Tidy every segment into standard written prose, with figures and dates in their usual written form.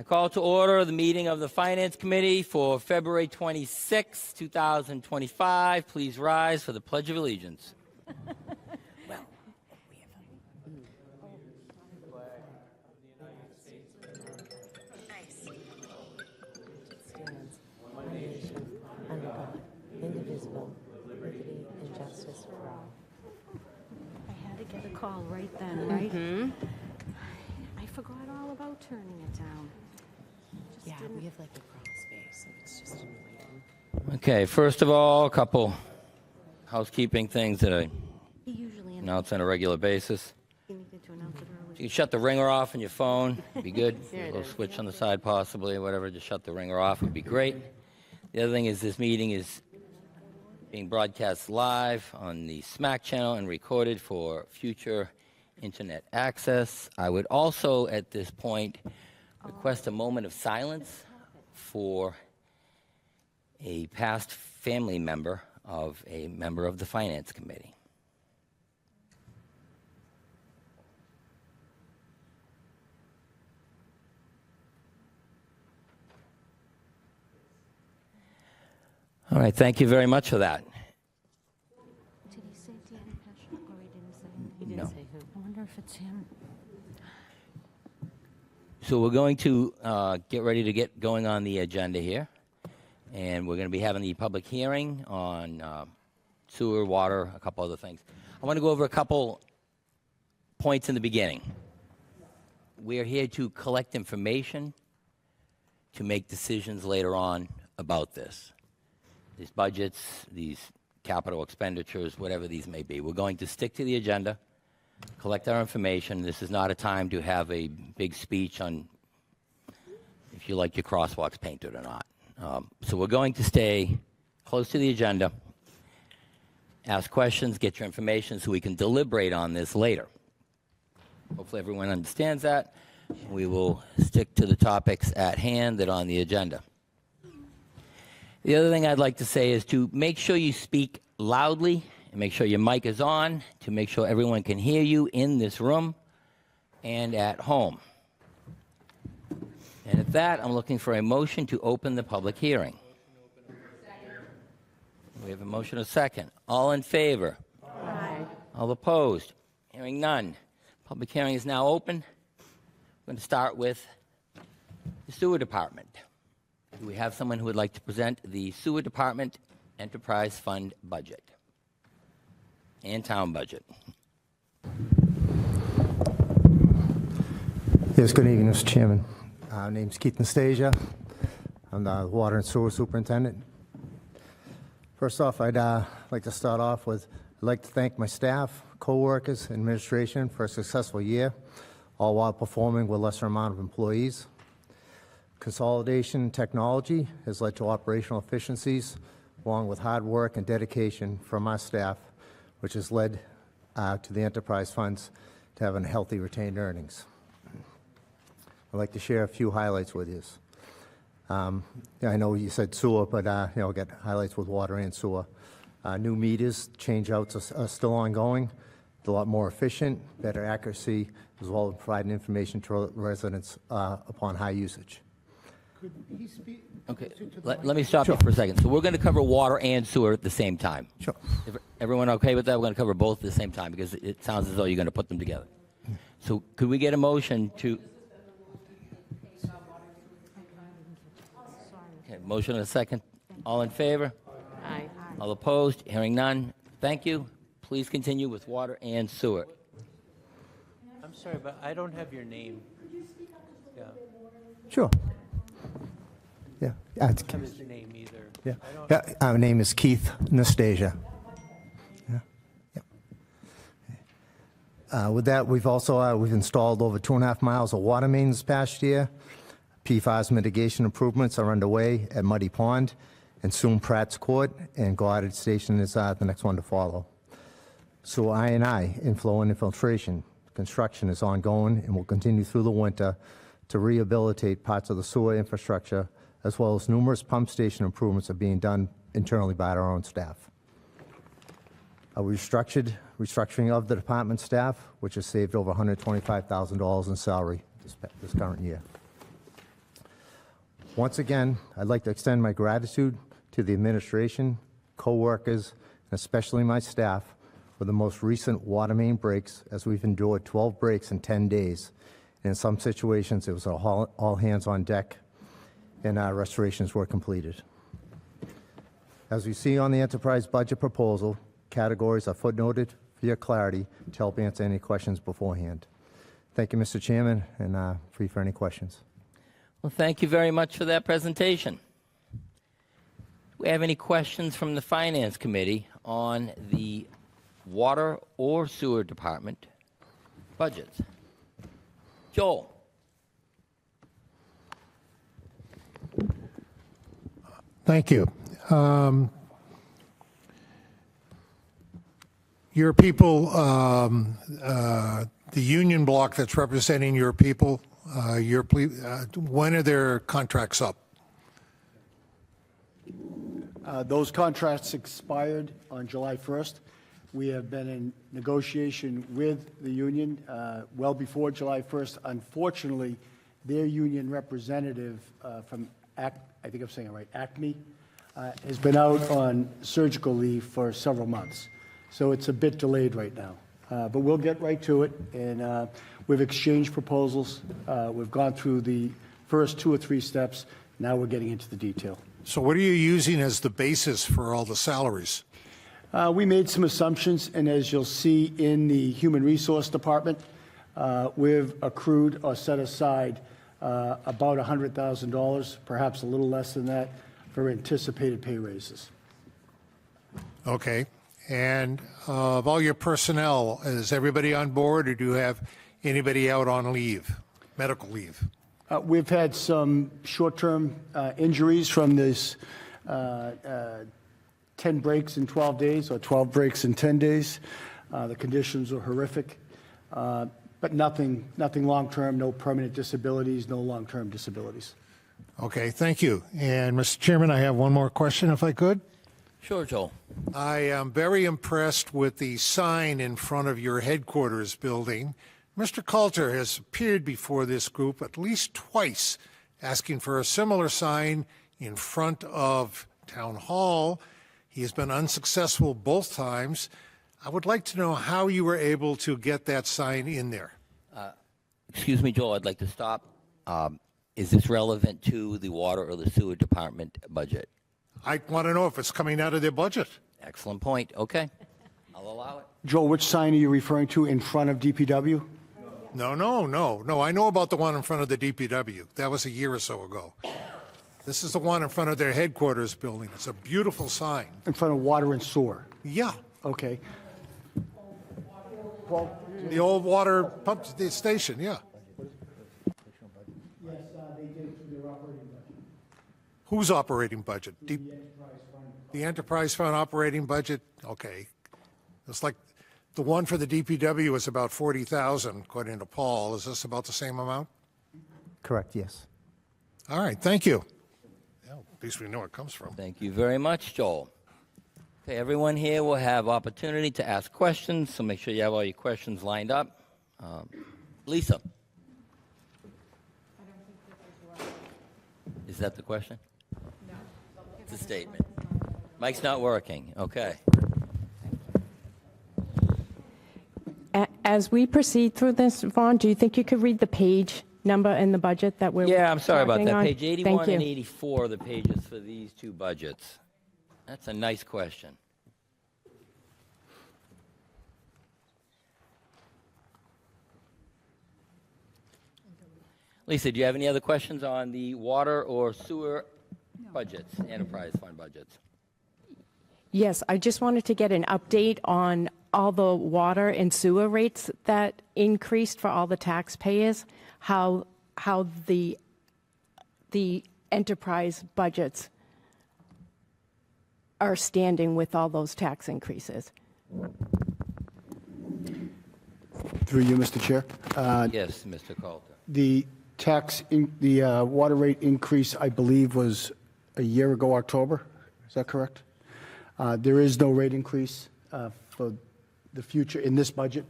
Call to order the meeting of the Finance Committee for February 26, 2025. Please rise for the Pledge of Allegiance. Well, we have Nice. Stands one nation under God, indivisible, with liberty and justice for all. I had to get a call right then, right? Mm-hmm. I forgot all about turning it down. Yeah, we have like a crawl space, so it's just annoying. Okay, first of all, a couple housekeeping things that I He usually announce on a regular basis. he needed to announce it You early. can shut the ringer off on your phone. It'd be good. There A it little is. switch on the side possibly, whatever. Just shut the ringer off would be great. The other thing is this meeting is being broadcast live on the SMAC channel and recorded for future internet access. I would also, at this point, request a moment of silence for a past family member of a member of the Finance Committee. All right, thank you very much for that. Did he say Dan Peschel or he didn't say? He didn't No. say who. I wonder if it's him. So we're going to get ready to get going on the agenda here. And we're going to be having the public hearing on sewer, water, a couple other things. I want to go over a couple points in the beginning. We are here to collect information to make decisions later on about this. These budgets, these capital expenditures, whatever these may be. We're going to stick to the agenda, collect our information. This is not a time to have a big speech on if you like your crosswalks painted or not. So we're going to stay close to the agenda, ask questions, get your information so we can deliberate on this later. Hopefully everyone understands that. We will stick to the topics at hand that are on the agenda. The other thing I'd like to say is to make sure you speak loudly and make sure your mic is on to make sure everyone can hear you in this room and at home. And at that, I'm looking for a motion to open the public hearing. We have a motion and a second. All in favor? Aye. All opposed? Hearing none. Public hearing is now open. We're going to start with the sewer department. Do we have someone who would like to present the sewer department enterprise fund budget and town budget? Yes, good evening, Mr. Chairman. My name's Keith Nastasia. I'm the Water and Sewer Superintendent. First off, I'd like to start off with, I'd like to thank my staff, co-workers, administration for a successful year, all while performing with lesser amount of employees. Consolidation in technology has led to operational efficiencies, along with hard work and dedication from our staff, which has led to the enterprise funds to having healthy retained earnings. I'd like to share a few highlights with you. I know you said sewer, but I'll get highlights with water and sewer. New meters, change-outs are still ongoing. They're a lot more efficient, better accuracy, as well as providing information to residents upon high usage. Could he speak? Okay, let me stop you for a second. So we're going to cover water and sewer at the same time. Sure. Everyone okay with that? We're going to cover both at the same time because it sounds as though you're going to put them together. So could we get a motion to... Okay, motion and a second. All in favor? Aye. All opposed? Hearing none. Thank you. Please continue with water and sewer. I'm sorry, but I don't have your name. Yeah, Sure. Yeah. I don't have his name either. Yeah. I don't, Yeah. My name is Keith Nastasia. Yeah. Yeah. With that, we've also we've installed over 2.5 miles of water mains this past year. PFAS mitigation improvements are underway at Muddy Pond and soon Pratt's Court, and Goddard Station is the next one to follow. So I&I, inflow and infiltration, construction is ongoing and will continue through the winter to rehabilitate parts of the sewer infrastructure, as well as numerous pump station improvements are being done internally by our own staff. A restructuring of the department staff, which has saved over $125,000 in salary this current year. Once again, I'd like to extend my gratitude to the administration, co-workers, and especially my staff for the most recent water main breaks, as we've endured 12 breaks in 10 days. In some situations, it was all hands on deck, and restorations were completed. As you see on the enterprise budget proposal, categories are footnoted for your clarity to help answer any questions beforehand. Thank you, Mr. Chairman, and free for any questions. Well, thank you very much for that presentation. Do we have any questions from the Finance Committee on the Water or Sewer Department budgets? Joel. Thank you. Your people, the union bloc that's representing your people, when are their contracts up? Those contracts expired on July 1st. We have been in negotiation with the union well before July 1st. Unfortunately, their union representative from, I think I'm saying it right, ACME, has been out on surgical leave for several months. So it's a bit delayed right now. But we'll get right to it, and we've exchanged proposals. We've gone through the first 2 or 3 steps. Now we're getting into the detail. So what are you using as the basis for all the salaries? We made some assumptions, and as you'll see in the Human Resource Department, we've accrued or set aside about $100,000, perhaps a little less than that, for anticipated pay raises. Okay. And of all your personnel, is everybody on board, or do you have anybody out on leave, medical leave? We've had some short-term injuries from this 10 breaks in 12 days or 12 breaks in 10 days. The conditions are horrific, but nothing long-term, no permanent disabilities, no long-term disabilities. Okay, thank you. And Mr. Chairman, I have one more question, if I could. Sure, Joel. I am very impressed with the sign in front of your headquarters building. Mr. Coulter has appeared before this group at least twice asking for a similar sign in front of Town Hall. He has been unsuccessful both times. I would like to know how you were able to get that sign in there. Excuse me, Joel, I'd like to stop. Is this relevant to the Water or the Sewer Department budget? I want to know if it's coming out of their budget. Excellent point. Okay. I'll allow it. Joel, which sign are you referring to in front of DPW? No. I know about the one in front of the DPW. That was a year or so ago. This is the one in front of their headquarters building. It's a beautiful sign. In front of Water and Sewer? Yeah. Okay. The old water pump station, yeah. Yes, they did it through their operating budget. Whose operating budget? The enterprise fund operating budget? Okay. It's like the one for the DPW was about 40,000, according to Paul. Is this about the same amount? Correct, yes. All right, thank you. Yeah, at least we know where it comes from. Thank you very much, Joel. Okay, everyone here will have opportunity to ask questions, so make sure you have all your questions lined up. Lisa. Is that the question? No. It's a statement. Mike's not working. Okay. As we proceed through this, Vaughn, do you think you could read the page number in the budget that we're Yeah, I'm sorry about working that. on? Page 81 Thank you. and 84 are the pages for these two budgets. That's a nice question. Lisa, do you have any other questions on the water or sewer budgets, enterprise fund budgets? Yes, I just wanted to get an update on all the water and sewer rates that increased for all the taxpayers, how the enterprise budgets are standing with all those tax increases. Through you, Mr. Chair. Yes, Mr. Coulter. The water rate increase, I believe, was a year ago, October. Is that correct? There is no rate increase for the future in this budget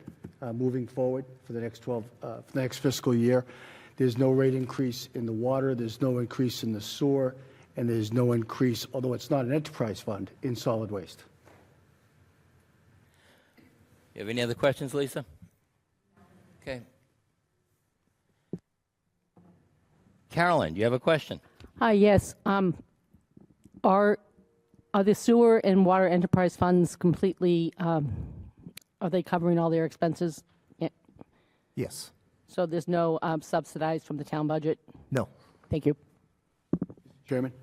moving forward for the next fiscal year. There's no rate increase in the water, there's no increase in the sewer, and there's no increase, although it's not an enterprise fund, in solid waste. You have any other questions, Lisa? Okay. Carolyn, do you have a question? Hi, yes. Are the sewer and water enterprise funds completely, are they covering all their expenses? Yeah. Yes. So there's no subsidized from the town budget? No. Thank you. Chairman,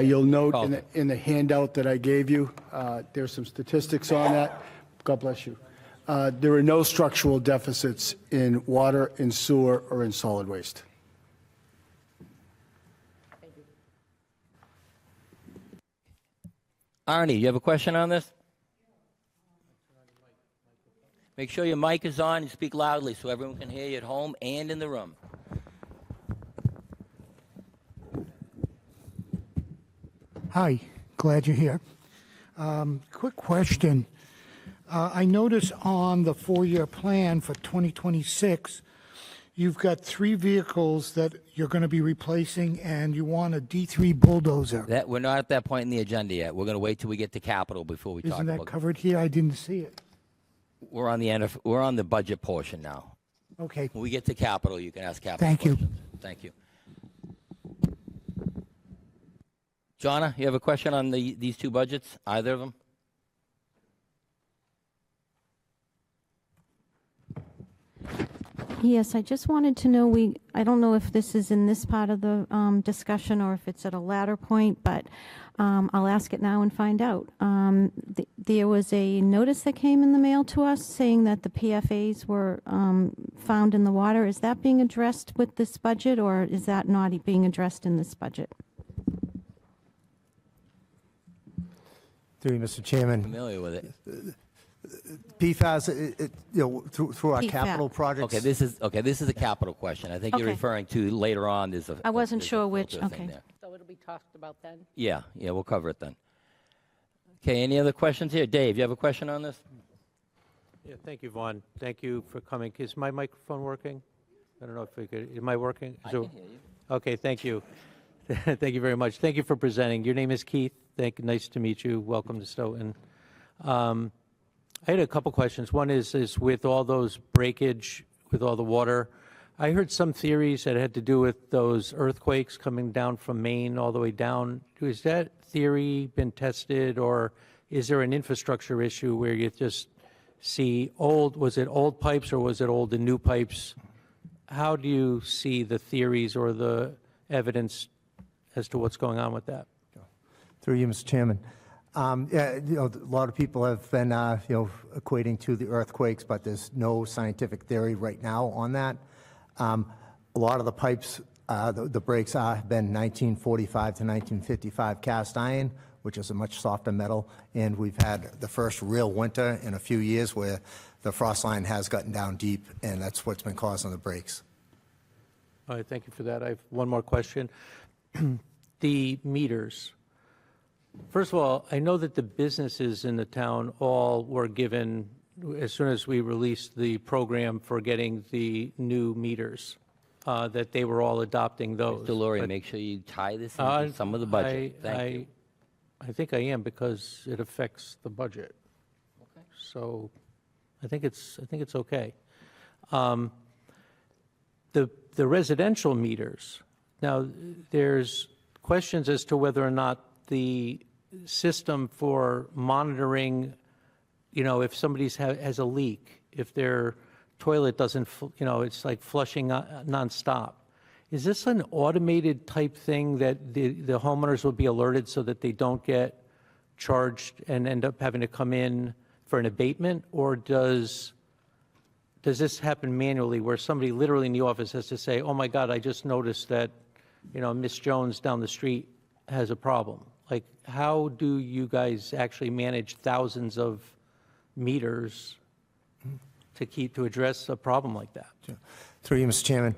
you'll note Call. in the handout that I gave you, there's some statistics on that. God bless you. There are no structural deficits in water, in sewer, or in solid waste. Arnie, you have a question on this? Make sure your mic is on and speak loudly so everyone can hear you at home and in the room. Hi, glad you're here. Quick question. I notice on the four-year plan for 2026, you've got 3 vehicles that you're going to be replacing, and you want a D3 bulldozer. That we're not at that point in the agenda yet. We're going to wait till we get to capital before we talk Isn't that about. covered here? I didn't see it. We're on the end of. We're on the budget portion now. Okay, When we get to capital, you can ask capital. Thank you. questions. Thank you. Jonna, you have a question on these two budgets? Either of them? Yes, I just wanted to know, I don't know if this is in this part of the discussion or if it's at a latter point, but I'll ask it now and find out. There was a notice that came in the mail to us saying that the PFAs were found in the water. Is that being addressed with this budget, or is that not being addressed in this budget? Through you, Mr. Chairman. Familiar with it? PFAS, through our PFAS. capital projects. Okay, this is a capital question. I think you're Okay. referring to later on. There's a. I wasn't there's a sure which, filter thing okay. there. So it'll be talked about then? Yeah, we'll cover it then. Okay, any other questions here? Dave, you have a question on this? Yeah, thank you, Vaughn. Thank you for coming. Is my microphone working? I don't know if we could, am I working? I can hear you. Okay, thank you. Thank you very much. Thank you for presenting. Your name is Keith. Nice to meet you. Welcome to Stoughton. I had a couple questions. One is with all those breakage, with all the water, I heard some theories that had to do with those earthquakes coming down from Maine all the way down. Has that theory been tested, or is there an infrastructure issue where you just see was it old pipes or was it old and new pipes? How do you see the theories or the evidence as to what's going on with that? Through you, Mr. Chairman. Yeah, a lot of people have been, equating to the earthquakes, but there's no scientific theory right now on that. A lot of the pipes, the breaks have been 1945 to 1955 cast iron, which is a much softer metal, and we've had the first real winter in a few years where the frost line has gotten down deep, and that's what's been causing the breaks. All right, thank you for that. I have one more question. The meters. First of all, I know that the businesses in the town all were given, as soon as we released the program for getting the new meters, that they were all adopting those. Delory, But, make sure you tie this into some of the budget. Thank you. I think I am, because it affects the budget. Okay. So I think it's okay. The residential meters, now, there's questions as to whether or not the system for monitoring, if somebody's has a leak, if their toilet doesn't, it's like flushing nonstop. Is this an automated type thing that the homeowners will be alerted so that they don't get charged and end up having to come in for an abatement? Or does this happen manually, where somebody literally in the office has to say, oh my God, I just noticed that, Miss Jones down the street has a problem? Like, how do you guys actually manage thousands of meters to address a problem like that? Through you, Mr. Chairman.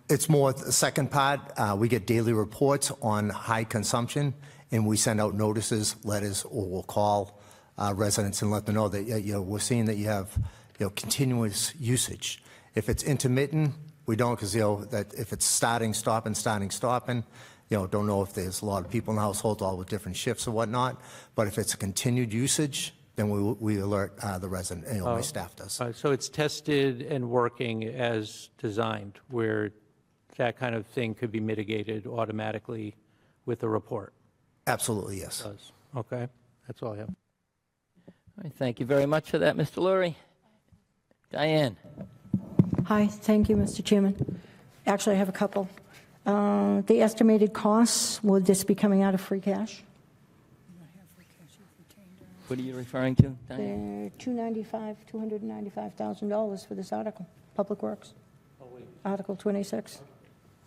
It's more the second part. We get daily reports on high consumption, and we send out notices, letters, or we'll call residents and let them know that we're seeing that you have continuous usage. If it's intermittent, We don't because, that if it's starting, stopping, don't know if there's a lot of people in the household all with different shifts or whatnot. But if it's a continued usage, then we alert the resident, my staff does. So it's tested and working as designed, where that kind of thing could be mitigated automatically with a report? Absolutely, yes. Okay, that's all I have. All right, thank you very much for that, Mr. Lurie. Diane? Hi, thank you, Mr. Chairman. Actually, I have a couple. The estimated costs, would this be coming out of free cash? What are you referring to, Diane? $295,000 for this article, Public Works. Article 26.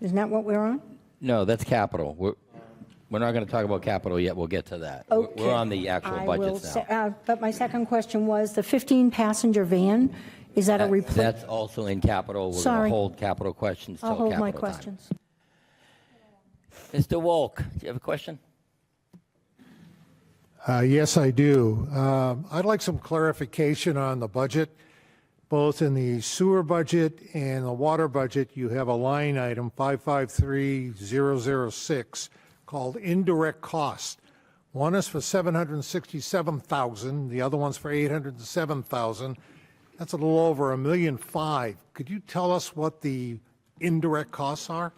Isn't that what we're on? No, that's capital. We're not going to talk about capital yet. We'll get to that. Okay. We're on the actual I will budgets now. But my second question was, the 15-passenger van, is that a replacement? That's also in capital. We're going Sorry. to hold capital questions till I'll hold capital my time. questions. Mr. Wolk, do you have a question? Yes, I do. I'd like some clarification on the budget. Both in the sewer budget and the water budget, you have a line item, 553006, called indirect costs. One is for $767,000, the other one's for $807,000. That's a little over $1.5 million. Could you tell us what the indirect costs are?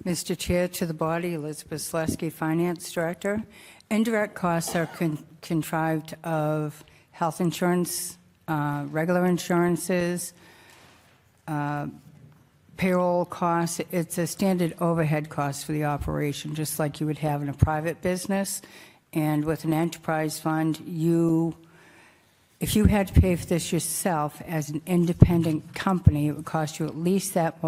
Mr. Chair, to the body, Elizabeth Slesky, Finance Director. Indirect costs are contrived of health insurance, regular insurances, payroll costs. It's a standard overhead cost for the operation, just like you would have in a private business. And with an enterprise fund, if you had to pay for this yourself as an independent company, it would cost you at least that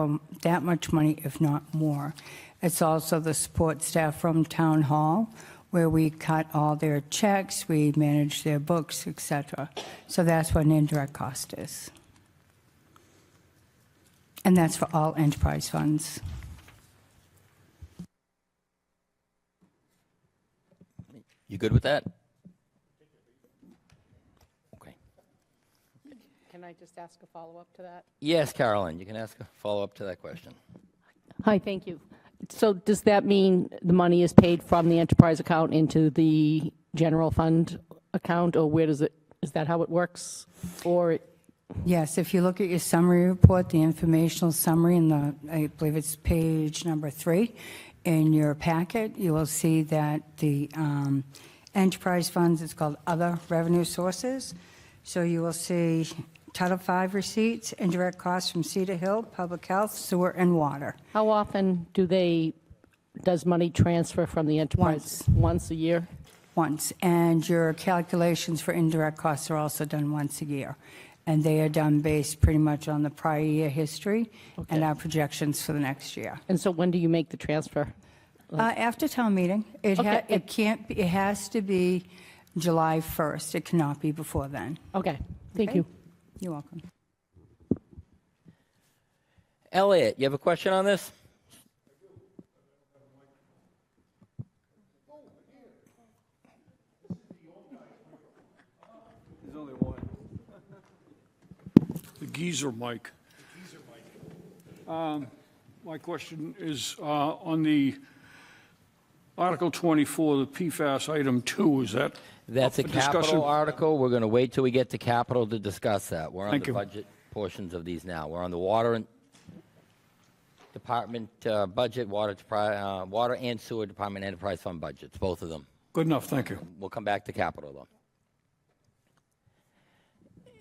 much money, if not more. It's also the support staff from Town Hall, where we cut all their checks, we manage their books, etc. So that's what an indirect cost is. And that's for all enterprise funds. You good with that? Okay. Can I just ask a follow-up to that? Yes, Carolyn, you can ask a follow-up to that question. Hi, thank you. So does that mean the money is paid from the enterprise account into the general fund account, or where does it, is that how it works? Or Yes, if you look at your summary report, the informational summary in I believe it's page number 3 in your packet, you will see that the enterprise funds, it's called other revenue sources. So you will see Title V receipts, indirect costs from Cedar Hill, public health, sewer, and water. how often does money transfer from the enterprise? Once a year? Once. And your calculations for indirect costs are also done once a year. And they are done based pretty much on the prior year history and our projections for the next year. And so when do you make the transfer? After town meeting, it has to be July 1st. It cannot be before then. Okay, thank Okay. you. You're welcome. Elliot, you have a question on this? There's only one. The geezer mic. My question is on the Article 24, the PFAS item 2, is that That's a up for discussion? capital article. We're going to wait till we get to capital to discuss that. We're on Thank the you. budget portions of these now. We're on the water department budget, water and sewer department enterprise fund budgets, both of them. Good enough, thank you. We'll come back to capital, though.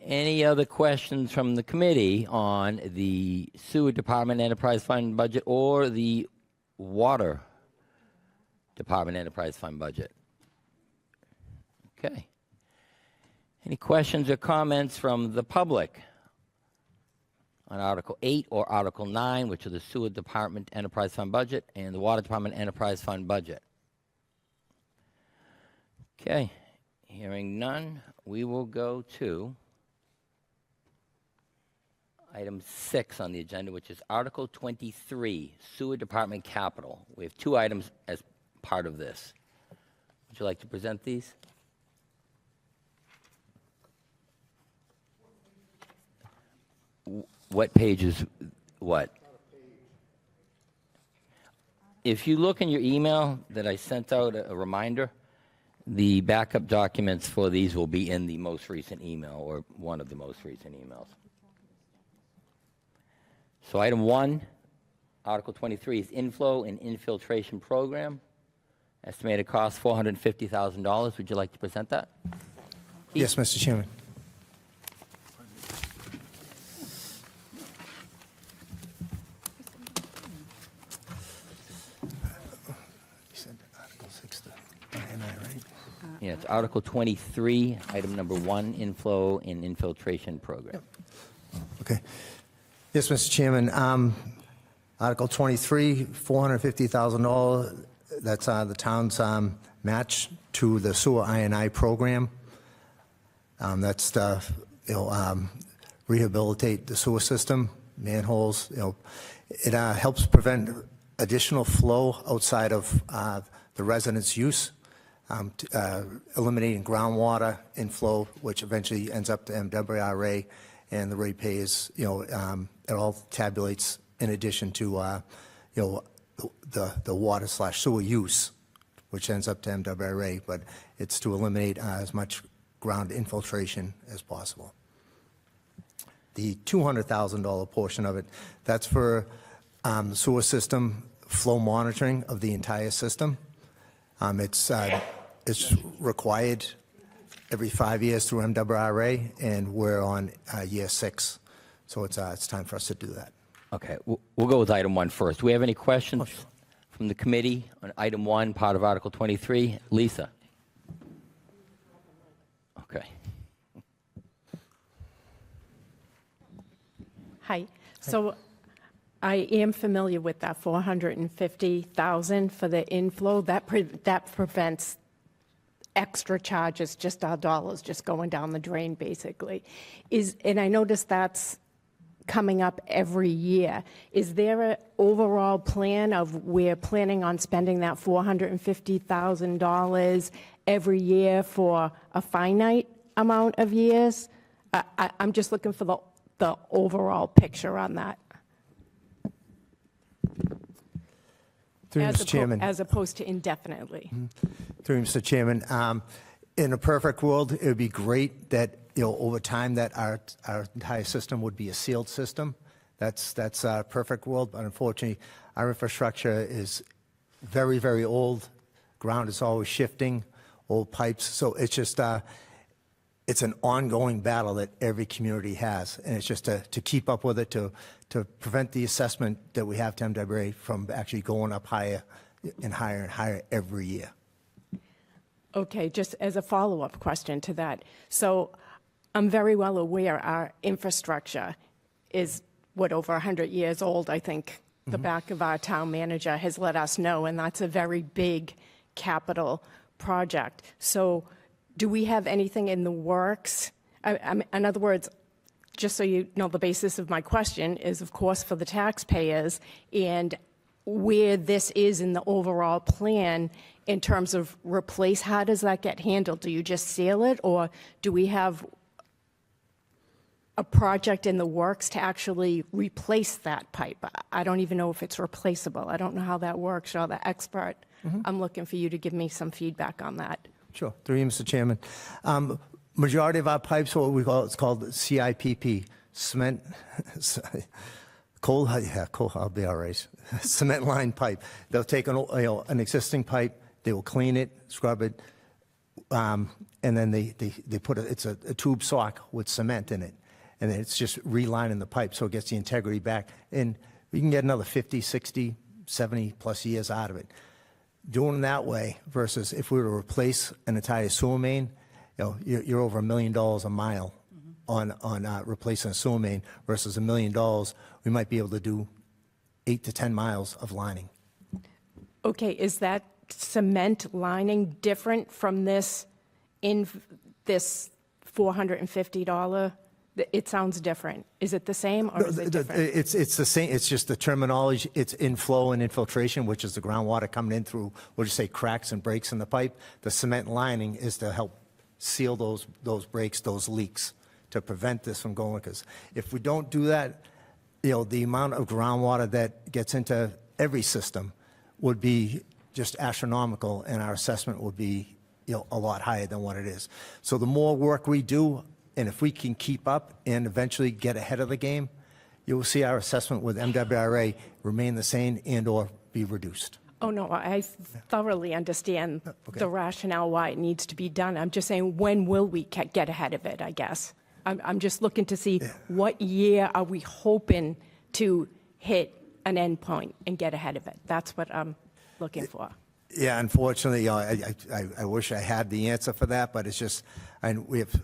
Any other questions from the committee on the sewer department enterprise fund budget or the water department enterprise fund budget? Okay. Any questions or comments from the public on Article 8 or Article 9, which are the sewer department enterprise fund budget and the water department enterprise fund budget? Okay. Hearing none, we will go to item 6 on the agenda, which is Article 23, Sewer Department Capital. We have 2 items as part of this. Would you like to present these? What page is what? If you look in your email that I sent out, a reminder, the backup documents for these will be in the most recent email or one of the most recent emails. So item 1, Article 23 is inflow and infiltration program. Estimated cost $450,000. Would you like to present that? Yes, Mr. Chairman. You said Article 6, the INI, right? Yeah, it's Article 23, item number 1, inflow and infiltration program. Okay. Yes, Mr. Chairman. Article 23, $450,000. That's the town's match to the sewer INI program. That's to rehabilitate the sewer system, manholes. It helps prevent additional flow outside of the residents' use, eliminating groundwater inflow, which eventually ends up to MWRA and the ratepayers. It all tabulates in addition to the water/sewer use, which ends up to MWRA, but it's to eliminate as much ground infiltration as possible. The $200,000 portion of it, that's for the sewer system flow monitoring of the entire system. It's required every 5 years through MWRA, and we're on year 6, so it's time for us to do that. Okay, we'll go with item 1 first. Do we have any questions from the committee on item 1, part of Article 23? Lisa? Okay. Hi. So I am familiar with that $450,000 for the inflow. That prevents extra charges, just our dollars just going down the drain, basically. And I noticed that's coming up every year. Is there an overall plan of we're planning on spending that $450,000 every year for a finite amount of years? I'm just looking for the overall picture on that. Through you, Mr. Chairman. As opposed to indefinitely. Through you, Mr. Chairman. In a perfect world, it would be great that over time that our entire system would be a sealed system. That's a perfect world, but unfortunately, our infrastructure is very, very old. Ground is always shifting, old pipes. So it's just it's an ongoing battle that every community has, and it's just to keep up with it, to prevent the assessment that we have to MWA from actually going up higher and higher and higher every year. Okay, just as a follow-up question to that. So I'm very well aware our infrastructure is, over 100 years old, I think. The back of our town manager has let us know, and that's a very big capital project. So do we have anything in the works? In other words, just so you know, the basis of my question is, of course, for the taxpayers, and where this is in the overall plan in terms of replace, how does that get handled? Do you just seal it, or do we have a project in the works to actually replace that pipe? I don't even know if it's replaceable. I don't know how that works. You're the expert. I'm looking for you to give me some feedback on that. Sure. Through you, Mr. Chairman. Majority of our pipes, what we call, it's called CIPP, cement, I'll be all right. Cement line pipe. They'll take an existing pipe, they will clean it, scrub it, and then they put it's a tube sock with cement in it, and then it's just relining the pipe so it gets the integrity back, and you can get another 50, 60, 70 plus years out of it. Doing it that way versus if we were to replace an entire sewer main, you're over $1 million a mile on replacing a sewer main versus $1 million. We might be able to do 8 to 10 miles of lining. Okay, is that cement lining different from this $450? It sounds different. Is it the same, or is it different? It's the same. It's just the terminology. It's inflow and infiltration, which is the groundwater coming in through, we'll just say, cracks and breaks in the pipe. The cement lining is to help seal those breaks, those leaks, to prevent this from going, because if we don't do that, the amount of groundwater that gets into every system would be just astronomical, and our assessment would be, a lot higher than what it is. So the more work we do, and if we can keep up and eventually get ahead of the game, you will see our assessment with MWRA remain the same and/or be reduced. Oh, no, I thoroughly understand the rationale why it needs to be done. I'm just saying, when will we get ahead of it, I guess? I'm just looking to see what year are we hoping to hit an end point and get ahead of it. That's what I'm looking for. Yeah, unfortunately, I wish I had the answer for that, but it's just, and we have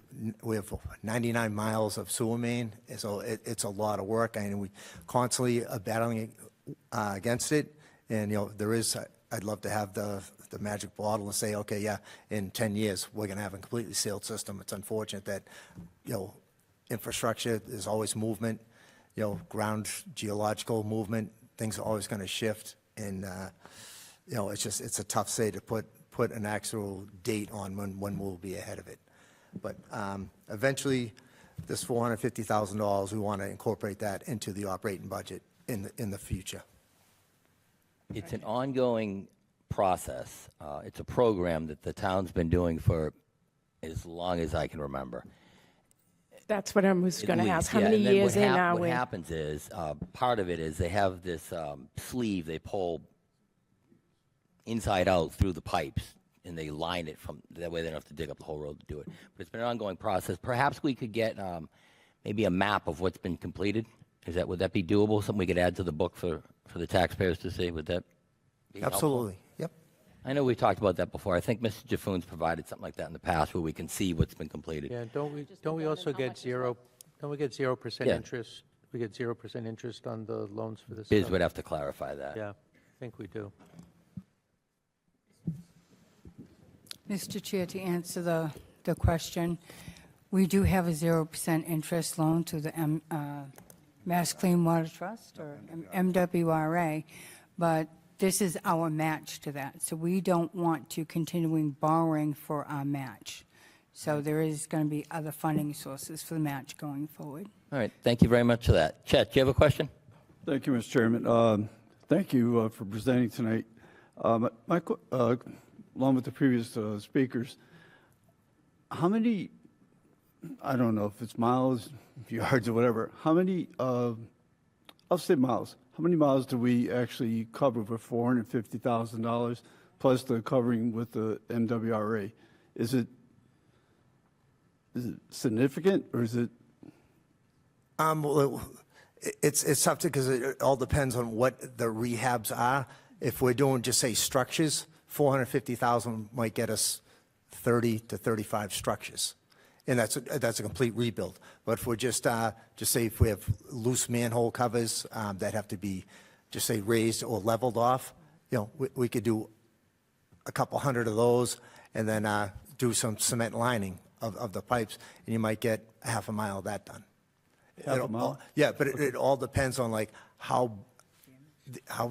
99 miles of sewer main, so it's a lot of work, and we constantly are battling against it. And there is, I'd love to have the magic bottle and say, okay, yeah, in 10 years we're going to have a completely sealed system. It's unfortunate that infrastructure, there's always movement, ground geological movement, things are always going to shift, and it's a tough say to put an actual date on when we'll be ahead of it. But eventually, this $450,000, we want to incorporate that into the operating budget in the future. It's an ongoing process. It's a program that the town's been doing for as long as I can remember. That's what I was going to ask. How Yeah, many and then years in are what we? happens is, part of it is they have this sleeve they pull inside out through the pipes, and they line it from, that way they don't have to dig up the whole road to do it. But it's been an ongoing process. Perhaps we could get maybe a map of what's been completed. Would that be doable? Something we could add to the book for the taxpayers to see? Would that be helpful? Absolutely, yep. I know we talked about that before. I think Mr. Jaffoon's provided something like that in the past where we can see what's been completed. Yeah, don't we also get 0% Yeah. interest? We get 0% interest on the loans for this Biz stuff? would have to clarify that. Yeah, I think we do. Mr. Chair, to answer the question, we do have a 0% interest loan to the Mass Clean Water Trust, or MWRA, but this is our match to that. So we don't want to continuing borrowing for our match. So there is going to be other funding sources for the match going forward. All right, thank you very much for that. Chet, do you have a question? Thank you, Mr. Chairman. Thank you for presenting tonight. Along with the previous speakers, how many, I don't know if it's miles, yards, or whatever, how many, I'll say miles, how many miles do we actually cover for $450,000 plus the covering with the MWRA? Is it significant, or is it? Well, it's tough because it all depends on what the rehabs are. If we're doing just say structures, 450,000 might get us 30 to 35 structures, and that's a complete rebuild. But if we're just say if we have loose manhole covers that have to be just say raised or leveled off, we could do a couple hundred of those, and then do some cement lining of the pipes, and you might get half a mile of that done. Half a mile? Yeah, but it all depends on like how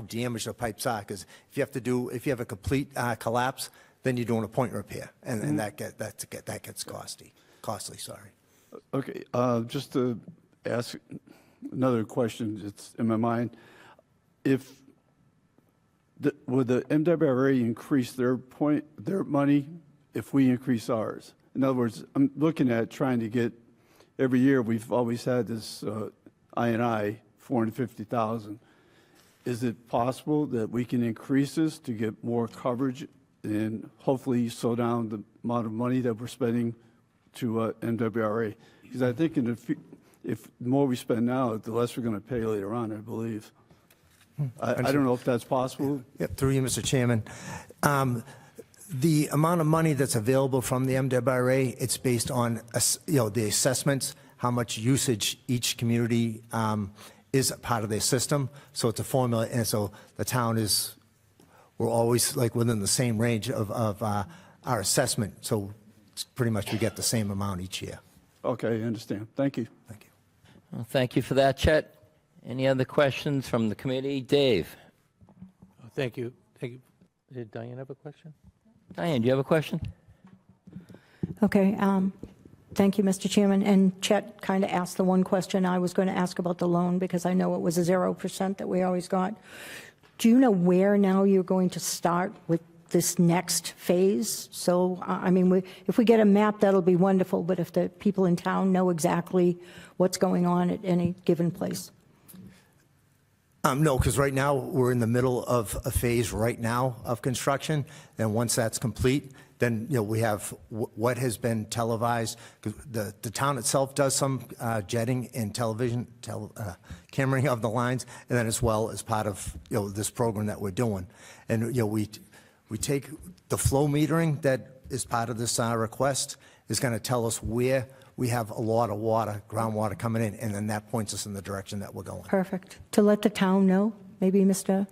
damaged the pipes are, because if you have a complete collapse, then you're doing a point repair, and that gets costly. Sorry. Okay, just to ask another question that's in my mind, would the MWRA increase their money if we increase ours? In other words, I'm looking at trying to get, every year we've always had this I&I, 450,000. Is it possible that we can increase this to get more coverage and hopefully slow down the amount of money that we're spending to MWRA? Because I think if the more we spend now, the less we're going to pay later on, I believe. I don't know if that's possible. Yep, through you, Mr. Chairman. The amount of money that's available from the MWRA, it's based on the assessments, how much usage each community is a part of their system. So it's a formula, and so the town we're always like within the same range of our assessment. So it's pretty much we get the same amount each year. Okay, I understand. Thank you. Thank you. Well, thank you for that, Chet. Any other questions from the committee? Dave? Thank you. Did Diane have a question? Diane, do you have a question? Okay. Thank you, Mr. Chairman. And Chet kind of asked the one question I was going to ask about the loan, because I know it was a 0% that we always got. Do you know where now you're going to start with this next phase? So, I mean, if we get a map, that'll be wonderful, but if the people in town know exactly what's going on at any given place. No, because right now, we're in the middle of a phase right now of construction, and once that's complete, then, we have what has been televised. 'Cause the town itself does some jetting and television, cameraing of the lines, and then as well as part of, this program that we're doing. And, we take the flow metering that is part of this request is going to tell us where we have a lot of water, groundwater coming in, and then that points us in the direction that we're going. Perfect. To let the town know, maybe, Mr.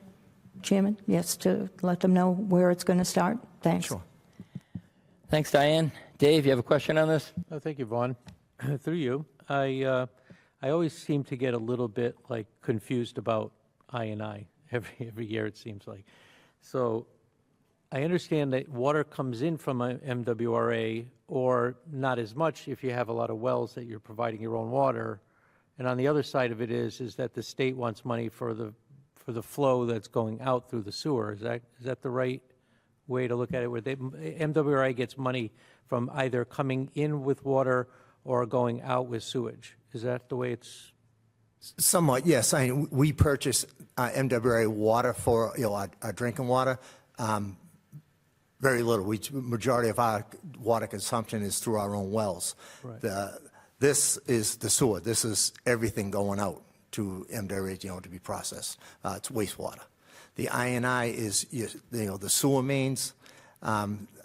Chairman? Yes, to let them know where it's going to start. Thanks. Sure. Thanks, Diane. Dave, you have a question on this? Oh, thank you, Vaughn. Through you, I always seem to get a little bit confused about I&I every year, it seems like. So I understand that water comes in from a MWRA, or not as much if you have a lot of wells that you're providing your own water. And on the other side of it is that the state wants money for the flow that's going out through the sewer. Is that the right way to look at it? Where MWRA gets money from either coming in with water or going out with sewage. Is that the way it's? Somewhat, yes. We purchase MWRA water for our drinking water. Very little. Majority of our water consumption is through our own wells. Right. This is the sewer. This is everything going out to MWRA, to be processed. It's wastewater. The I&I is, the sewer mains,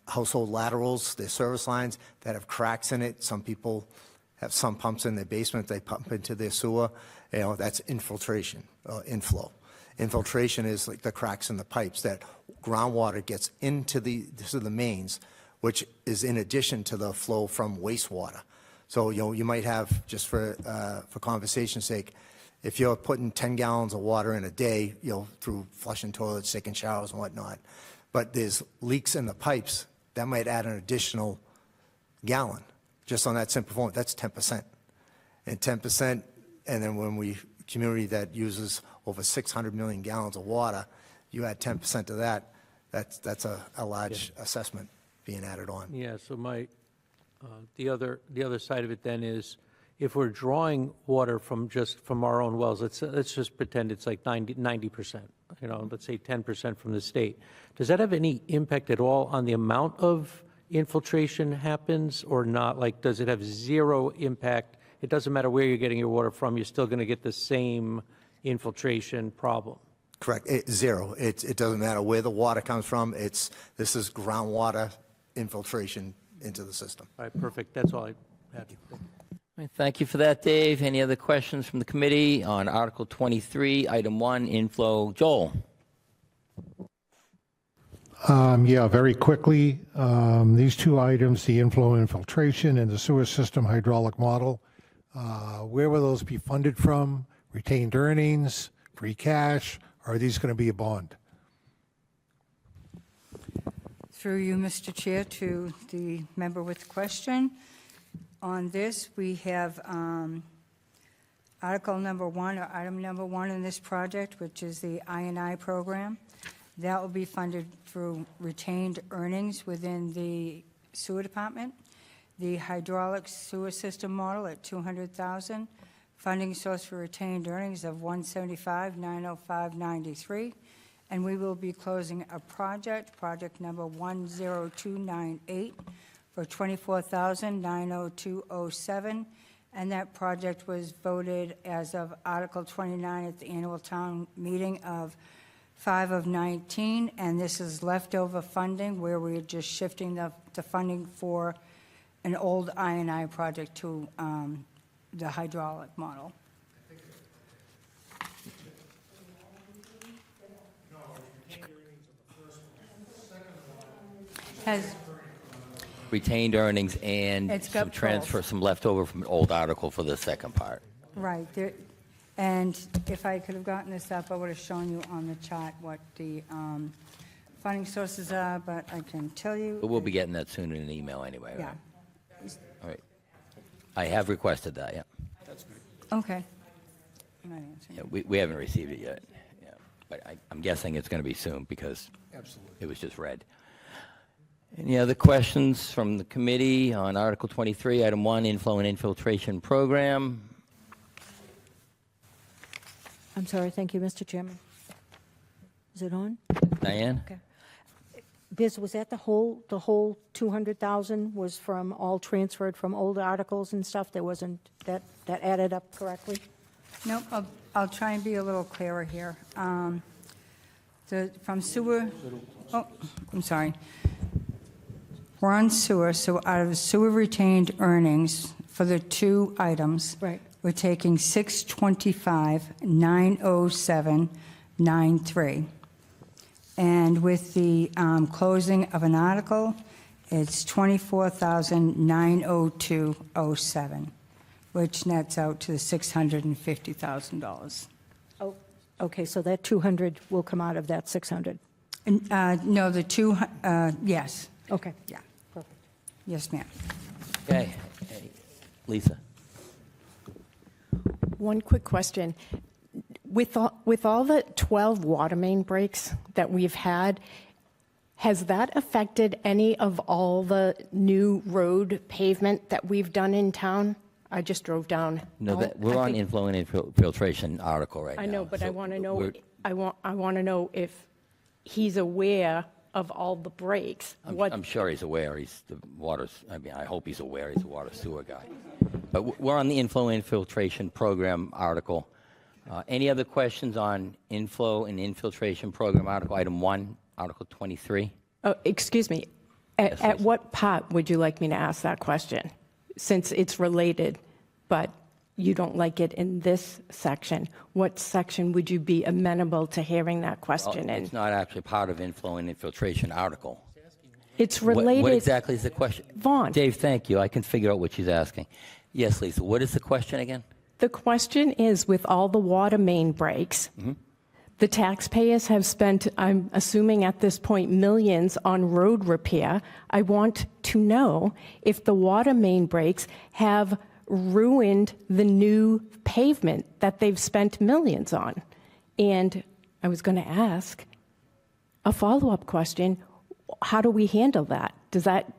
household laterals, their service lines that have cracks in it. Some people have some pumps in their basement. They pump into their sewer. That's infiltration, inflow. Infiltration is like the cracks in the pipes that groundwater gets into the mains, which is in addition to the flow from wastewater. So, you might have, just for conversation's sake, if you're putting 10 gallons of water in a day, through flushing toilets, taking showers and whatnot, but there's leaks in the pipes, that might add an additional gallon just on that simple form. That's 10%. And 10%, and then when community that uses over 600 million gallons of water, you add 10% to that, that's a large assessment being added on. Yeah, so the other side of it then is, if we're drawing water from our own wells, let's just pretend it's like 90%, let's say 10% from the state. Does that have any impact at all on the amount of infiltration happens or not? Like, does it have zero impact? It doesn't matter where you're getting your water from, you're still going to get the same infiltration problem. Correct. Zero. It doesn't matter where the water comes from. This is groundwater infiltration into the system. All right, perfect. That's all I had. Thank you for that, Dave. Any other questions from the committee on Article 23, Item 1, inflow? Joel? Yeah, very quickly. These two items, the inflow and infiltration and the sewer system hydraulic model, where will those be funded from? Retained earnings, free cash, or are these going to be a bond? Through you, Mr. Chair, to the member with the question. On this, we have Article number 1, or item number 1 in this project, which is the I&I program. That will be funded through retained earnings within the sewer department. The hydraulic sewer system model at $200,000. Funding source for retained earnings of $175,905.93. And we will be closing a project number 10298, for $24,902.07, and that project was voted as of Article 29 at the annual town meeting of 5 of 19, and this is leftover funding where we're just shifting the funding for an old I&I project to the hydraulic model. Has Retained earnings and It's got some transfer, both. some leftover from an old article for the second part. Right, and if I could have gotten this up, I would have shown you on the chart what the funding sources are, but I can tell you. But we'll be getting that soon in an email anyway, Yeah. right? All right. I have requested that, yeah. Okay. I'm not answering. Yeah, we haven't received it yet. Yeah. But I'm guessing it's going to be soon because it was just read. Any other questions from the committee on Article 23, Item 1, Inflow and Infiltration Program? I'm sorry, thank you, Mr. Chairman. Is it on? Diane? Okay. Biz, was that the whole 200,000 was from all transferred from old articles and stuff? There wasn't, that added up correctly? Nope, I'll try and be a little clearer here. From sewer, oh, I'm sorry. We're on sewer, so out of sewer retained earnings for the two items, Right. we're taking 625,907.93. And with the closing of an article, it's 24,902.07, which nets out to $650,000. Oh, okay, so that 200 will come out of that 600? No, the two, yes. Okay. Yeah. Perfect. Yes, ma'am. Okay. Hey, Lisa? One quick question. With all the 12 water main breaks that we've had, has that affected any of all the new road pavement that we've done in town? I just drove down. No, we're on inflow and infiltration article right now. I know, but I so want to know. we're- I want to know if he's aware of all the breaks. I'm sure he's aware. He's the water's. I mean, I hope he's aware. He's a water sewer guy. But we're on the inflow and infiltration program article. Any other questions on inflow and infiltration program article, item 1, article 23? Oh, excuse me. At what part would you like me to ask that question? Since it's related, but you don't like it in this section, what section would you be amenable to hearing that question in? It's not actually part of inflow and infiltration article. It's related. What exactly is the question? Vaughn. Dave, thank you. I can figure out what she's asking. Yes, Lisa. What is the question again? The question is, with all the water main breaks, the taxpayers have spent, I'm assuming at this point, millions on road repair. I want to know if the water main breaks have ruined the new pavement that they've spent millions on. And I was going to ask a follow-up question. How do we handle that? Does that...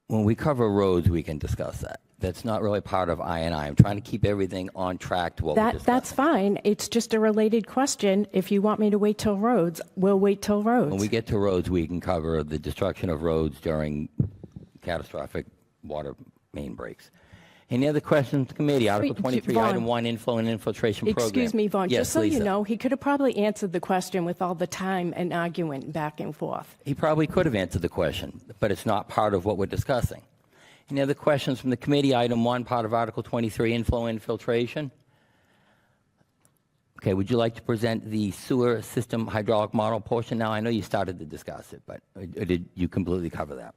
When we cover roads, we can discuss that. That's not really part of I&I. I'm trying to keep everything on track to what we discussed. That's fine. It's just a related question. If you want me to wait till roads, we'll wait till roads. When we get to roads, we can cover the destruction of roads during catastrophic water main breaks. Any other questions, committee? Article 23, Vaughn. Item 1, inflow and infiltration program. Excuse me, Vaughn, Yes, just so Lisa. you know, he could have probably answered the question with all the time and argument back and forth. He probably could have answered the question, but it's not part of what we're discussing. Any other questions from the committee? Item 1, part of Article 23, inflow and infiltration. Okay, would you like to present the sewer system hydraulic model portion now? I know you started to discuss it, but did you completely cover that?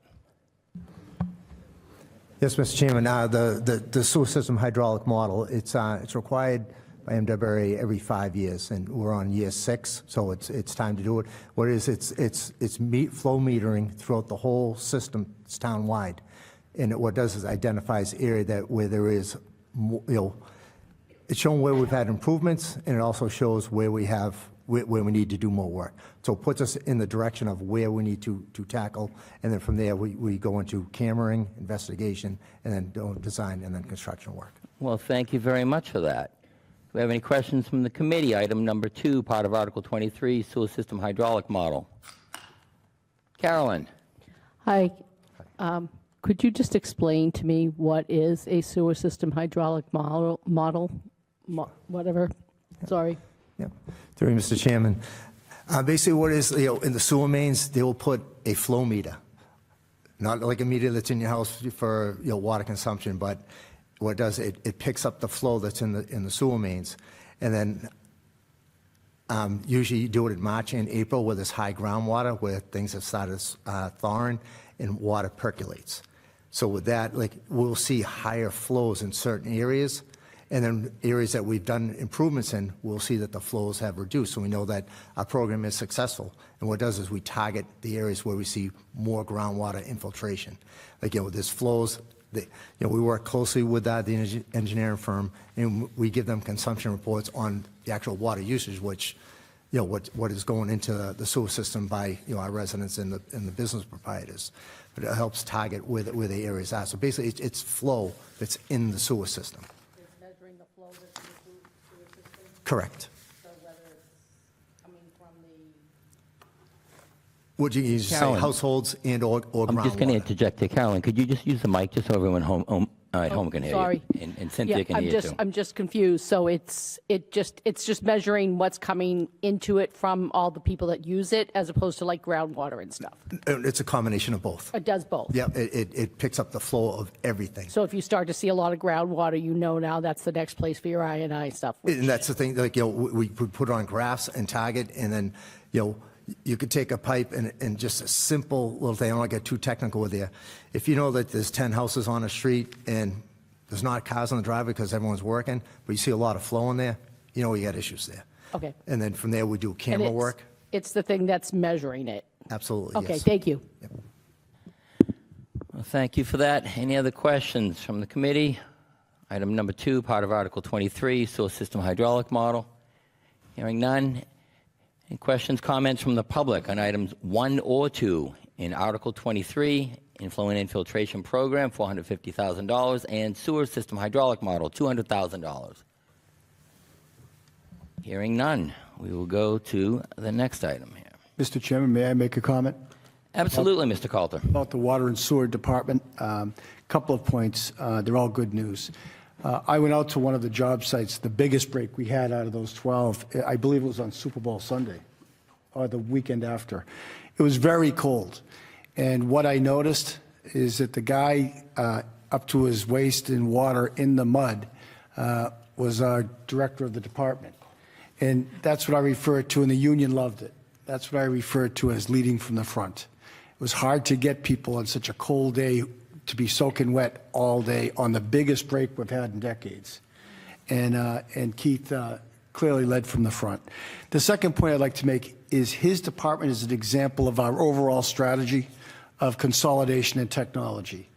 Yes, Mr. Chairman. The sewer system hydraulic model, it's required by MWRA every 5 years, and we're on year 6, so it's time to do it. What it is, it's flow metering throughout the whole system. It's town-wide. And what it does is identifies area where there is, it's showing where we've had improvements, and it also shows where we need to do more work. So it puts us in the direction of where we need to tackle, and then from there we go into cammering, investigation, and then design, and then construction work. Well, thank you very much for that. Do we have any questions from the committee? Item number 2, part of Article 23, sewer system hydraulic model. Carolyn. Hi. Could you just explain to me what is a sewer system hydraulic model, whatever? Sorry. Yeah. Through you, Mr. Chairman. Basically, what is, in the sewer mains, they will put a flow meter, not like a meter that's in your house for water consumption, but what it does, it picks up the flow that's in the sewer mains, and then usually you do it in March and April where there's high groundwater, where things have started thawing and water percolates. So with that, we'll see higher flows in certain areas, and then areas that we've done improvements in, we'll see that the flows have reduced. So we know that our program is successful. And what it does is we target the areas where we see more groundwater infiltration. There's flows We work closely with the engineering firm, and we give them consumption reports on the actual water usage, which, what is going into the sewer system by, our residents and the business proprietors. But it helps target where the areas are. So basically, it's flow that's in the sewer system. It's measuring the flow that's in the sewer system? Correct. So whether it's coming from the... Would you say Carolyn. households and or groundwater? I'm just going to interject here. Carolyn, could you just use the mic just so everyone at home can hear sorry. you? And Cynthia can hear you too. I'm just confused. So it's just measuring what's coming into it from all the people that use it, as opposed to like groundwater and stuff. It's a combination of both. It does both. Yeah, it picks up the flow of everything. So if you start to see a lot of groundwater, now that's the next place for your I&I stuff. And that's the thing, we put it on graphs and target, and then, you could take a pipe and just a simple little thing, I don't want to get too technical with you. If you know that there's 10 houses on a street and there's not cars on the driveway because everyone's working, but you see a lot of flow in there, you got issues there. Okay. And then from there, we do camera work. It's the thing that's measuring it. Absolutely, Okay, yes. thank you. Well, thank you for that. Any other questions from the committee? Item number 2, part of Article 23, Source System Hydraulic Model. Hearing none. Any questions, comments from the public on items 1 or 2 in Article 23, Inflow and Infiltration Program, $450,000, and Sewer System Hydraulic Model, $200,000? Hearing none, we will go to the next item here. Mr. Chairman, may I make a comment? Absolutely, Mr. Coulter. About the Water and Sewer Department. Couple of points. They're all good news. I went out to one of the job sites, the biggest break we had out of those 12. I believe it was on Super Bowl Sunday or the weekend after. It was very cold. And what I noticed is that the guy up to his waist in water in the mud was our director of the department. And that's what I referred to, and the union loved it. That's what I referred to as leading from the front. It was hard to get people on such a cold day to be soaking wet all day on the biggest break we've had in decades. And Keith clearly led from the front. The second point I'd like to make is his department is an example of our overall strategy of consolidation and technology.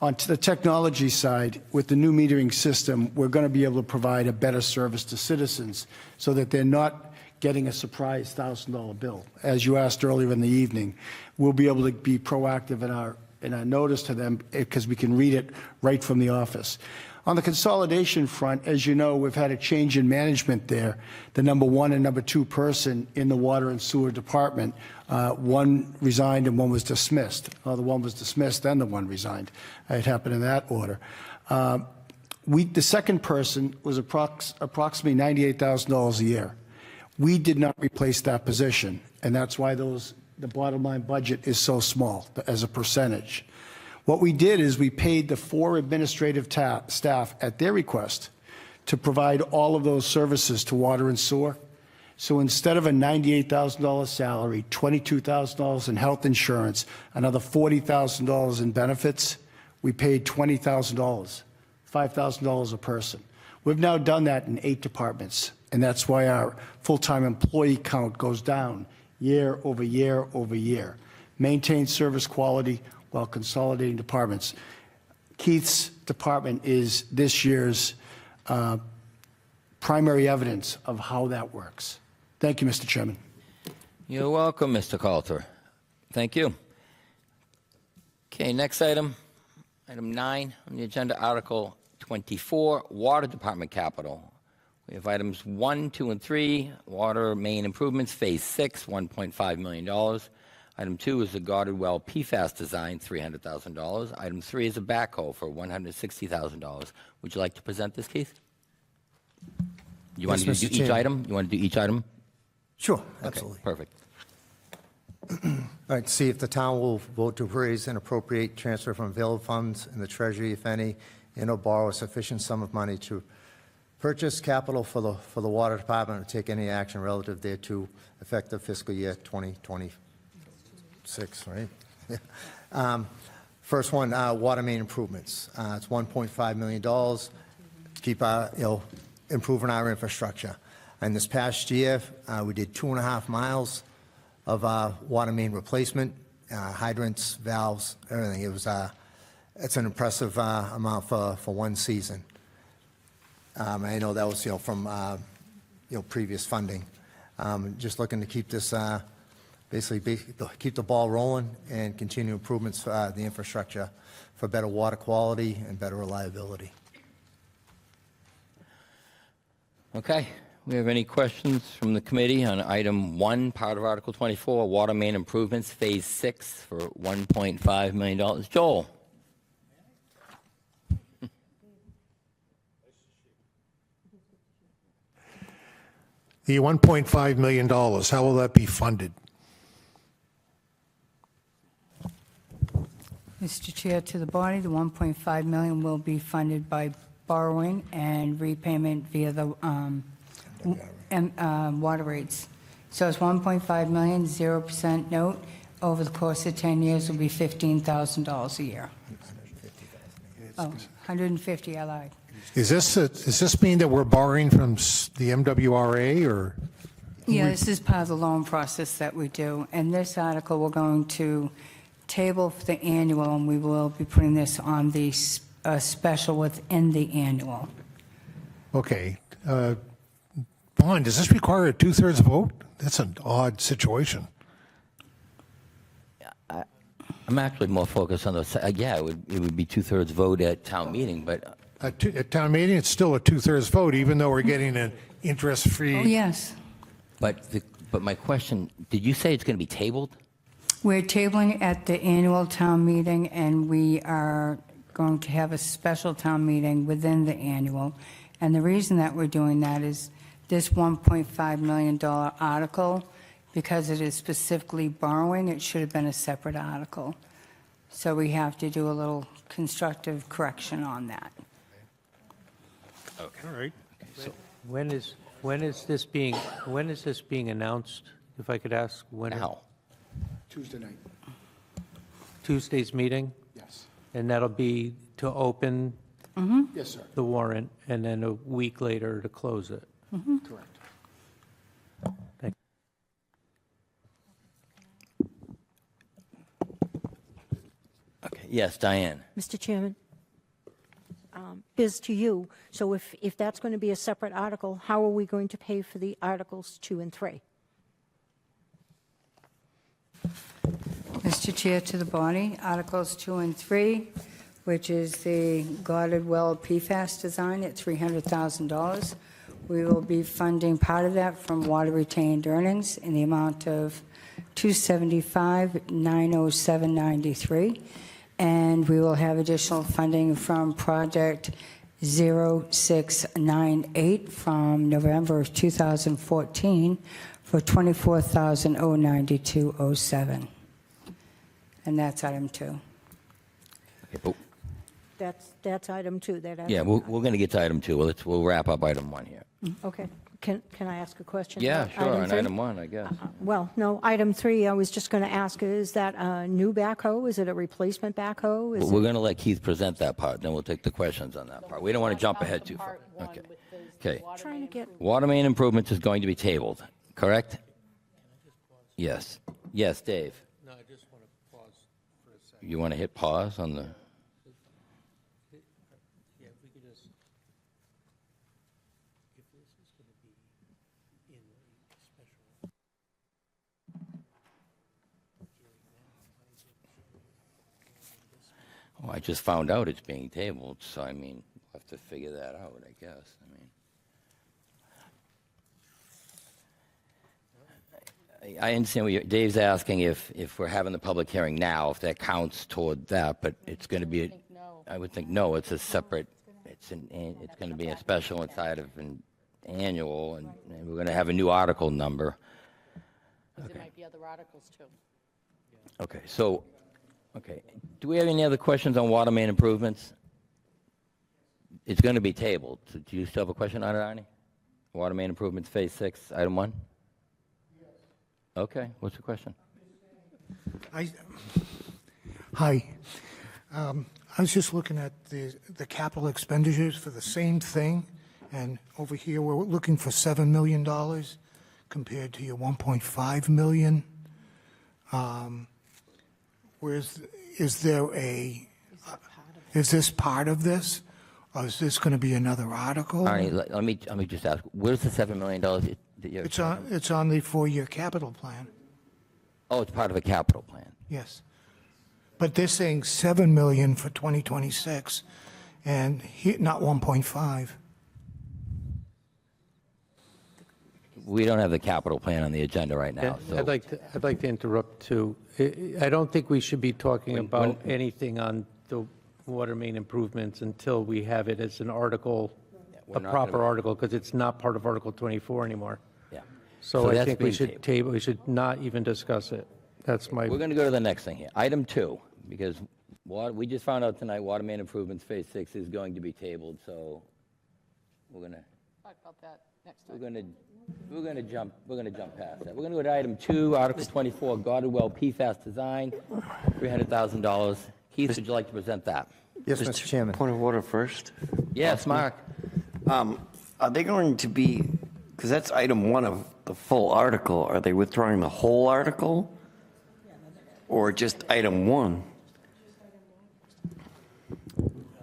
On to the technology side, with the new metering system, we're going to be able to provide a better service to citizens so that they're not getting a surprise $1,000 bill. As you asked earlier in the evening, we'll be able to be proactive in our notice to them because we can read it right from the office. On the consolidation front, as you know, we've had a change in management there. The number 1 and number 2 person in the Water and Sewer Department, one resigned and one was dismissed. The one was dismissed, then the one resigned. It happened in that order. The second person was approximately $98,000 a year. We did not replace that position, and that's why the bottom line budget is so small as a percentage. What we did is we paid the 4 administrative staff at their request to provide all of those services to water and sewer. So instead of a $98,000 salary, $22,000 in health insurance, another $40,000 in benefits, we paid $20,000, $5,000 a person. We've now done that in 8 departments, and that's why our full-time employee count goes down year over year over year. Maintain service quality while consolidating departments. Keith's department is this year's primary evidence of how that works. Thank you, Mr. Chairman. You're welcome, Mr. Coulter. Thank you. Okay, next item, item 9 on the agenda, Article 24, Water Department Capital. We have items 1, 2, and 3, Water Main Improvements, Phase 6, $1.5 million. Item 2 is the guarded well PFAS design, $300,000. Item 3 is a backhoe for $160,000. Would you like to present this, Keith? You want to do each item? You want to do each item? Sure, absolutely. Okay, perfect. All right, see if the town will vote to raise and appropriate transfer from available funds in the treasury, if any, and/or borrow a sufficient sum of money to purchase capital for the water department or take any action relative thereto effective fiscal year 2026, right? Yeah. First one, water main improvements. It's $1.5 million. Keep improving our infrastructure. And this past year, we did 2.5 miles of water main replacement, hydrants, valves, everything. It was It's an impressive amount for one season. I know that was, from, previous funding. Just looking to keep this, keep the ball rolling and continue improvements for the infrastructure for better water quality and better reliability. Okay. We have any questions from the committee on item 1, part of Article 24, water main improvements, phase 6 for $1.5 million? Joel? The $1.5 million, how will that be funded? Mr. Chair, to the body, the 1.5 million will be funded by borrowing and repayment via the water rates. So it's 1.5 million, 0% note. Over the course of 10 years will be $15,000 a year. Oh, 150, I lied. Does this mean that we're borrowing from the MWRA or? Yeah, this is part of the loan process that we do. And this article, we're going to table for the annual, and we will be putting this on the special within the annual. Okay. Vaughn, does this require a 2/3 vote? That's an odd situation. I'm actually more focused on the, it would be 2/3 vote at town meeting, but At town meeting, it's still a 2/3 vote, even though we're getting an interest-free. Oh, yes. but my question, did you say it's going to be tabled? We're tabling at the annual town meeting, and we are going to have a special town meeting within the annual. And the reason that we're doing that is this $1.5 million article, because it is specifically borrowing, it should have been a separate article. So we have to do a little constructive correction on that. Okay. All right. So When is this being announced? If I could ask when? now, Tuesday night. Tuesday's meeting? Yes. And that'll be to open Yes, sir. the warrant and then a week later to close it. Correct. Thank okay, yes, Diane. Mr. Chairman, is to you. So if that's going to be a separate article, how are we going to pay for the Articles 2 and 3? Mr. Chair, to the body, Articles 2 and 3, which is the Goddard Well PFAS design at $300,000. We will be funding part of that from water retained earnings in the amount of $275,907.93. And we will have additional funding from Project 0698 from November of 2014 for $24,092.07. And that's item 2. Okay, but, That's item 2. yeah, we're going to get to item 2. We'll wrap up item 1 here. Okay. Can I ask a question? Yeah, about sure, on 3? item 1, I guess. Well, no, item 3, I was just going to ask, is that a new backhoe? Is it a replacement backhoe? We're going to let Keith present that part, then we'll take the questions on that part. We don't want to jump ahead too far. Okay. Okay. Trying to get, Water main improvements is going to be tabled, correct? Yes. Yes, Dave. No, I just want to pause for a second. You want to hit pause on the? Yeah, if we could just, if this is going to be in a special Oh, I just found out it's being tabled, so I mean, we'll have to figure that out, I guess. I understand what Dave's asking if we're having the public hearing now, if that counts toward that, but it's going to be, I would think no, it's a separate, it's going to be a special inside of an annual, and we're going to have a new article number. Because there might be other articles, too. Okay, so, okay, do we have any other questions on water main improvements? It's going to be tabled. So do you still have a question on it, Arnie? Water main improvements, phase 6, item 1? Okay, what's the question? Hi. I was just looking at the capital expenditures for the same thing, and over here, we're looking for $7 million compared to your $1.5 million. Is there a, Is this part of this? Or is this going to be another article? Arnie, let me just ask, where's the $7 million that you're? It's on the 4-year capital plan, Oh, it's part of a capital plan. yes. But they're saying 7 million for 2026, and not 1.5. We don't have the capital plan on the agenda right now, so. I'd like to interrupt too. I don't think we should be talking about anything on the water main improvements until we have it as an article, we're a not proper gonna- article, because it's not part of Article 24 anymore. Yeah. So I that's think we being should table, we should not even discuss it. That's my, We're going to go to the next thing here. Item 2, because we just found out tonight, water main improvements Phase 6 is going to be tabled, so we're going to. Talk about that next We're going to jump past that. We're going to go to item 2, Article 24, Guarded Well PFAS design, $300,000. Keith, would you like to present that? Yes, Mr. Chairman. Point of order first. Yes, Mark. Are they going to be, because that's item 1 of the full article, are they withdrawing the whole article? Or just item 1?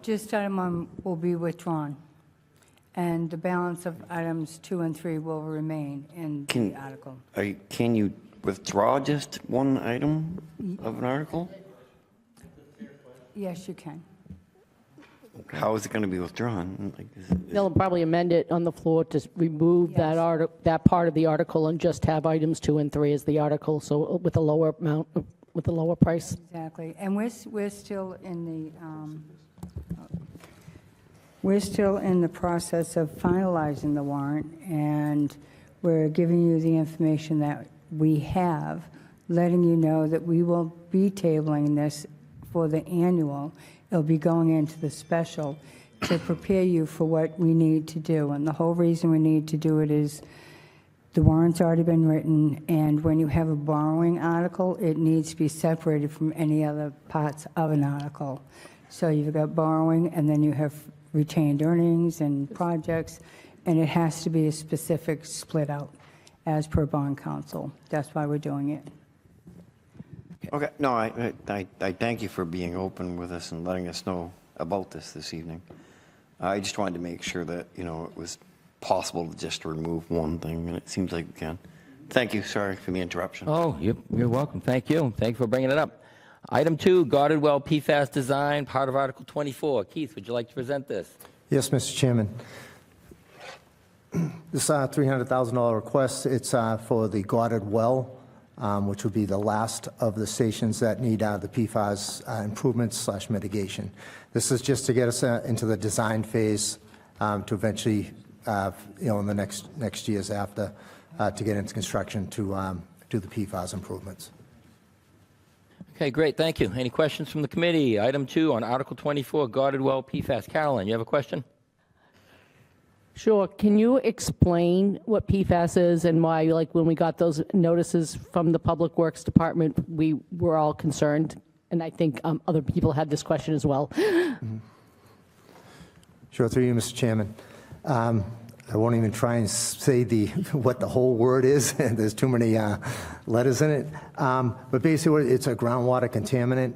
Just item 1 will be withdrawn, and the balance of items 2 and 3 will remain in the article. Can you withdraw just one item of an article? Yes, you can. How is it going to be withdrawn? Like, They'll probably amend it on the floor to remove that part of the article and just have items 2 and 3 as the article, so with a lower amount, with a lower price. Exactly, and we're still in the, we're still in the process of finalizing the warrant, and we're giving you the information that we have, letting you know that we will be tabling this for the annual. It'll be going into the special to prepare you for what we need to do. And the whole reason we need to do it is the warrant's already been written, and when you have a borrowing article, it needs to be separated from any other parts of an article. So you've got borrowing, and then you have retained earnings and projects, and it has to be a specific split out as per bond council. That's why we're doing it. Okay, no, I thank you for being open with us and letting us know about this evening. I just wanted to make sure that, it was possible to just remove one thing, and it seems like we can. Thank you, sorry for the interruption. Oh, you're welcome. Thank you. Thank you for bringing it up. Item 2, Guarded Well PFAS design, part of Article 24. Keith, would you like to present this? Yes, Mr. Chairman. This $300,000 request, it's for the Guarded Well, which would be the last of the stations that need the PFAS improvements / mitigation. This is just to get us into the design phase to eventually, in the next years after, to get into construction to do the PFAS improvements. Okay, great. Thank you. Any questions from the committee? Item 2 on Article 24, Guarded Well PFAS. Carolyn, you have a question? Sure. Can you explain what PFAS is and why, like, when we got those notices from the Public Works Department, we were all concerned? And I think other people had this question as well. Sure, through you, Mr. Chairman. I won't even try and say what the whole word is. There's too many letters in it. But basically, it's a groundwater contaminant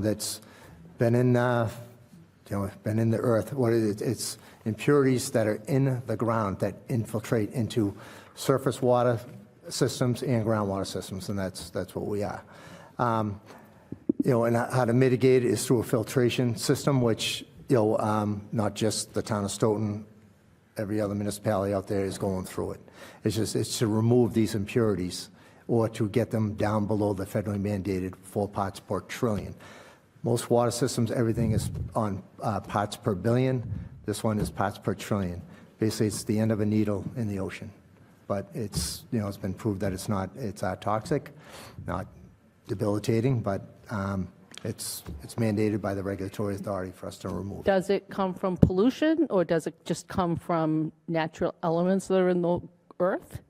that's been in, been in the earth. It's impurities that are in the ground that infiltrate into surface water systems and groundwater systems, and that's what we are. And how to mitigate it is through a filtration system, which not just the town of Stoughton, every other municipality out there is going through it. It's to remove these impurities or to get them down below the federally mandated 4 parts per trillion. Most water systems, everything is on parts per billion. This one is parts per trillion. Basically, it's the end of a needle in the ocean. But it's been proved that it's toxic, not debilitating, but it's mandated by the regulatory authority for us to remove. Does it come from pollution, or does it just come from natural elements that are in the earth?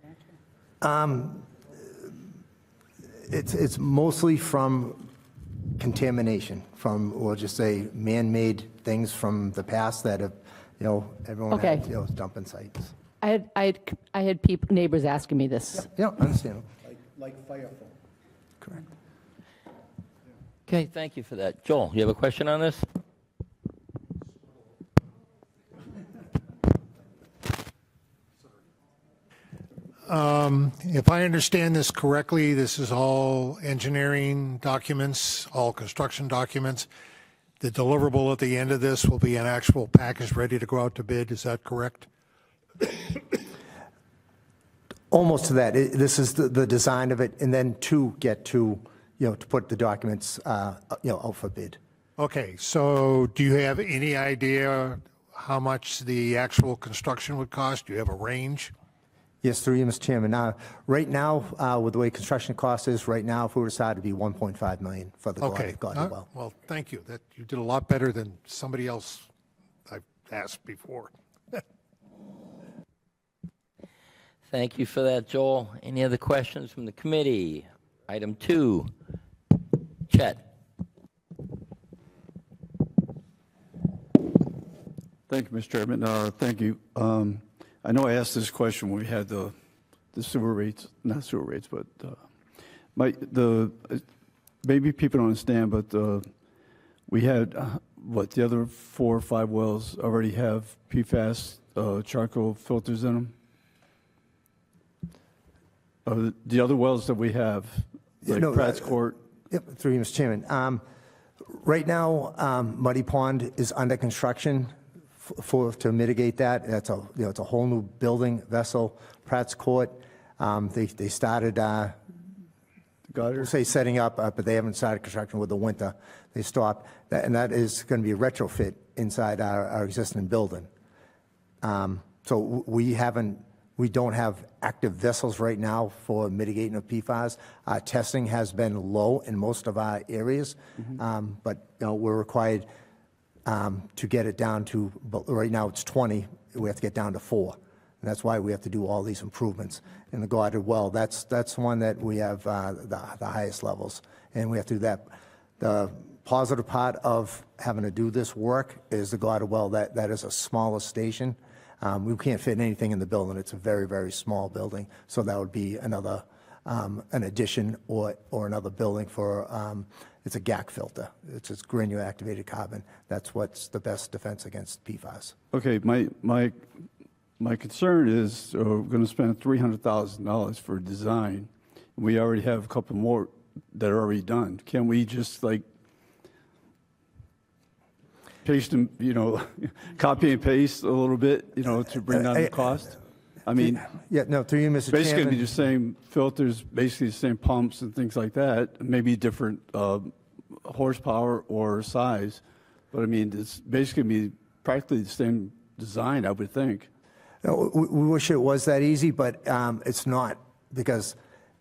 It's mostly from contamination, from, we'll just say, man-made things from the past that have, everyone Okay. had, dumping sites. I had neighbors asking me this. Yeah, understandable. Like fire foam. Correct. Okay, thank you for that. Joel, you have a question on this? If I understand this correctly, this is all engineering documents, all construction documents. The deliverable at the end of this will be an actual package ready to go out to bid. Is that correct? Almost to that. This is the design of it, and then to get to, to put the documents, out for bid. Okay, so do you have any idea how much the actual construction would cost? Do you have a range? Yes, through you, Mr. Chairman. Right now, with the way construction cost is, right now, if we were to decide, it'd be $1.5 million for the Okay. Gardner well. Well, thank you. That you did a lot better than somebody else I've asked before. Thank you for that, Joel. Any other questions from the committee? Item 2, Chet. Thank you, Mr. Chairman. Thank you. I know I asked this question when we had the sewer rates, not sewer rates, but maybe people don't understand, but we had, the other 4 or 5 wells already have PFAS charcoal filters in them? The other wells that we have, like Pratt's Court? Yep, through you, Mr. Chairman. Right now, Muddy Pond is under construction to mitigate that. That's it's a whole new building vessel. Pratt's Court, they started, say setting up, but they haven't started construction with the winter. They stopped, and that is going to be a retrofit inside our existing building. So we don't have active vessels right now for mitigating of PFAS. Testing has been low in most of our areas, but we're required to get it down to, right now it's 20, we have to get down to 4. And that's why we have to do all these improvements. In the guarded well, that's one that we have the highest levels, and we have to do that. The positive part of having to do this work is the guarded well, that is a smaller station. We can't fit anything in the building. It's a very, very small building, so that would be another, an addition or another building for, it's a GAC filter. It's just granular activated carbon. That's what's the best defense against PFAS. Okay, my concern is we're going to spend $300,000 for design. We already have a couple more that are already done. Can we just paste them, copy and paste a little bit, to bring down the cost? I mean, yeah, no, through you, Mr. basically Chairman. it'd be the same filters, basically the same pumps and things like that, maybe different horsepower or size, but I mean, it's basically be practically the same design, I would think. No, we wish it was that easy, but it's not, because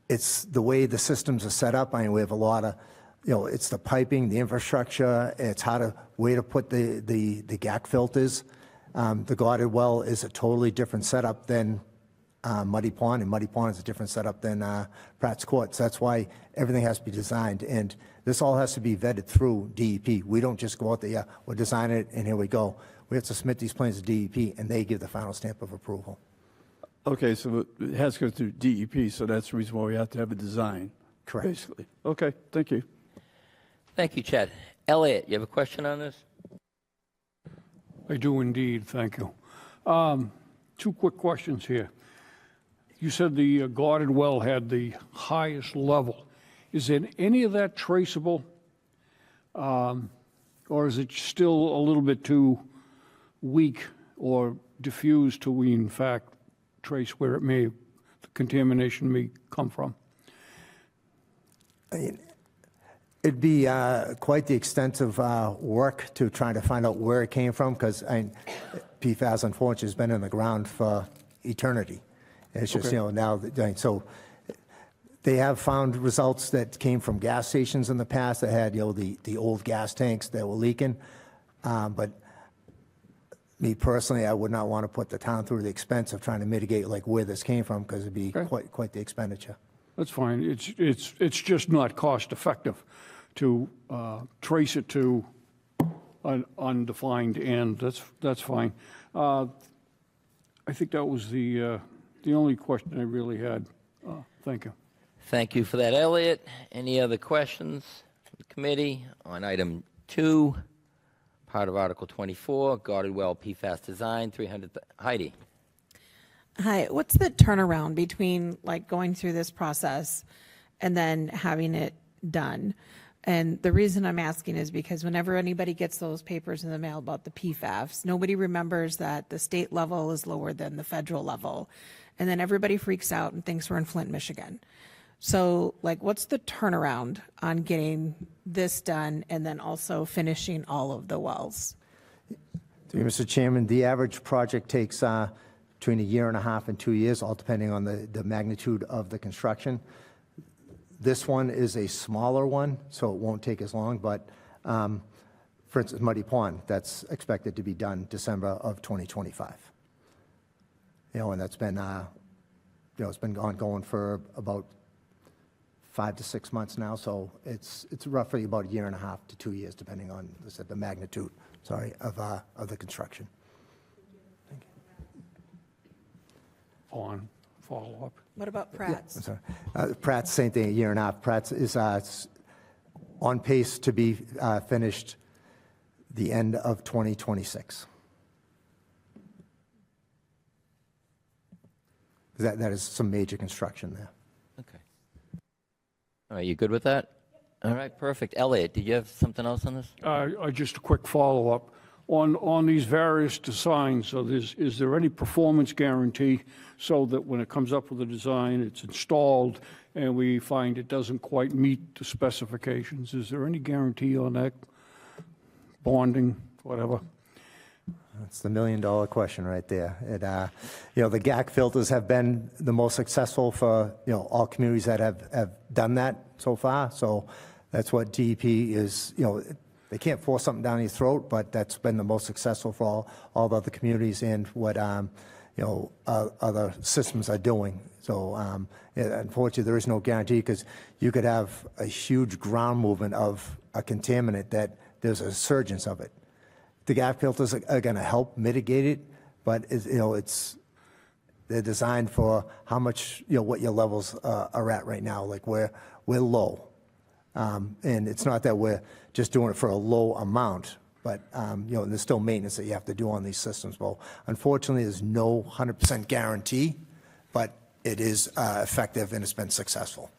it's the way the systems are set up. I mean, we have a lot of, it's the piping, the infrastructure, it's way to put the GAC filters. The guarded well is a totally different setup than Muddy Pond, and Muddy Pond is a different setup than Pratt's Court. So that's why everything has to be designed, and this all has to be vetted through DEP. We don't just go out there, yeah, we'll design it, and here we go. We have to submit these plans to DEP, and they give the final stamp of approval. Okay, so it has to go through DEP, so that's the reason why we have to have a design. Correct. Basically. Okay, thank you. Thank you, Chad. Elliot, you have a question on this? I do indeed, thank you. 2 quick questions here. You said the guarded well had the highest level. Is there any of that traceable, or is it still a little bit too weak or diffused till we in fact trace where the contamination may come from? It'd be quite the extensive work to try to find out where it came from, because PFAS, unfortunately, has been in the ground for eternity. It's just, now, so they have found results that came from gas stations in the past that had, the old gas tanks that were leaking. But me personally, I would not want to put the town through the expense of trying to mitigate where this came from, because it'd be quite the expenditure. That's fine. It's just not cost effective to trace it to an undefined end. That's fine. I think that was the only question I really had. Thank you. Thank you for that, Elliot. Any other questions from the committee on item 2, part of Article 24, guarded well PFAS design, 300. Heidi. Hi, what's the turnaround between like going through this process and then having it done? And the reason I'm asking is because whenever anybody gets those papers in the mail about the PFAS, nobody remembers that the state level is lower than the federal level. And then everybody freaks out and thinks we're in Flint, Michigan. So like, what's the turnaround on getting this done and then also finishing all of the wells? Through you, Mr. Chairman, the average project takes between a year and a half and 2 years, all depending on the magnitude of the construction. This one is a smaller one, so it won't take as long, but for instance, Muddy Pond, that's expected to be done December of 2025. And that's been, it's been ongoing for about 5 to 6 months now, so it's roughly about a year and a half to 2 years, depending on the magnitude, of the construction. Thank you. On follow-up. What about Pratt's? I'm sorry. Pratt's, same thing, a year and a half. Pratt's is on pace to be finished the end of 2026. That is some major construction there. Okay. All right, you good with that? All right, perfect. Elliot, did you have something else on this? Just a quick follow-up. On these various designs, so is there any performance guarantee so that when it comes up with a design, it's installed, and we find it doesn't quite meet the specifications? Is there any guarantee on that? Bonding, whatever? That's the $1 million question right there. The GAC filters have been the most successful for all communities that have done that so far. So that's what DEP is. They can't force something down your throat, but that's been the most successful for all the other communities and what other systems are doing. So unfortunately, there is no guarantee because you could have a huge ground movement of a contaminant that there's a surge of it. The GAC filters are going to help mitigate it, but they're designed for how much what your levels are at right now. Like we're low, and it's not that we're just doing it for a low amount, but there's still maintenance that you have to do on these systems. Well, unfortunately, there's no 100% guarantee, but it is effective and it's been successful.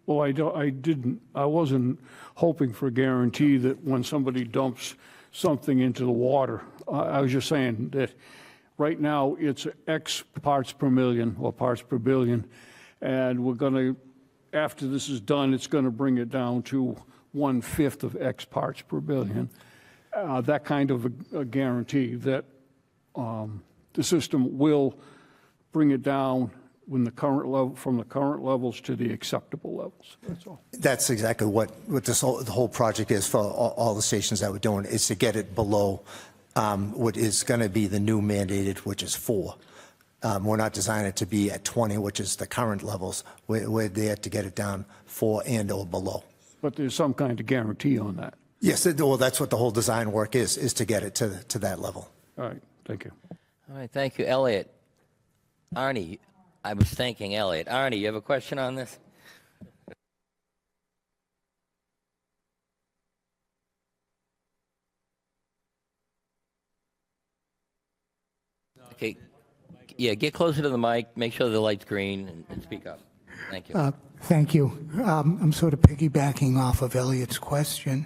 Well, I wasn't hoping for a guarantee that when somebody dumps something into the water, I was just saying that right now it's X parts per million or parts per billion, and we're going to, after this is done, it's going to bring it down to 1/5 of X parts per billion. That kind of a guarantee that the system will bring it down when the current level, from the current levels to the acceptable levels. That's all. That's exactly what the whole project is for all the stations that we're doing, is to get it below what is going to be the new mandated, which is 4. We're not designing it to be at 20, which is the current levels. We're there to get it down 4 and or below. But there's some kind of guarantee on that. Yes, well, that's what the whole design work is to get it to that level. All right, thank you. All right, thank you, Elliot. Arnie, I was thanking Elliot. Arnie, you have a question on this? Okay, yeah, get closer to the mic, make sure the light's green, and speak up. Thank you. Thank you. I'm sort of piggybacking off of Elliot's question.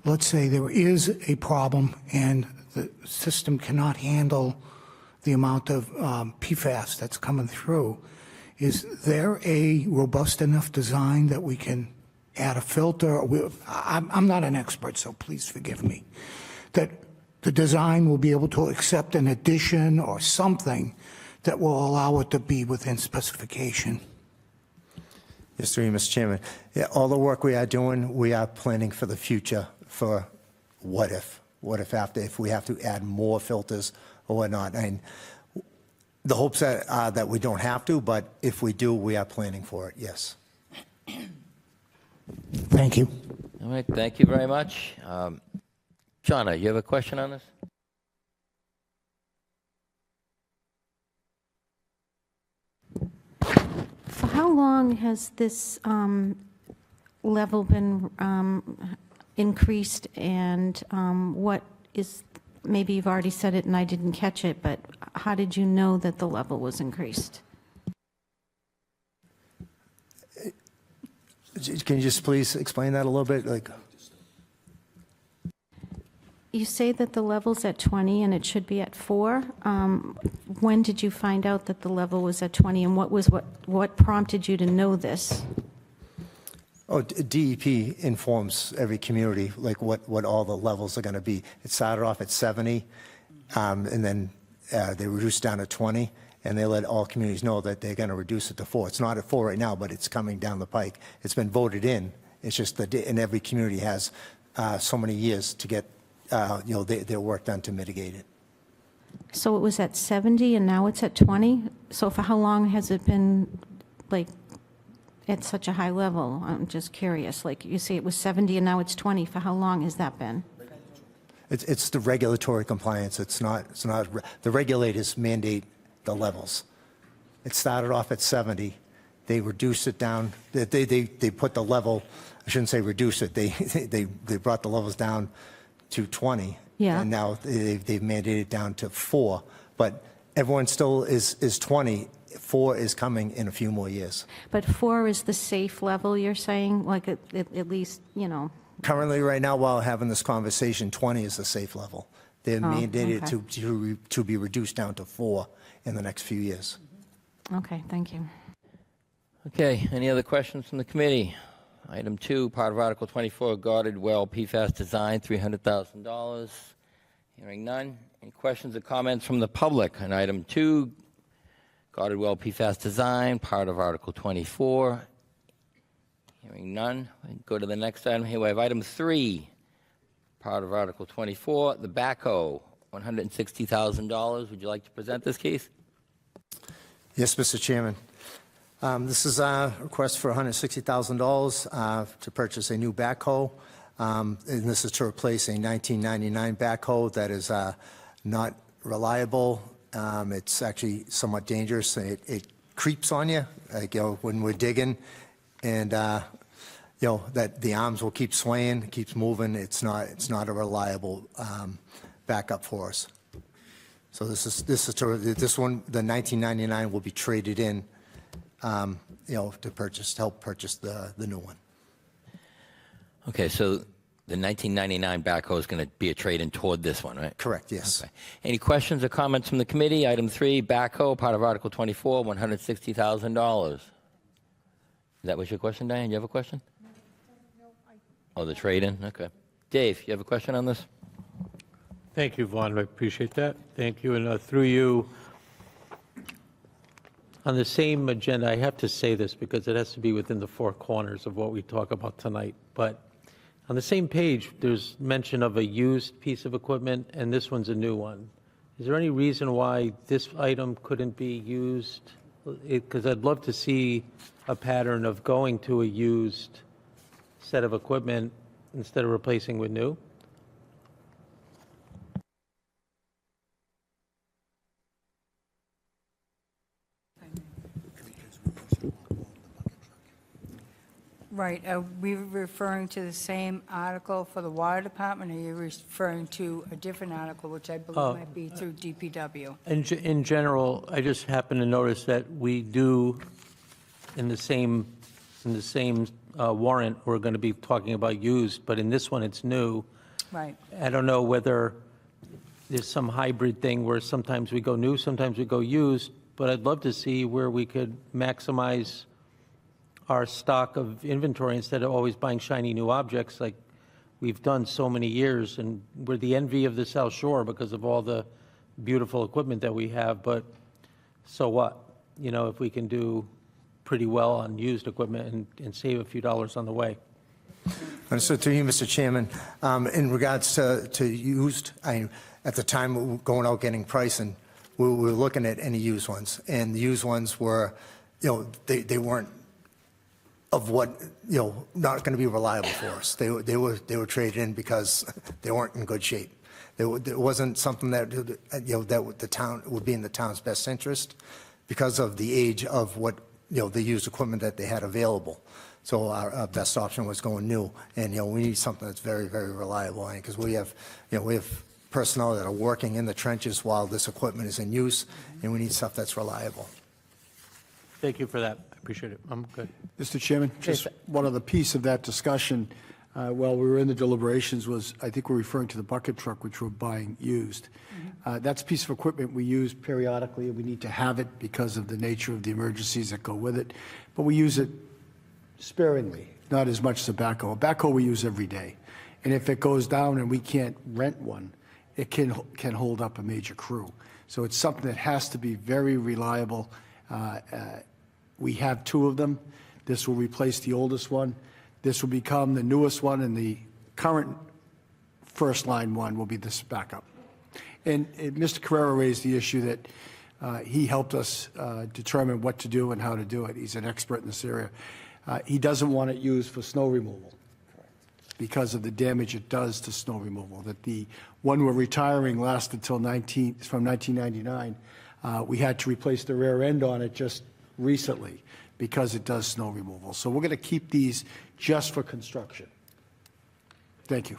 Let's say there is a problem and the system cannot handle the amount of PFAS that's coming through. Is there a robust enough design that we can add a filter? I'm not an expert, so please forgive me. That the design will be able to accept an addition or something that will allow it to be within specification. Yes, through you, Mr. Chairman. Yeah, all the work we are doing, we are planning for the future for what if if we have to add more filters or whatnot. And the hopes are that we don't have to, but if we do, we are planning for it, yes. Thank you. All right, thank you very much. Jonna, you have a question on this? For how long has this level been increased, and what is maybe you've already said it and I didn't catch it, but how did you know that the level was increased? Can you just please explain that a little bit? Like, You say that the level's at 20 and it should be at 4. When did you find out that the level was at 20, and what prompted you to know this? oh, DEP informs every community like what all the levels are going to be. It started off at 70, and then they reduced down to 20, and they let all communities know that they're going to reduce it to 4. It's not at 4 right now, but it's coming down the pike. It's been voted in. It's just that, and every community has so many years to get their work done to mitigate it. So it was at 70 and now it's at 20? So for how long has it been, like, at such a high level? I'm just curious. Like, you say it was 70 and now it's 20. For how long has that been? It's the regulatory compliance. It's not, the regulators mandate the levels. It started off at 70. They reduced it down. They put the level, I shouldn't say reduce it. They brought the levels down to 20. Yeah. And now they've mandated it down to 4. But everyone still is 20. 4 is coming in a few more years. But 4 is the safe level, you're saying? Like, at least, Currently, right now, while having this conversation, 20 is the safe level. They're mandated okay. to be reduced down to 4 in the next few years. Okay, thank you. Okay, any other questions from the committee? Item 2, part of Article 24, guarded well PFAS design, $300,000. Hearing none. Any questions or comments from the public on item 2, guarded well PFAS design, part of Article 24? Hearing none. We go to the next item. Here we have item 3, part of Article 24, the backhoe, $160,000. Would you like to present this case? Yes, Mr. Chairman. This is a request for $160,000 to purchase a new backhoe. And this is to replace a 1999 backhoe that is not reliable. It's actually somewhat dangerous. It creeps on you, like, when we're digging, and that the arms will keep swaying, it keeps moving. It's not a reliable backup for us. So this one, the 1999 will be traded in, to help purchase the new one. Okay, so the 1999 backhoe is going to be a trade-in toward this one, right? Correct, yes. Okay. Any questions or comments from the committee? Item 3, backhoe, part of Article 24, $160,000. Is that was your question, Diane? You have a question? Oh, the trade-in? Okay. Dave, you have a question on this? Thank you, Vaughn. I appreciate that. Thank you. And through you, on the same agenda, I have to say this because it has to be within the 4 corners of what we talk about tonight. But on the same page, there's mention of a used piece of equipment, and this one's a new one. Is there any reason why this item couldn't be used? Because I'd love to see a pattern of going to a used set of equipment instead of replacing with new. Right, are we referring to the same article for the water department, or are you referring to a different article, which I believe might be through DPW? In general, I just happen to notice that we do, in the same warrant, we're going to be talking about used, but in this one, it's new. Right. I don't know whether there's some hybrid thing where sometimes we go new, sometimes we go used, but I'd love to see where we could maximize our stock of inventory instead of always buying shiny new objects like we've done so many years. And we're the envy of the South Shore because of all the beautiful equipment that we have. But so what? If we can do pretty well on used equipment and save a few dollars on the way. So to you, Mr. Chairman, in regards to used, at the time we were going out getting pricing, we were looking at any used ones. And the used ones were, they weren't of what, not going to be reliable for us. They were traded in because they weren't in good shape. It wasn't something that, that the town would be in the town's best interest because of the age of what, the used equipment that they had available. So our best option was going new. And, we need something that's very, very reliable, because we have personnel that are working in the trenches while this equipment is in use, and we need stuff that's reliable. Thank you for that. I appreciate it. I'm good. Mr. Chairman, just one other piece of that discussion, while we were in the deliberations, was I think we're referring to the bucket truck, which we're buying used. That's a piece of equipment we use periodically, and we need to have it because of the nature of the emergencies that go with it. But we use it sparingly, not as much as a backhoe. A backhoe we use every day. And if it goes down and we can't rent one, it can hold up a major crew. So it's something that has to be very reliable. We have 2 of them. This will replace the oldest one. This will become the newest one, and the current first line one will be this backup. And Mr. Carrera raised the issue that he helped us determine what to do and how to do it. He's an expert in this area. He doesn't want it used for snow removal because of the damage it does to snow removal. That the one we're retiring lasted until from 1999. We had to replace the rear end on it just recently because it does snow removal. So we're going to keep these just for construction. Thank you.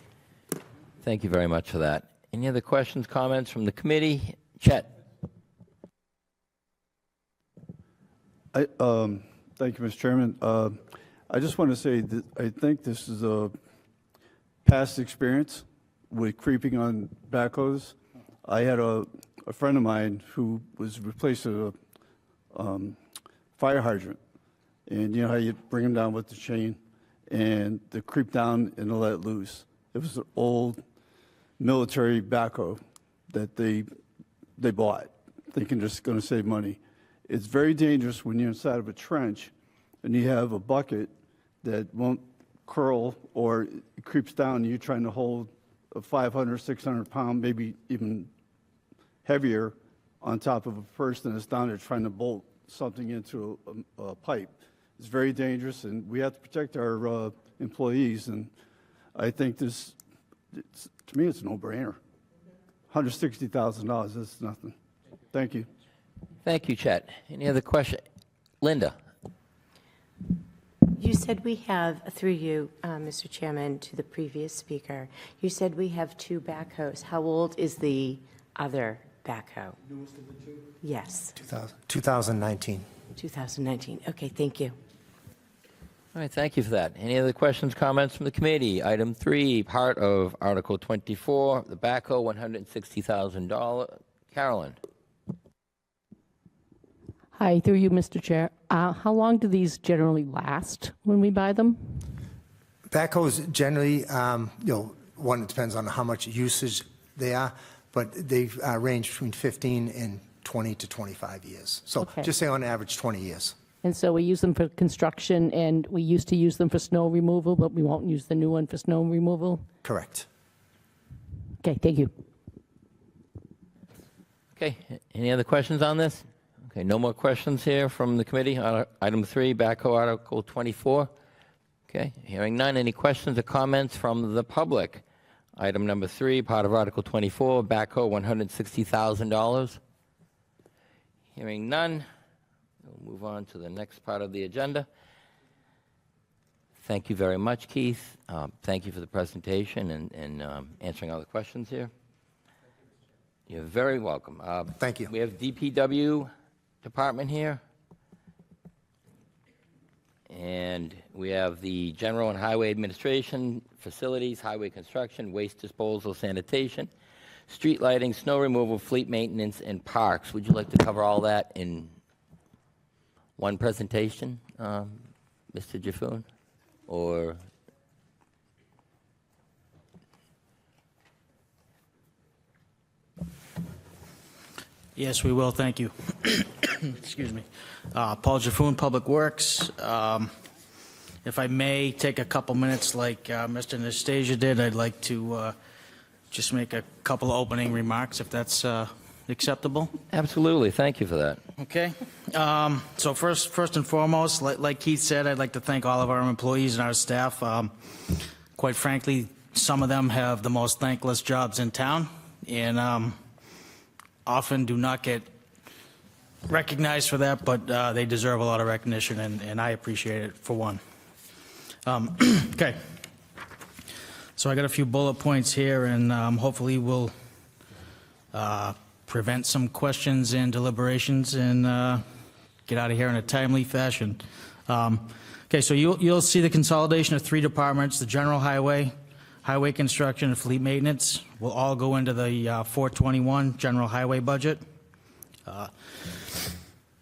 Thank you very much for that. Any other questions, comments from the committee? Chet. Thank you, Mr. Chairman. I just want to say that I think this is a past experience with creeping on backhoes. I had a friend of mine who was replacing a fire hydrant, and you know how you bring them down with the chain, and they creep down and they let it loose. It was an old military backhoe that they bought, thinking just going to save money. It's very dangerous when you're inside of a trench and you have a bucket that won't curl or it creeps down and you're trying to hold a 500, 600 pound, maybe even heavier on top of a person that's down there trying to bolt something into a pipe. It's very dangerous, and we have to protect our employees, and I think this, to me, it's a no-brainer. $160,000, that's nothing. Thank you. Thank you, Chet. Any other question? Linda. You said we have, through you, Mr. Chairman, to the previous speaker, you said we have 2 backhoes. How old is the other backhoe? Newest of the 2? Yes. 2019. 2019. Okay, thank you. All right, thank you for that. Any other questions, comments from the committee? Item 3, part of Article 24, the backhoe, $160,000. Carolyn. Hi, through you, Mr. Chair. How long do these generally last when we buy them? Backhoes generally, one, it depends on how much usage they are, but they range between 15 and 20 to 25 years. So Okay. just say on average 20 years. And so we use them for construction, and we used to use them for snow removal, but we won't use the new one for snow removal? Correct. Okay, thank you. Okay, any other questions on this? Okay, no more questions here from the committee. Item 3, backhoe, Article 24. Okay, hearing none. Any questions or comments from the public? Item number 3, part of Article 24, backhoe, $160,000. Hearing none. We'll move on to the next part of the agenda. Thank you very much, Keith. Thank you for the presentation and answering all the questions here. You're very welcome. Thank you. We have DPW department here. And we have the General and Highway Administration, Facilities, Highway Construction, Waste Disposal, Sanitation, Street Lighting, Snow Removal, Fleet Maintenance, and Parks. Would you like to cover all that in one presentation, Mr. Jaffoon? Or yes, we will. Thank you. Excuse me. Paul Jaffoon, Public Works. If I may take a couple minutes like Mr. Anastasia did, I'd like to just make a couple opening remarks, if that's acceptable. Absolutely. Thank you for that. Okay. So first and foremost, like Keith said, I'd like to thank all of our employees and our staff. Quite frankly, some of them have the most thankless jobs in town, and often do not get recognized for that, but they deserve a lot of recognition, and I appreciate it, for one. Okay. So I got a few bullet points here, and hopefully we'll prevent some questions and deliberations, and get out of here in a timely fashion. Okay, so you'll see the consolidation of 3 departments: the general highway, highway construction, and fleet maintenance will all go into the 421 general highway budget.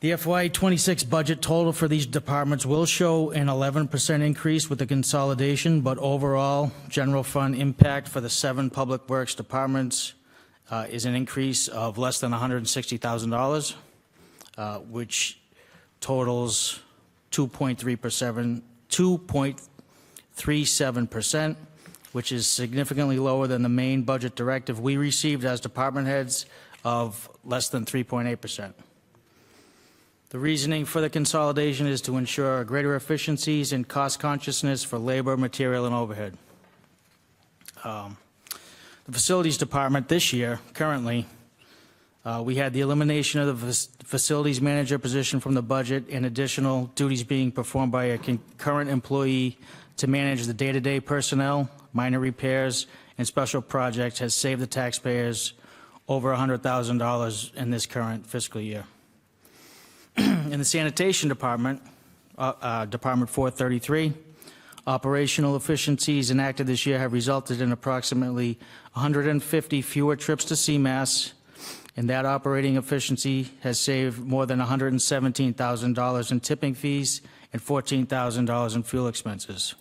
The FY26 budget total for these departments will show an 11% increase with the consolidation, but overall, general fund impact for the 7 public works departments is an increase of less than $160,000, which totals 2.37%, which is significantly lower than the main budget directive we received as department heads of less than 3.8%. The reasoning for the consolidation is to ensure greater efficiencies and cost consciousness for labor, material, and overhead. The facilities department this year, currently, we had the elimination of the facilities manager position from the budget and additional duties being performed by a current employee to manage the day-to-day personnel, minor repairs, and special projects has saved the taxpayers over $100,000 in this current fiscal year. In the sanitation department, Department 433, operational efficiencies enacted this year have resulted in approximately 150 fewer trips to CMAS, and that operating efficiency has saved more than $117,000 in tipping fees and $14,000 in fuel expenses.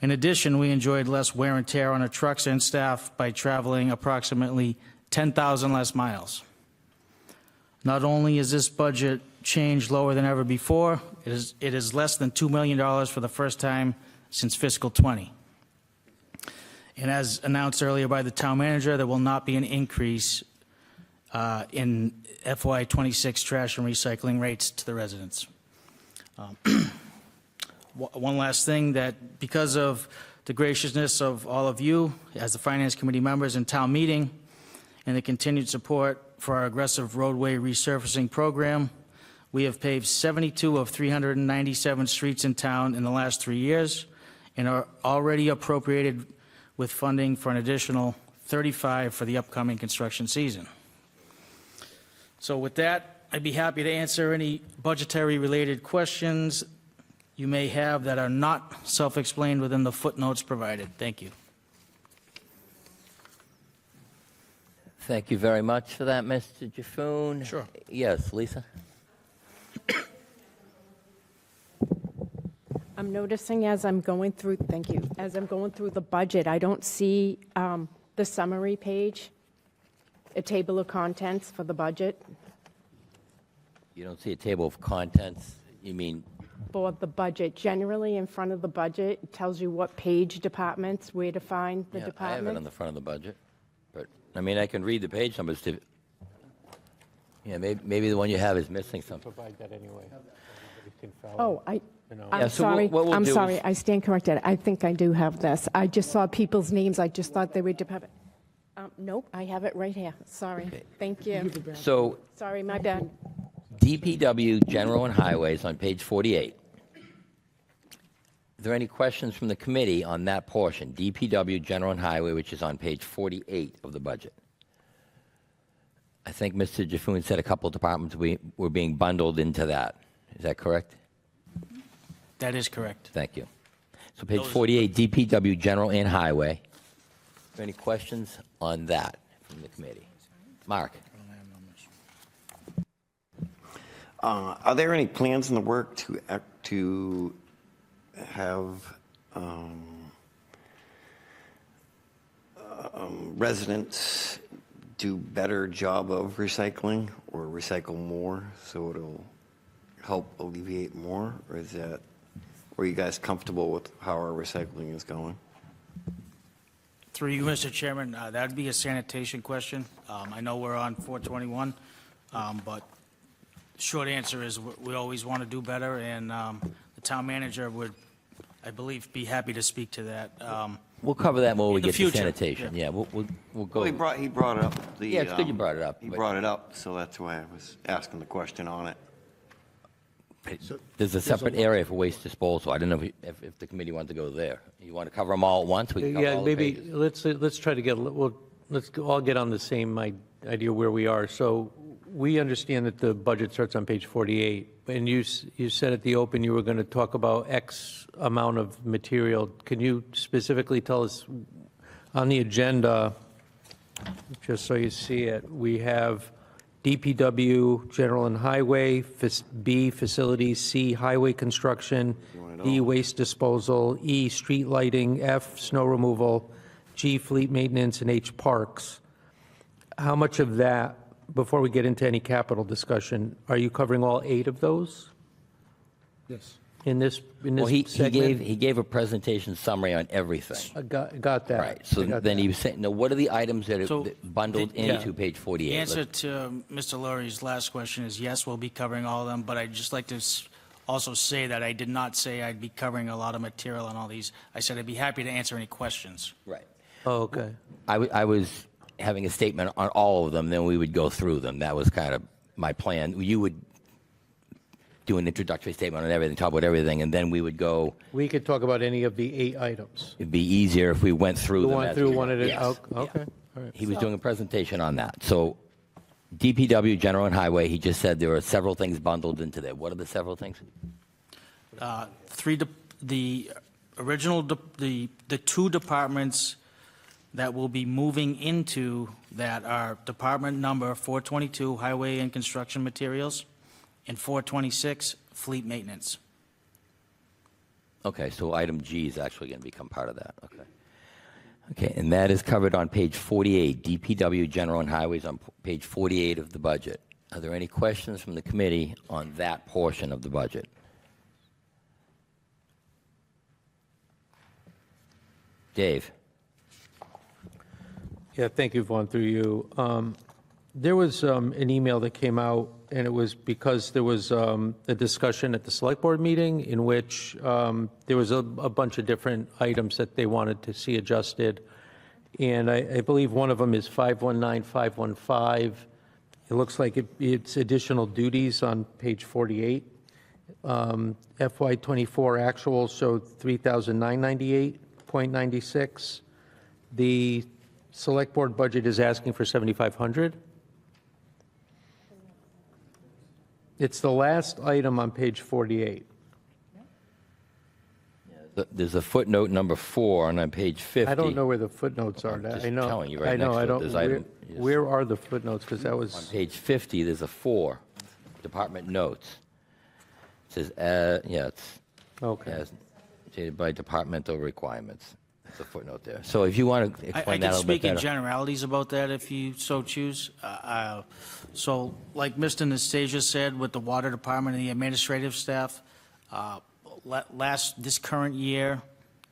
In addition, we enjoyed less wear and tear on our trucks and staff by traveling approximately 10,000 less miles. Not only is this budget change lower than ever before, it is less than $2 million for the first time since fiscal 20. And as announced earlier by the town manager, there will not be an increase in FY26 trash and recycling rates to the residents. One last thing, that because of the graciousness of all of you as the Finance Committee members in town meeting and the continued support for our aggressive roadway resurfacing program, we have paved 72 of 397 streets in town in the last 3 years and are already appropriated with funding for an additional 35 for the upcoming construction season. So with that, I'd be happy to answer any budgetary related questions you may have that are not self-explained within the footnotes provided. Thank you. Thank you very much for that, Mr. Jaffoon. Sure. Yes, Lisa? I'm noticing as I'm going through, thank you, as I'm going through the budget, I don't see the summary page, a table of contents for the budget You don't see a table of contents? You mean, for the budget. Generally, in front of the budget, it tells you what page departments, where to find the yeah, I have it department. on the front of the budget. But, I mean, I can read the page numbers to, yeah, maybe the one you have is missing something. Provide that anyway. Oh, Yeah, I'm so sorry, what we'll I'm do sorry, is- I stand corrected. I think I do have this. I just saw people's names, I just thought they were department. Nope, I have it right here, sorry. Thank you. So Sorry, my bad. DPW, General and Highways on page 48. Are there any questions from the committee on that portion? DPW, General and Highway, which is on page 48 of the budget. I think Mr. Jaffoon said a couple of departments were being bundled into that. Is that correct? That is correct. Thank you. So page 48, DPW, General and Highway. Are there any questions on that from the committee? Mark? Are there any plans in the work to have residents do better job of recycling or recycle more so it'll help alleviate more? Or is that, or are you guys comfortable with how our recycling is going? Through you, Mr. Chairman, that'd be a sanitation question. I know we're on 421, but short answer is we always want to do better, and the town manager would, I believe, be happy to speak to that. We'll cover that more when we In the get to future, sanitation. yeah. Yeah, we'll go. Well, he brought it up. Yeah, it's good you brought it up, He but- brought it up, so that's why I was asking the question on it. There's a separate area for waste disposal. I don't know if the committee wants to go there. You want to cover them all at once? We can cover Yeah, all the maybe, pages. let's try to get, let's all get on the same idea where we are. So we understand that the budget starts on page 48, and you said at the open you were going to talk about X amount of material. Can you specifically tell us on the agenda, just so you see it, we have DPW, General and Highway, B, Facilities, C, Highway Construction, D, Waste Disposal, E, Street Lighting, F, Snow Removal, G, Fleet Maintenance, and H, Parks. How much of that, before we get into any capital discussion, are you covering all 8 of those Yes. in this Well, he segment? gave a presentation summary on everything. I got that. Right. So I got then that. he was saying, now, what are the items that are So, that bundled yeah. into page 48? The answer Let's- to Mr. Lurie's last question is yes, we'll be covering all of them, but I'd just like to also say that I did not say I'd be covering a lot of material on all these. I said I'd be happy to answer any questions. Right. Oh, okay. I was having a statement on all of them, then we would go through them. That was kind of my plan. You would do an introductory statement on everything, talk about everything, and then we would go. We could talk about any of the 8 items. It'd be easier if we went through You them. want as through we one went. at a, Yes. okay, all right. He was doing a presentation on that. So DPW, General and Highway, he just said there are several things bundled into there. What are the several things? The original, the 2 departments that will be moving into that are department number 422, Highway and Construction Materials, and 426, Fleet Maintenance. Okay, so item G is actually going to become part of that. Okay. Okay, and that is covered on page 48, DPW, General and Highways on page 48 of the budget. Are there any questions from the committee on that portion of the budget? Dave? Yeah, thank you, Vaughn, through you. There was an email that came out, and it was because there was a discussion at the select board meeting in which there was a bunch of different items that they wanted to see adjusted. And I believe one of them is 519, 515. It looks like it's additional duties on page 48. FY24 actual showed 3,998.96. The select board budget is asking for 7,500. It's the last item on page 48. There's a footnote number 4 on page 50. I don't know where the footnotes are. just I know. telling you right I know. next to I it, don't. there's item- Where are the footnotes? Because that On was. page 50, there's a 4, department notes. It says, yeah, it's Okay. as stated by departmental requirements. There's a footnote there. So if you want to I explain can that a little bit speak in better. generalities about that if you so choose. So like Mr. Nastasia said, with the water department and the administrative staff, this current year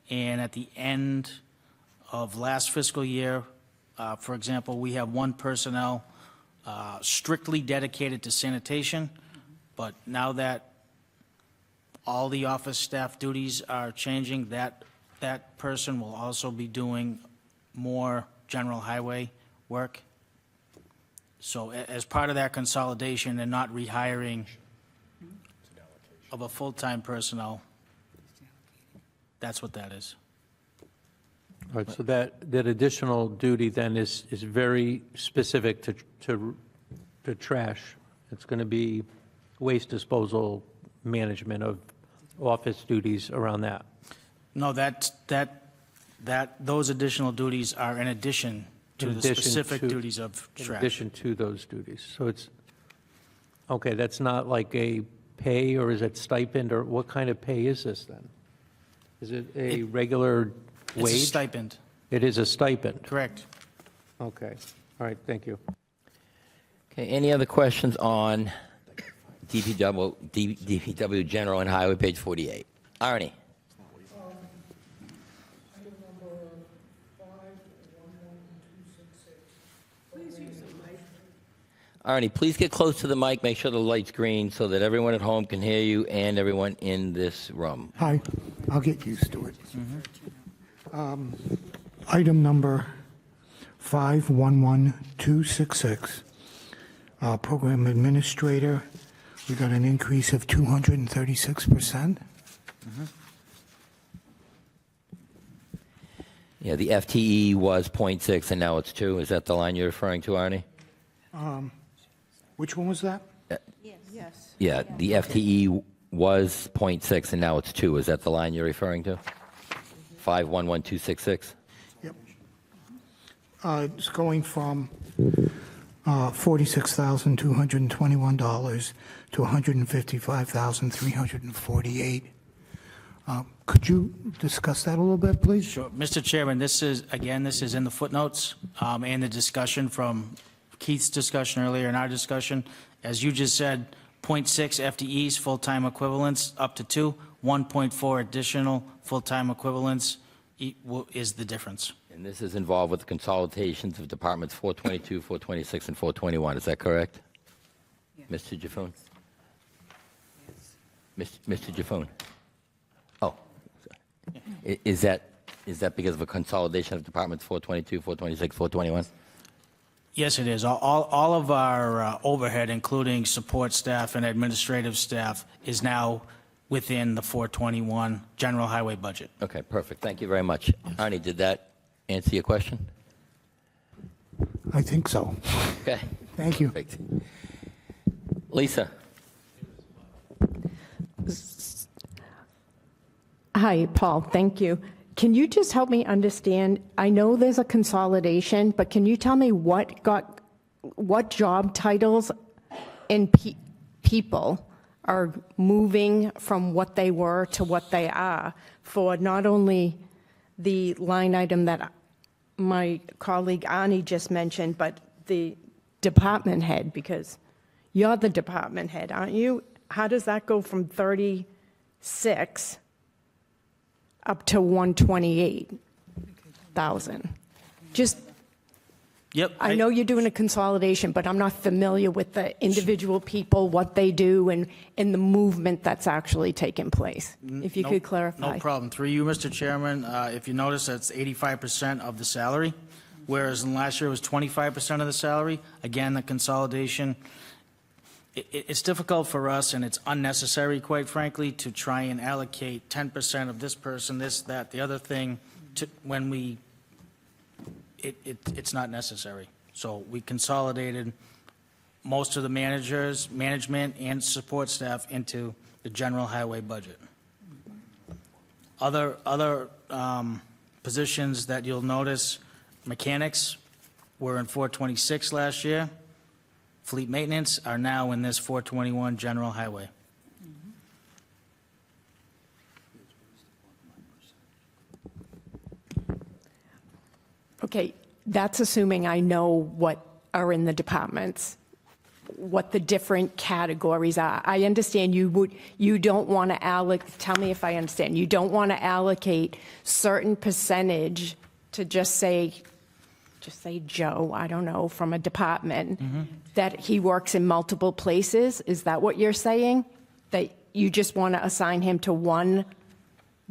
and at the end of last fiscal year, for example, we have 1 personnel strictly dedicated to sanitation, but now that all the office staff duties are changing, that person will also be doing more general highway work. So as part of that consolidation and not rehiring of a full-time personnel, that's what that is. All right, so that additional duty then is very specific to trash. It's going to be waste disposal, management of office duties around that. No, those additional duties are in addition to the specific duties of In trash. addition to those duties. So it's, okay, that's not like a pay, or is it stipend, or what kind of pay is this then? Is it a regular wage? It's a stipend, It is a stipend? correct. Okay, all right, thank you. Okay, any other questions on DPW General and Highway, page 48? Arnie? Arnie, please get close to the mic, make sure the light's green so that everyone at home can hear you and everyone in this room. Hi, I'll get used to it. Item number 511266, Program Administrator, we got an increase of 236%. Yeah, the FTE was 0.6 and now it's 2. Is that the line you're referring to, Arnie? Which one was that? Yes. Yeah, the FTE was 0.6 and now it's 2. Is that the line you're referring to? 511266? Yep. It's going from $46,221 to $155,348. Could you discuss that a little bit, please? Sure. Mr. Chairman, this is in the footnotes and the discussion from Keith's discussion earlier and our discussion. As you just said, 0.6 FTEs, full-time equivalents, up to 2, 1.4 additional full-time equivalents is the difference. And this is involved with the consolidations of departments 422, 426, and 421. Is that correct? Mr. Jaffoon? Mr. Jaffoon? Oh. Is that because of a consolidation of departments 422, 426, 421? Yes, it is. All of our overhead, including support staff and administrative staff, is now within the 421 general highway budget. Okay, perfect. Thank you very much. Arnie, did that answer your question? I think so. Okay. Thank you. Perfect. Lisa? Hi, Paul, thank you. Can you just help me understand, I know there's a consolidation, but can you tell me what job titles and people are moving from what they were to what they are for not only the line item that my colleague Arnie just mentioned, but the department head, because you're the department head, aren't you? How does that go from 36 up to 128,000? Just, Yep. I know you're doing a consolidation, but I'm not familiar with the individual people, what they do, and the movement that's actually taking place. If you could clarify. No problem. Through you, Mr. Chairman, if you notice, that's 85% of the salary, whereas in last year it was 25% of the salary. Again, the consolidation, it's difficult for us, and it's unnecessary, quite frankly, to try and allocate 10% of this person, this, that, the other thing, when it's not necessary. So we consolidated most of the management, and support staff into the general highway budget. Other positions that you'll notice, mechanics were in 426 last year. Fleet maintenance are now in this 421 general highway. Okay, that's assuming I know what are in the departments, what the different categories are. I understand you don't want to allocate, tell me if I understand, you don't want to allocate certain percentage to just say Joe, I don't know, from a department, that he works in multiple places. Is that what you're saying? That you just want to assign him to one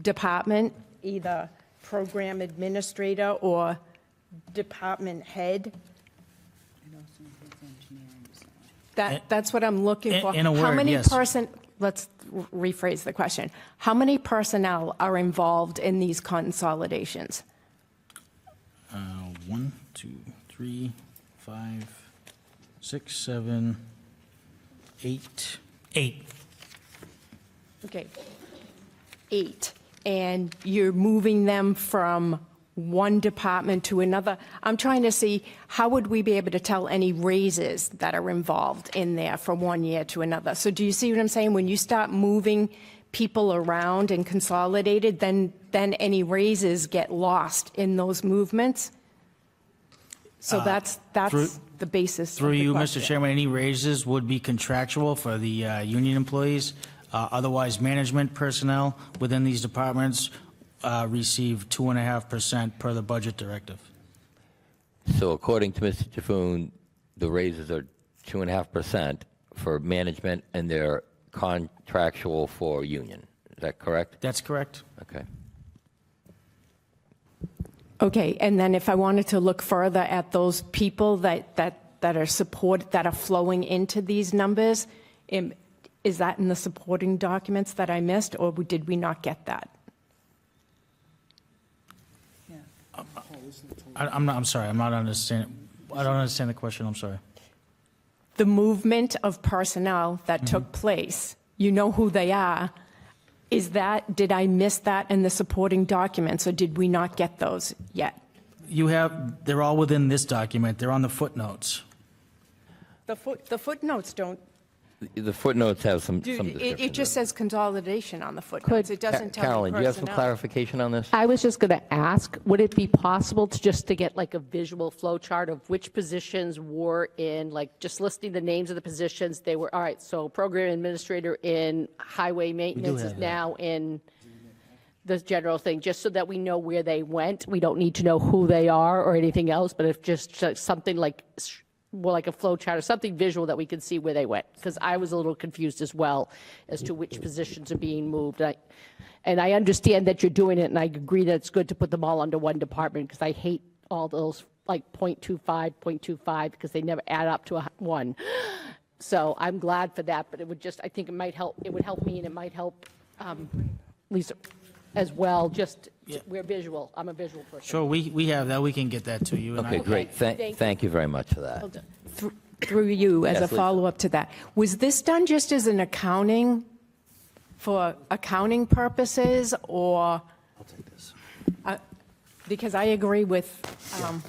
department, either program administrator or department head? That's what I'm looking for. In a word, How many yes. Let's rephrase the question. How many personnel are involved in these consolidations? 1, 2, 3, 5, 6, 7, 8. 8. Okay, 8. And you're moving them from one department to another. I'm trying to see, how would we be able to tell any raises that are involved in there from one year to another? So do you see what I'm saying? When you start moving people around and consolidated, then any raises get lost in those movements? So that's the basis. Through of the you, question. Mr. Chairman, any raises would be contractual for the union employees. Otherwise, management personnel within these departments receive 2.5% per the budget directive. So according to Mr. Jaffoon, the raises are 2.5% for management, and they're contractual for union. Is that correct? That's correct. Okay. Okay, and then if I wanted to look further at those people that are that are flowing into these numbers, is that in the supporting documents that I missed, or did we not get that? I'm sorry. I'm not understanding. I don't understand the question. I'm sorry. the movement of personnel that took place, you know who they are. Did I miss that in the supporting documents, or did we not get those yet? They're all within this document. They're on the footnotes. The footnotes don't, The footnotes have some it description. just says consolidation on the footnotes. It doesn't tell you Carolyn, do you have some personnel. clarification on this? I was just going to ask, would it be possible to get like a visual flow chart of which positions were in, like just listing the names of the positions they were, all right, so program administrator in highway maintenance is have that. now in the general thing, just so that we know where they went. We don't need to know who they are or anything else, but if just something like, more like a flow chart or something visual that we can see where they went, because I was a little confused as well as to which positions are being moved. And I understand that you're doing it, and I agree that it's good to put them all under one department, because I hate all those like 0.25, 0.25, because they never add up to one. So I'm glad for that, but it would just, I think it might help, it would help me, and it might help Lisa as well, just, we're visual, I'm a visual person. Sure, we have that. We can get that to you. and Okay, I- great. Thank you very much for that. Through you, as Yes, a Lisa. follow-up to that, was this done just as an accounting, for accounting purposes, or? I'll take this. Because I agree with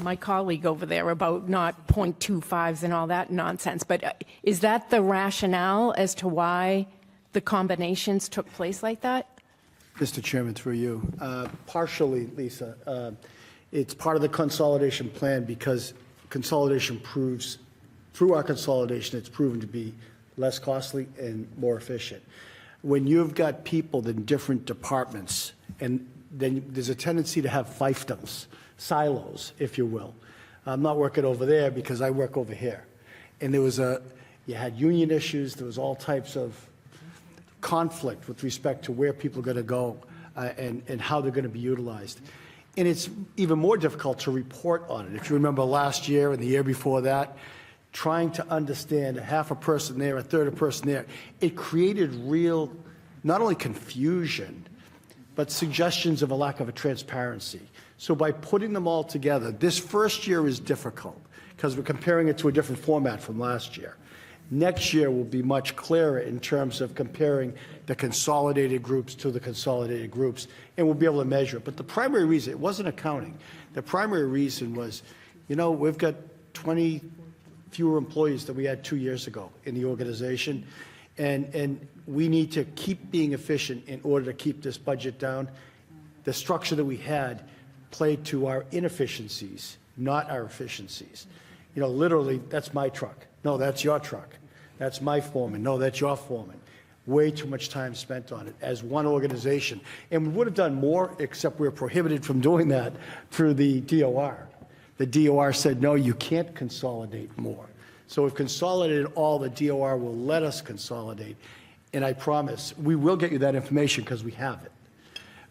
my colleague over there about not 0.25s and all that nonsense, but is that the rationale as to why the combinations took place like that? Mr. Chairman, through you. Partially, Lisa. It's part of the consolidation plan because consolidation proves, through our consolidation, it's proven to be less costly and more efficient. When you've got people in different departments, and then there's a tendency to have fiefdoms, silos, if you will. I'm not working over there because I work over here. And you had union issues, there was all types of conflict with respect to where people are going to go and how they're going to be utilized. And it's even more difficult to report on it. If you remember last year and the year before that, trying to understand a half a person there, a third of a person there, it created real, not only confusion, but suggestions of a lack of a transparency. So by putting them all together, this first year is difficult because we're comparing it to a different format from last year. Next year will be much clearer in terms of comparing the consolidated groups to the consolidated groups, and we'll be able to measure it. But the primary reason, it wasn't accounting. The primary reason was, we've got 20 fewer employees than we had 2 years ago in the organization, and we need to keep being efficient in order to keep this budget down. The structure that we had played to our inefficiencies, not our efficiencies. Literally, that's my truck. No, that's your truck. That's my foreman. No, that's your foreman. Way too much time spent on it as one organization. And we would have done more, except we're prohibited from doing that through the DOR. The DOR said, no, you can't consolidate more. So we've consolidated all, the DOR will let us consolidate. And I promise, we will get you that information because we have it.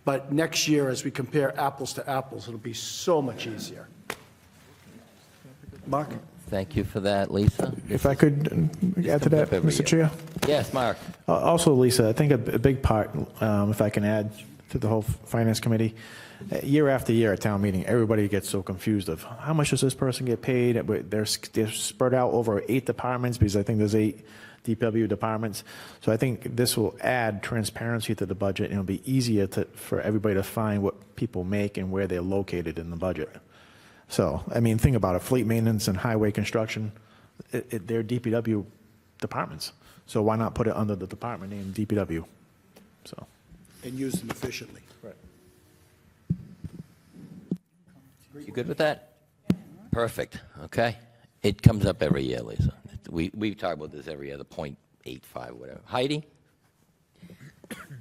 But next year, as we compare apples to apples, it'll be so much easier. Mark? Thank you for that, Lisa. If I could add to that, Mr. Chair? Yes, Mark. Also, Lisa, I think a big part, if I can add to the whole Finance Committee, year after year at town meeting, everybody gets so confused of how much does this person get paid? They're spread out over 8 departments because I think there's 8 DPW departments. So I think this will add transparency to the budget, and it'll be easier for everybody to find what people make and where they're located in the budget. So, think about it, fleet maintenance and highway construction, they're DPW departments. So why not put it under the department name DPW? So. And use them efficiently. Right. You good with that? Perfect. Okay. It comes up every year, Lisa. We talk about this every year, the 0.85, whatever. Heidi?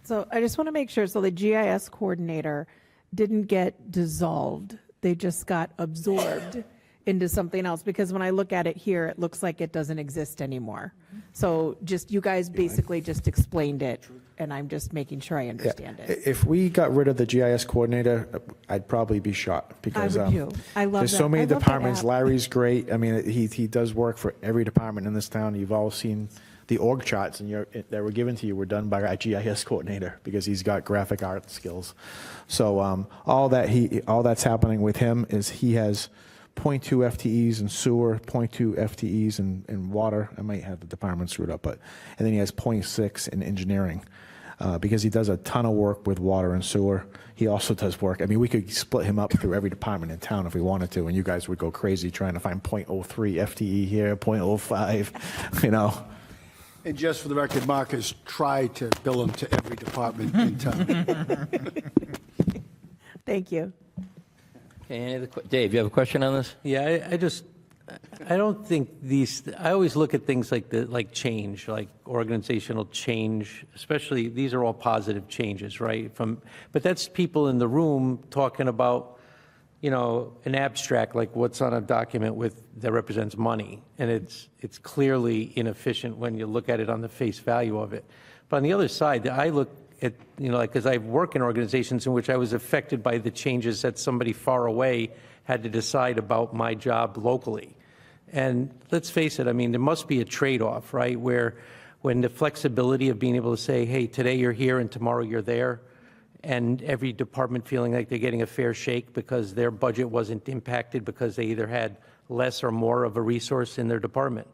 So I just want to make sure, so the GIS coordinator didn't get dissolved. They just got absorbed into something else, because when I look at it here, it looks like it doesn't exist anymore. So just, you guys basically just explained it, and I'm just making sure I understand it. If we got rid of the GIS coordinator, I'd probably be shocked because I would too. I love there's that. so many I love that departments. app. Larry's great. He does work for every department in this town. You've all seen the org charts that were given to you were done by our GIS coordinator because he's got graphic art skills. So all that's happening with him is he has 0.2 FTEs in sewer, 0.2 FTEs in water. I might have the department screwed up, and then he has 0.6 in engineering. Because he does a ton of work with water and sewer. He also does work. I mean, we could split him up through every department in town if we wanted to, and you guys would go crazy trying to find 0.03 FTE here, 0.05, you know. And just for the record, Mark has tried to bill him to every department in town. Thank you. Okay, any other Dave, you have a question on this? Yeah, I don't think I always look at things like change, like organizational change, especially, these are all positive changes, right? But that's people in the room talking about, an abstract, like what's on a document that represents money. And it's clearly inefficient when you look at it on the face value of it. But on the other side, I look at, because I work in organizations in which I was affected by the changes that somebody far away had to decide about my job locally. And let's face it, I mean, there must be a trade-off, right? Where when the flexibility of being able to say, hey, today you're here and tomorrow you're there, and every department feeling like they're getting a fair shake because their budget wasn't impacted because they either had less or more of a resource in their department.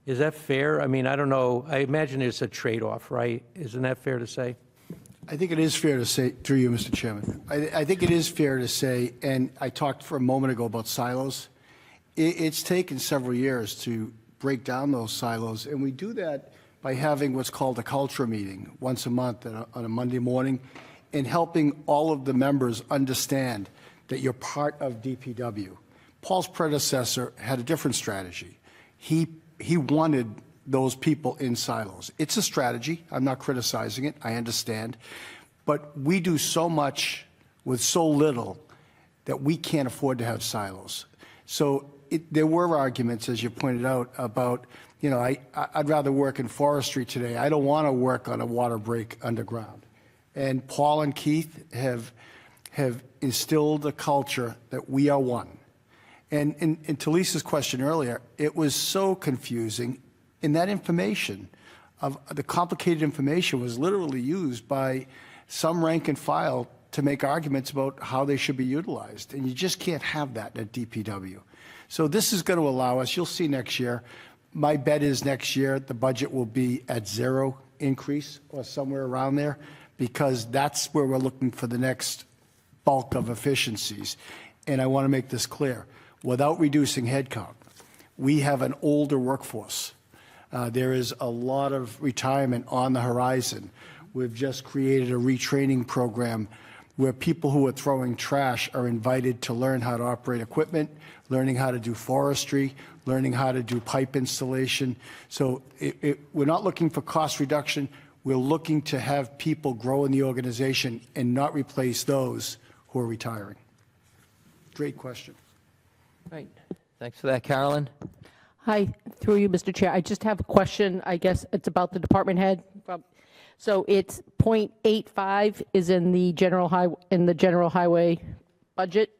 Is that fair? I mean, I don't know. I imagine there's a trade-off, right? Isn't that fair to say? I think it is fair to say, through you, Mr. Chairman, I think it is fair to say, and I talked for a moment ago about silos. It's taken several years to break down those silos, and we do that by having what's called a culture meeting once a month on a Monday morning, and helping all of the members understand that you're part of DPW. Paul's predecessor had a different strategy. He wanted those people in silos. It's a strategy. I'm not criticizing it. I understand. But we do so much with so little that we can't afford to have silos. So there were arguments, as you pointed out, about, I'd rather work in forestry today. I don't want to work on a water break underground. And Paul and Keith have instilled a culture that we are one. And to Lisa's question earlier, it was so confusing. And that information, the complicated information, was literally used by some rank and file to make arguments about how they should be utilized. And you just can't have that at DPW. So this is going to allow us, you'll see next year, my bet is next year the budget will be at 0 increase or somewhere around there, because that's where we're looking for the next bulk of efficiencies. And I want to make this clear. Without reducing headcount, we have an older workforce. There is a lot of retirement on the horizon. We've just created a retraining program where people who are throwing trash are invited to learn how to operate equipment, learning how to do forestry, learning how to do pipe installation. So we're not looking for cost reduction. We're looking to have people grow in the organization and not replace those who are retiring. Great question. Right. Thanks for that, Carolyn. Hi, through you, Mr. Chair. I just have a question. I guess it's about the department head. So it's 0.85 is in the general highway budget.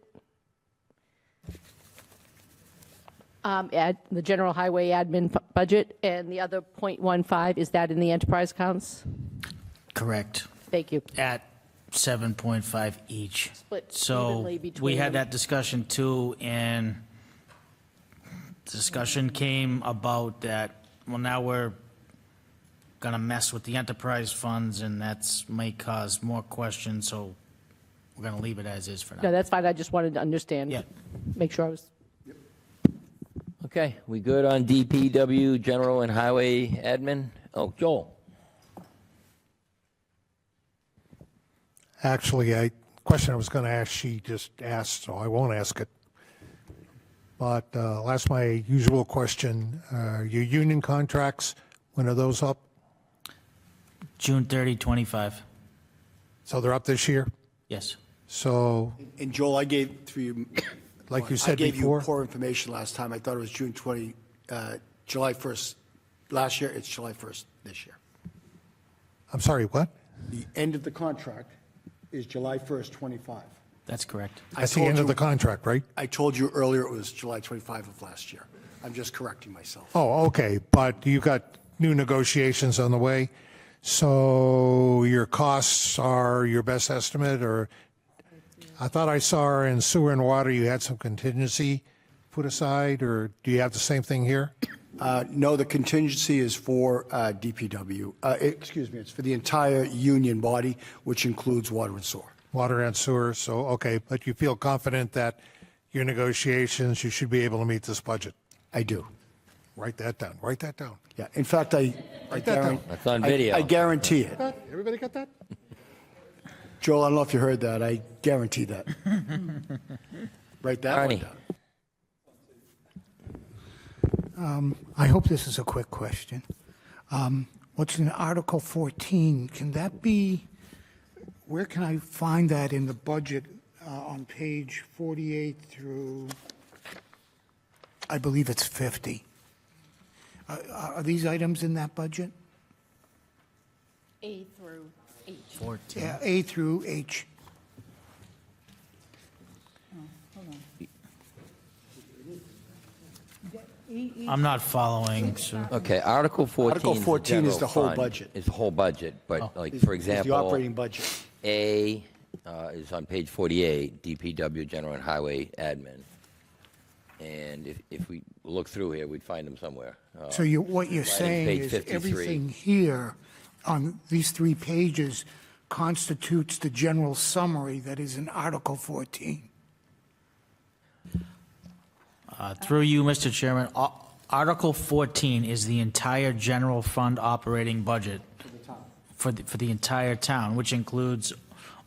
The general highway admin budget, and the other 0.15 is that in the enterprise accounts? Correct. Thank you. At 7.5 each. Split So evenly between we had them. that discussion too, and discussion came about that, well, now we're gonna mess with the enterprise funds, and that's may cause more questions, so we're gonna leave it as is for now. No, that's fine. I just wanted to understand. Yeah. Make sure I was. Okay, we good on DPW, general and highway admin? Oh, Joel. Actually, a question I was going to ask, she just asked, so I won't ask it. But I'll ask my usual question. Your union contracts, when are those up? June 30, 25. So they're up this year? Yes. So, And Joel, I gave through you, like you said I gave before, you poor information last time. I thought it was July 1st last year. It's July 1st this year. I'm sorry, what? The end of the contract is July 1st, 25. That's correct. That's the end of the contract, right? I told you earlier it was July 25 of last year. I'm just correcting myself. Oh, okay, but you got new negotiations on the way, so your costs are your best estimate, or I thought I saw in sewer and water you had some contingency put aside, or do you have the same thing here? No, the contingency is for DPW. Excuse me, it's for the entire union body, which includes water and sewer. Water and sewer, so, okay, but you feel confident that your negotiations, you should be able to meet this budget? I do. Write that down, write that down. Yeah, in fact, I Write that down. That's on video. I guarantee it. Everybody got that? Joel, I don't know if you heard that. I guarantee that. Write that one Arnie. down. I hope this is a quick question. What's in Article 14? Can that be, where can I find that in the budget on page 48 through, I believe it's 50? Are these items in that budget? A through H. 14. Yeah, A through H. I'm not following, sir. Okay, Article 14. Article 14 is the whole fund. budget. It's the whole budget, but Oh. like, Is- for is the example. operating budget. A is on page 48, DPW, General and Highway Admin. And if we look through here, we'd find them somewhere. So what you're right in saying page is 53. everything here on these 3 pages constitutes the general summary that is in Article 14. Through you, Mr. Chairman, Article 14 is the entire general fund operating budget for the entire town, which includes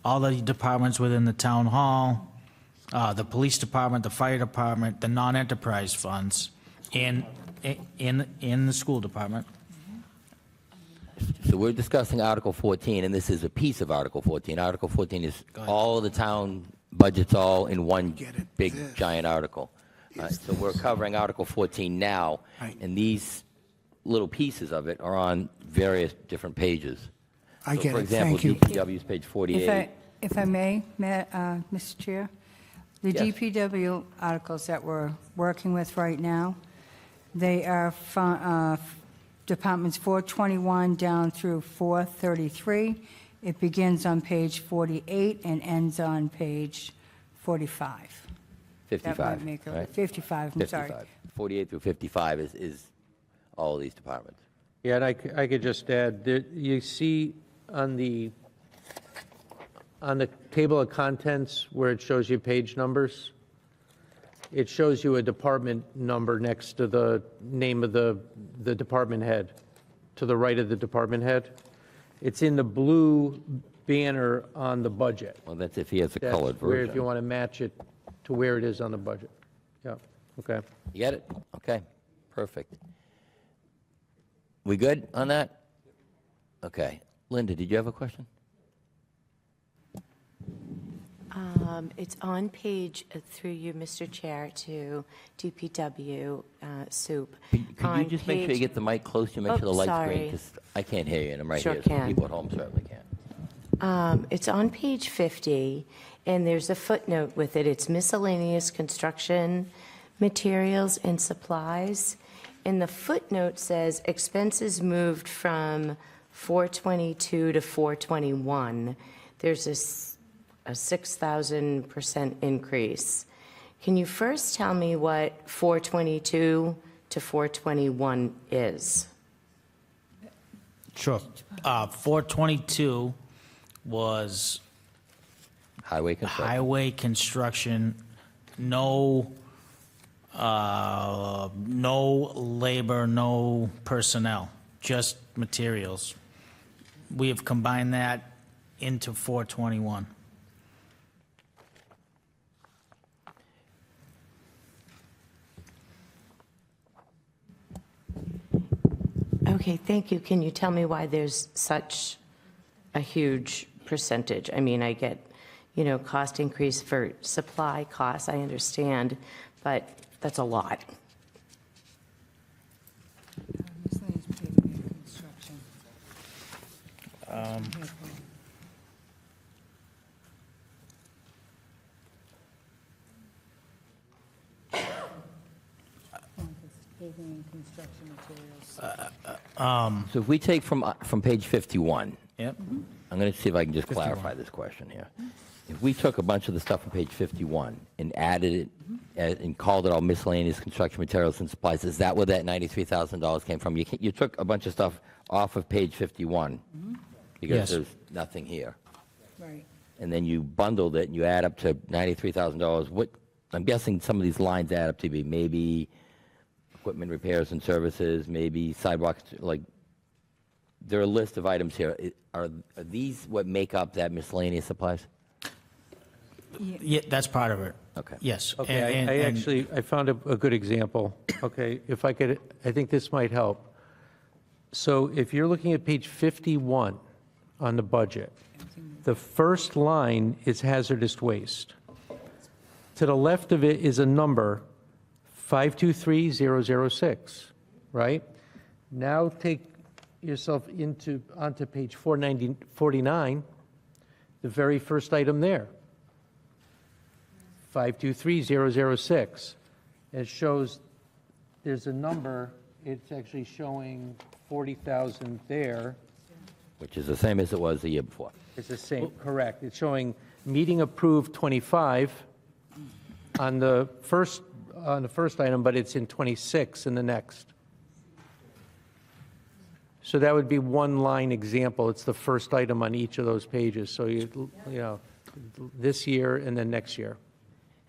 all the departments within the town hall, the police department, the fire department, the non-enterprise funds, in the school department. So we're discussing Article 14, and this is a piece of Article 14. Article 14 is all of the town budgets all in one big giant article. So we're covering Article 14 now, and these little pieces of it are on various different pages. I So get for it. example, Thank you. DPW is page 48. If I may, Mr. Chair, the Yes. DPW articles that we're working with right now, they are from Departments 421 down through 433. It begins on page 48 and ends on page 45. 55, That might make it right? 55, I'm sorry. 55. 48 through 55 is all of these departments. Yeah, and I could just add, you see on the table of contents where it shows you page numbers, it shows you a department number next to the name of the department head, to the right of the department head. It's in the blue banner on the budget. Well, that's if he has a That's colored where, version. if you want to match it to where it is on the budget. Yeah, okay. You get it? Okay, perfect. We good on that? Okay. Linda, did you have a question? It's on page, through you, Mr. Chair, to DPW soup. Could you On just make sure you page- get the mic close? You make Oh, sure the light's sorry. green, because I can't hear you, and I'm right Sure here. So can. people at home certainly can. It's on page 50, and there's a footnote with it. It's miscellaneous construction materials and supplies. And the footnote says expenses moved from 422 to 421. There's a 6,000% increase. Can you first tell me what 422 to 421 is? Sure. 422 was Highway construction. highway construction, no labor, no personnel, just materials. We have combined that into 421. Okay, thank you. Can you tell me why there's such a huge percentage? I mean, I get, cost increase for supply costs, I understand, but that's a lot. So if we take from page 51, Yep. I'm going to see if I can just clarify this question here. If we took a bunch of the stuff on page 51 and added it and called it all miscellaneous construction materials and supplies. Is that where that $93,000 came from? You took a bunch of stuff off of page 51 because Yes. there's nothing here. Right. And then you bundled it and you add up to $93,000. What, I'm guessing some of these lines add up to be maybe equipment repairs and services, maybe sidewalks, like, there are a list of items here. Are these what make up that miscellaneous supplies? Yeah, that's part of it. Okay. Yes. Okay, I found a good example. Okay, if I could, I think this might help. So if you're looking at page 51 on the budget, the first line is hazardous waste. To the left of it is a number, 523006, right? Now take yourself onto page 49, the very first item there, 523006. It shows there's a number, it's actually showing 40,000 there. Which is the same as it was the year before. It's the same, correct. It's showing meeting approved 25 on the first item, but it's in 26 in the next. So that would be one line example. It's the first item on each of those pages. So you know, this year and then next year.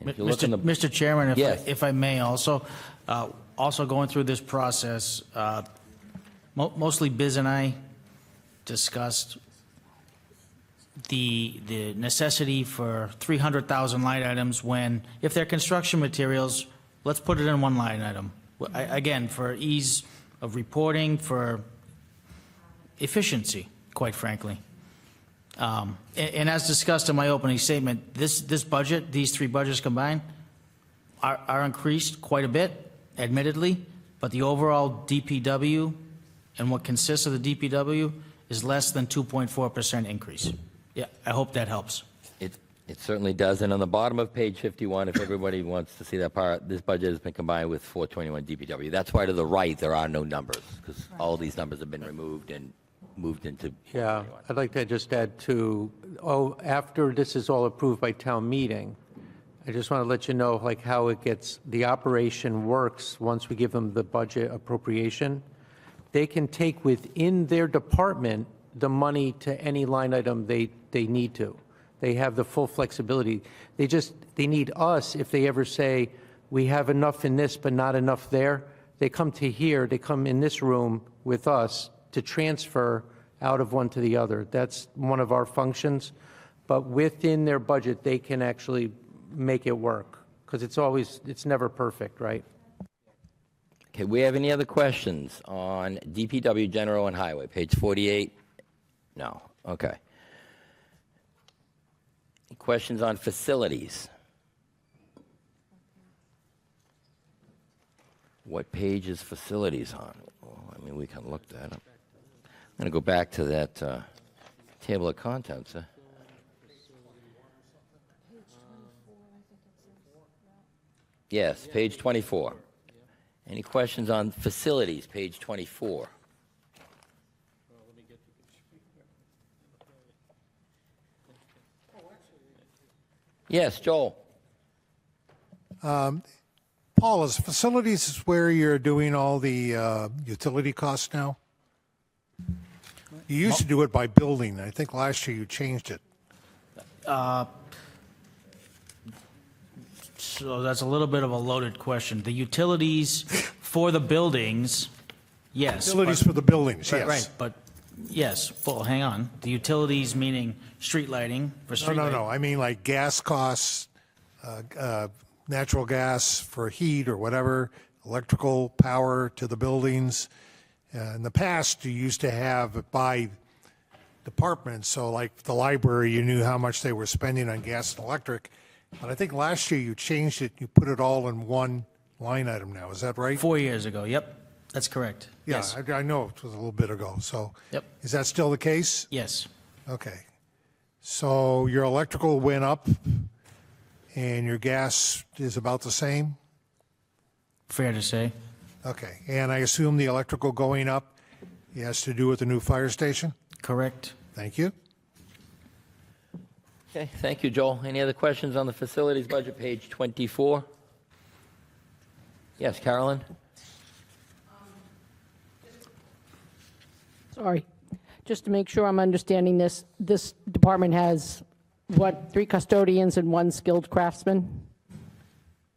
Mr. Chairman, Yes. if I may also, also going through this process, mostly Biz and I discussed the necessity for 300,000 line items when, if they're construction materials, let's put it in one line item. Again, for ease of reporting, for efficiency, quite frankly. And as discussed in my opening statement, this budget, these three budgets combined, are increased quite a bit, admittedly, but the overall DPW and what consists of the DPW is less than 2.4% increase. Yeah, I hope that helps. It certainly does. And on the bottom of page 51, if everybody wants to see that part, this budget has been combined with 421 DPW. That's why to the right there are no numbers, because all these numbers have been removed and moved into. Yeah, I'd like to just add to, after this is all approved by town meeting, I just want to let you know like how it gets, the operation works once we give them the budget appropriation. They can take within their department the money to any line item they need to. They have the full flexibility. They need us if they ever say, we have enough in this but not enough there. They come to here, they come in this room with us to transfer out of one to the other. That's one of our functions. But within their budget, they can actually make it work because it's never perfect, right? Okay, we have any other questions on DPW, General, and Highway? Page 48? No. Okay. Any questions on facilities? What page is facilities on? Well, I mean, we can look that up. I'm going to go back to that table of contents. Yes, page 24. Any questions on facilities, page 24? Yes, Joel. Paul, is facilities where you're doing all the utility costs now? You used to do it by building. I think last year you changed it. So that's a little bit of a loaded question. The utilities for the buildings, yes. Utilities for the buildings, yes. Right, but yes, well, hang on. The utilities meaning street lighting for street lighting. No. I mean like gas costs, natural gas for heat or whatever, electrical power to the buildings. In the past, you used to have it by department. So like the library, you knew how much they were spending on gas and electric. But I think last year you changed it. You put it all in one line item now. Is that right? 4 years ago, yep. That's correct. Yeah, Yes. I know it was a little bit ago. So Yep. is that still the case? Yes. Okay. So your electrical went up and your gas is about the same? Fair to say. Okay. And I assume the electrical going up has to do with the new fire station? Correct. Thank you. Okay, thank you, Joel. Any other questions on the facilities budget, page 24? Yes, Carolyn? Sorry. Just to make sure I'm understanding this, this department has, what, 3 custodians and 1 skilled craftsman?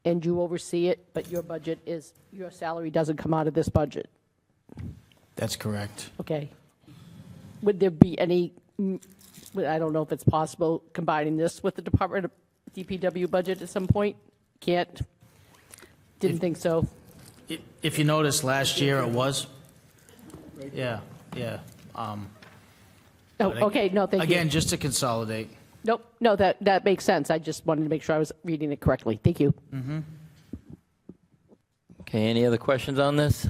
And you oversee it, but your budget is, your salary doesn't come out of this budget? That's correct. Okay. Would there be any, I don't know if it's possible, combining this with the Department of DPW budget at some point? Can't? Didn't think so. If you noticed, last year it was. Yeah, yeah. Oh, But okay, no, thank you. Again, just to consolidate. Nope, no, that makes sense. I just wanted to make sure I was reading it correctly. Thank you. Okay, any other questions on this?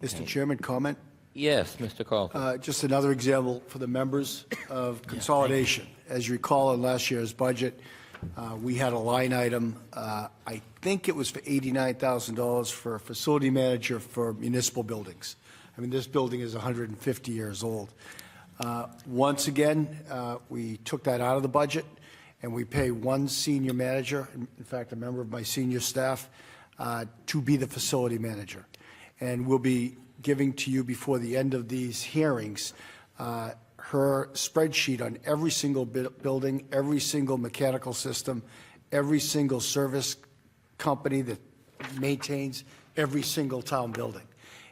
Mr. Chairman, comment? Yes, Mr. Carl. Just another example for the members of consolidation. As you recall, in last year's budget, we had a line item, I think it was for $89,000 for a facility manager for municipal buildings. I mean, this building is 150 years old. Once again, we took that out of the budget, and we pay 1 senior manager, in fact, a member of my senior staff, to be the facility manager. And we'll be giving to you before the end of these hearings her spreadsheet on every single building, every single mechanical system, every single service company that maintains every single town building.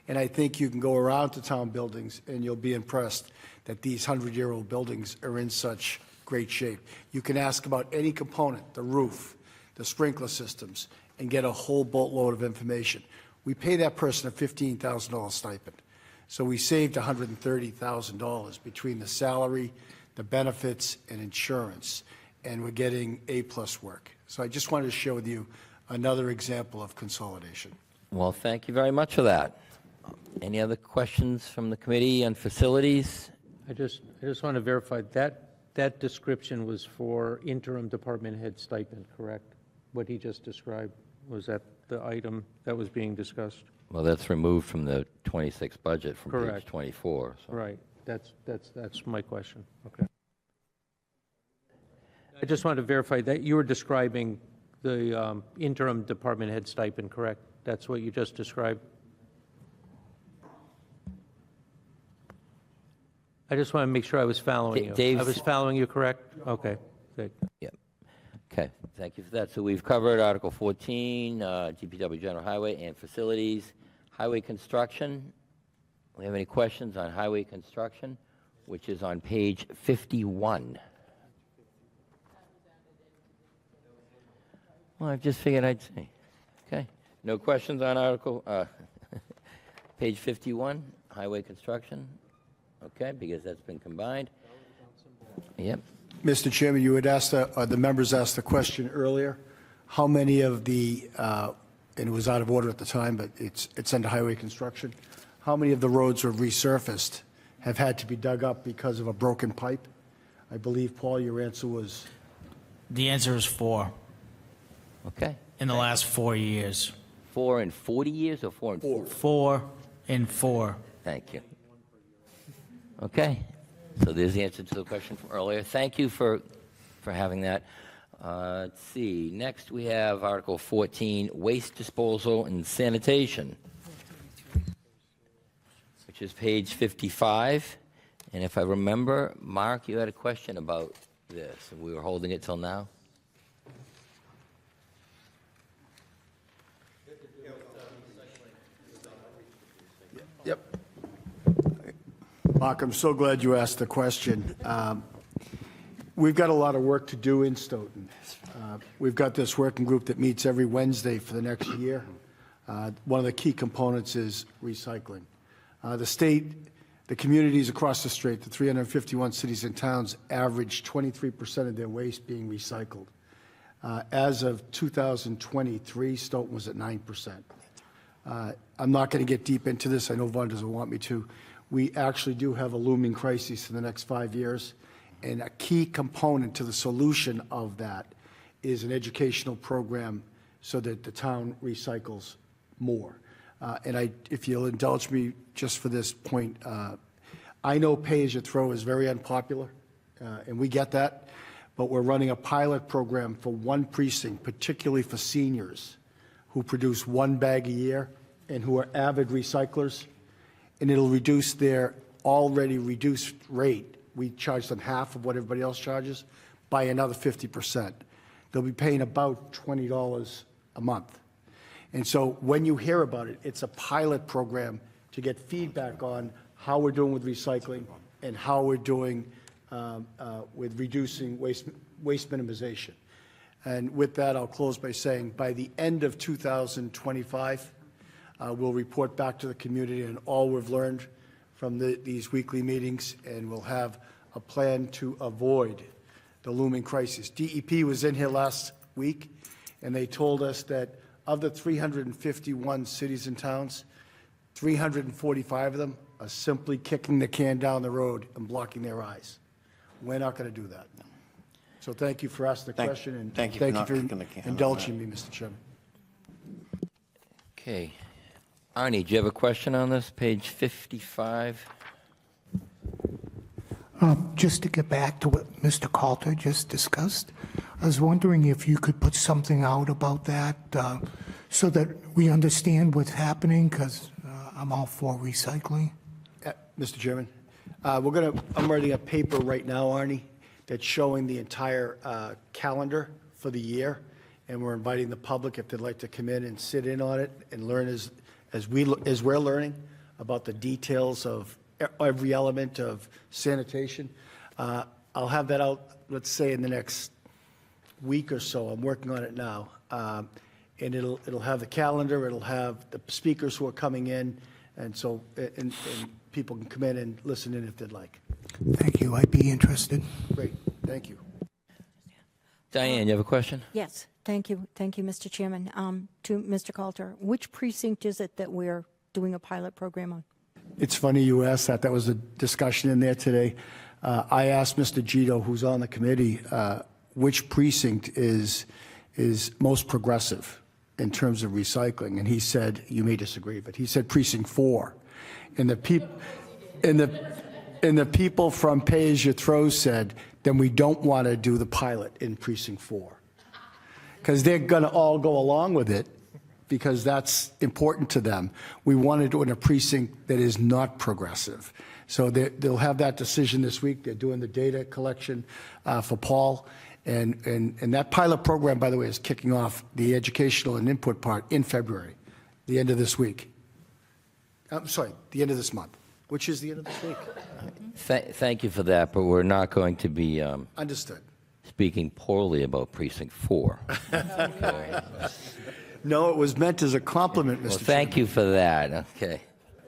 And I think you can go around to town buildings and you'll be impressed that these 100-year-old buildings are in such great shape. You can ask about any component, the roof, the sprinkler systems, and get a whole boatload of information. We pay that person a $15,000 stipend. So we saved $130,000 between the salary, the benefits, and insurance, and we're getting A-plus work. So I just wanted to share with you another example of consolidation. Well, thank you very much for that. Any other questions from the committee on facilities? I just want to verify that description was for interim department head stipend, correct? What he just described, was that the item that was being discussed? Well, that's removed from the 26 budget from page Correct. 24. So. Right. That's my question. Okay. I just wanted to verify that you were describing the interim department head stipend, correct? That's what you just described? I just want to make sure I was following you. Dave's- I was following you, correct? Okay. Good. Yep. Okay, thank you for that. So we've covered Article 14, DPW General Highway and Facilities. Highway Construction. We have any questions on highway construction, which is on page 51? Well, I just figured I'd say. Okay. No questions on Article, page 51, highway construction? Okay, because that's been combined. Yep. Mr. Chairman, you had asked, the members asked the question earlier, how many of the, and it was out of order at the time, but it's under highway construction, how many of the roads were resurfaced have had to be dug up because of a broken pipe? I believe, Paul, your answer was? The answer is 4. Okay. In the last 4 years. 4 in 40 years or 4 in 40? 4 in 4. Thank you. Okay. So there's the answer to the question from earlier. Thank you for having that. Let's see. Next, we have Article 14, Waste Disposal and Sanitation, which is page 55. And if I remember, Mark, you had a question about this, and we were holding it till now. Yep. Mark, I'm so glad you asked the question. We've got a lot of work to do in Stoughton. We've got this working group that meets every Wednesday for the next year. One of the key components is recycling. The state, the communities across the state, the 351 cities and towns average 23% of their waste being recycled. As of 2023, Stoughton was at 9%. I'm not going to get deep into this. I know Vaughn doesn't want me to. We actually do have a looming crisis in the next 5 years, and a key component to the solution of that is an educational program so that the town recycles more. And if you'll indulge me just for this point, I know pay-as-you-throw is very unpopular, and we get that, but we're running a pilot program for one precinct, particularly for seniors, who produce one bag a year and who are avid recyclers, and it'll reduce their already reduced rate. We charge them half of what everybody else charges by another 50%. They'll be paying about $20 a month. And so when you hear about it, it's a pilot program to get feedback on how we're doing with recycling and how we're doing with reducing waste minimization. And with that, I'll close by saying by the end of 2025, we'll report back to the community on all we've learned from these weekly meetings, and we'll have a plan to avoid the looming crisis. DEP was in here last week, and they told us that of the 351 cities and towns, 345 of them are simply kicking the can down the road and blocking their eyes. We're not going to do that. So thank you for asking the question, and thank you for indulging me, Mr. Chairman. Okay. Arnie, do you have a question on this, page 55? Just to get back to what Mr. Coulter just discussed, I was wondering if you could put something out about that so that we understand what's happening, because I'm all for recycling. Mr. Chairman, I'm writing a paper right now, Arnie, that's showing the entire calendar for the year, and we're inviting the public if they'd like to come in and sit in on it and learn as we're learning about the details of every element of sanitation. I'll have that out, let's say, in the next week or so. I'm working on it now. And it'll have the calendar, it'll have the speakers who are coming in, and so and people can come in and listen in if they'd like. Thank you. I'd be interested. Great. Thank you. Diane, you have a question? Yes, thank you. Thank you, Mr. Chairman. To Mr. Coulter, which precinct is it that we're doing a pilot program on? It's funny you asked that. That was a discussion in there today. I asked Mr. Gito, who's on the committee, which precinct is most progressive in terms of recycling, and he said, you may disagree, but he said precinct 4. And the people from Pay As You Throw said, then we don't want to do the pilot in precinct 4, because they're going to all go along with it, because that's important to them. We want to do it in a precinct that is not progressive. So they'll have that decision this week. They're doing the data collection for Paul. And that pilot program, by the way, is kicking off the educational and input part in February, the end of this week. I'm sorry, the end of this month, which is the end of this week. Thank you for that, but we're not going to be Understood. speaking poorly about Precinct 4. Okay. No, it was meant as a compliment, Mr. Well, thank you for that. Okay.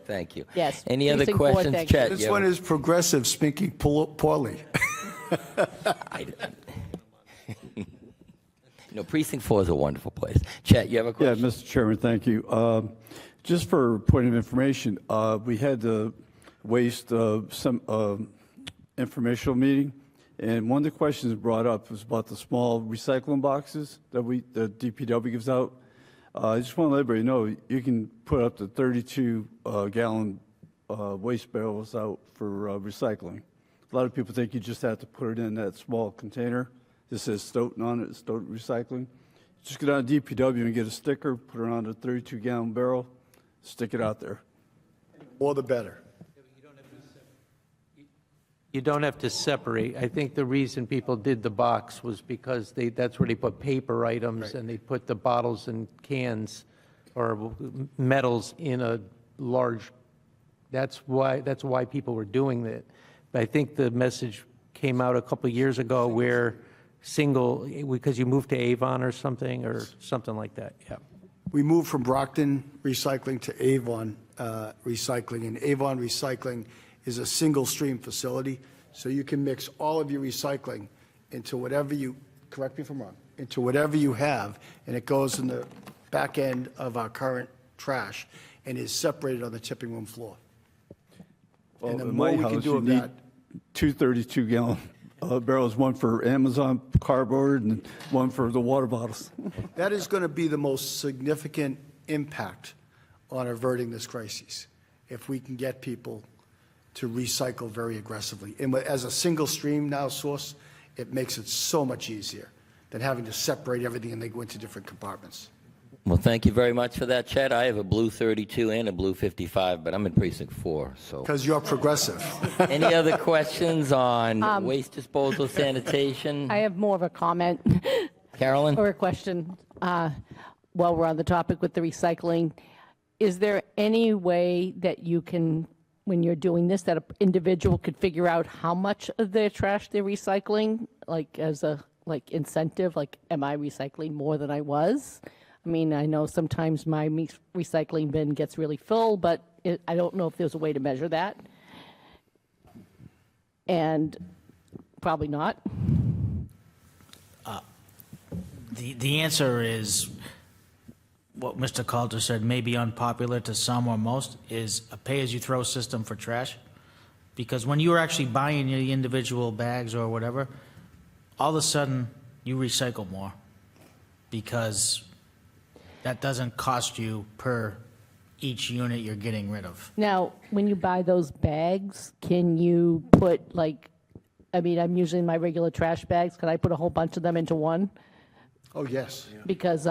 Thank you. Yes. Any other Precinct 4, questions, thank you. Chet? This one is progressive speaking poorly. No, Precinct 4 is a wonderful place. Chet, you have a question? Yeah, Mr. Chairman, thank you. Just for point of information, we had the waste some informational meeting, and one of the questions brought up was about the small recycling boxes that the DPW gives out. I just want to let everybody know you can put up to 32 gallon waste barrels out for recycling. A lot of people think you just have to put it in that small container. This says Stoughton on it, Stoughton Recycling. Just go down to DPW and get a sticker, put it on a 32 gallon barrel, stick it out there. More the better. You don't have to separate. I think the reason people did the box was because that's where they put paper items, right, and they put the bottles and cans or metals in a large, that's why people were doing that. But I think the message came out a couple of years ago where because you moved to Avon or something like that. Yeah. We moved from Brockton Recycling to Avon Recycling, and Avon Recycling is a single stream facility, so you can mix all of your recycling into whatever you, correct me if I'm wrong, into whatever you have, and it goes in the back end of our current trash and is separated on the tipping room floor. Well, And the in more my we house, can do you of need that, 2 32 gallon barrels, one for Amazon cardboard and one for the water bottles. that is going to be the most significant impact on averting this crisis, if we can get people to recycle very aggressively. And as a single stream now source, it makes it so much easier than having to separate everything and they go into different compartments. Well, thank you very much for that, Chet. I have a blue 32 and a blue 55, but I'm in precinct 4, so. Because you're progressive. Any other questions on waste disposal, sanitation? I have more of a comment. Carolyn? Or a question, while we're on the topic with the recycling. Is there any way that you can, when you're doing this, that an individual could figure out how much of their trash they're recycling, like as a incentive, like am I recycling more than I was? I mean, I know sometimes my recycling bin gets really full, but I don't know if there's a way to measure that. And probably not. The answer is what Mr. Coulter said, may be unpopular to some or most, is a pay-as-you-throw system for trash. Because when you're actually buying your individual bags or whatever, all of a sudden you recycle more because that doesn't cost you per each unit you're getting rid of. Now, when you buy those bags, can you put I'm using my regular trash bags. Can I put a whole bunch of them into one? Oh, yes. Because,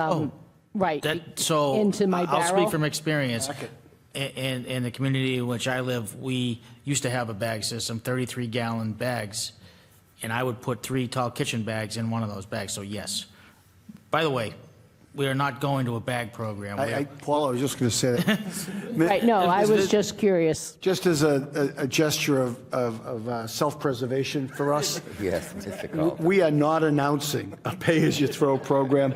right, So into my I'll barrel? speak from experience. In the community in which I live, we used to have a bag system, 33-gallon bags, and I would put 3 tall kitchen bags in one of those bags, so yes. By the way, we are not going to a bag program. Paul, I was just going to say that. Right, no, I was just curious. Just as a gesture of self-preservation for us. Yes, difficult. We are not announcing a pay-as-you-throw program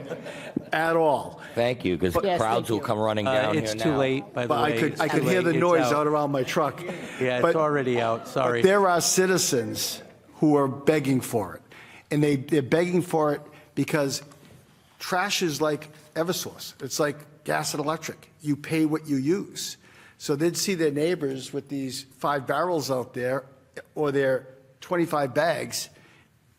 at all. Thank you, because Yes, crowds will come running down It's here too now. late, by the But way. I could hear the noise out around my truck. Yeah, But- it's already out, sorry. But there are citizens who are begging for it. And they're begging for it because trash is like Eversource. It's like gas and electric. You pay what you use. So they'd see their neighbors with these 5 barrels out there or their 25 bags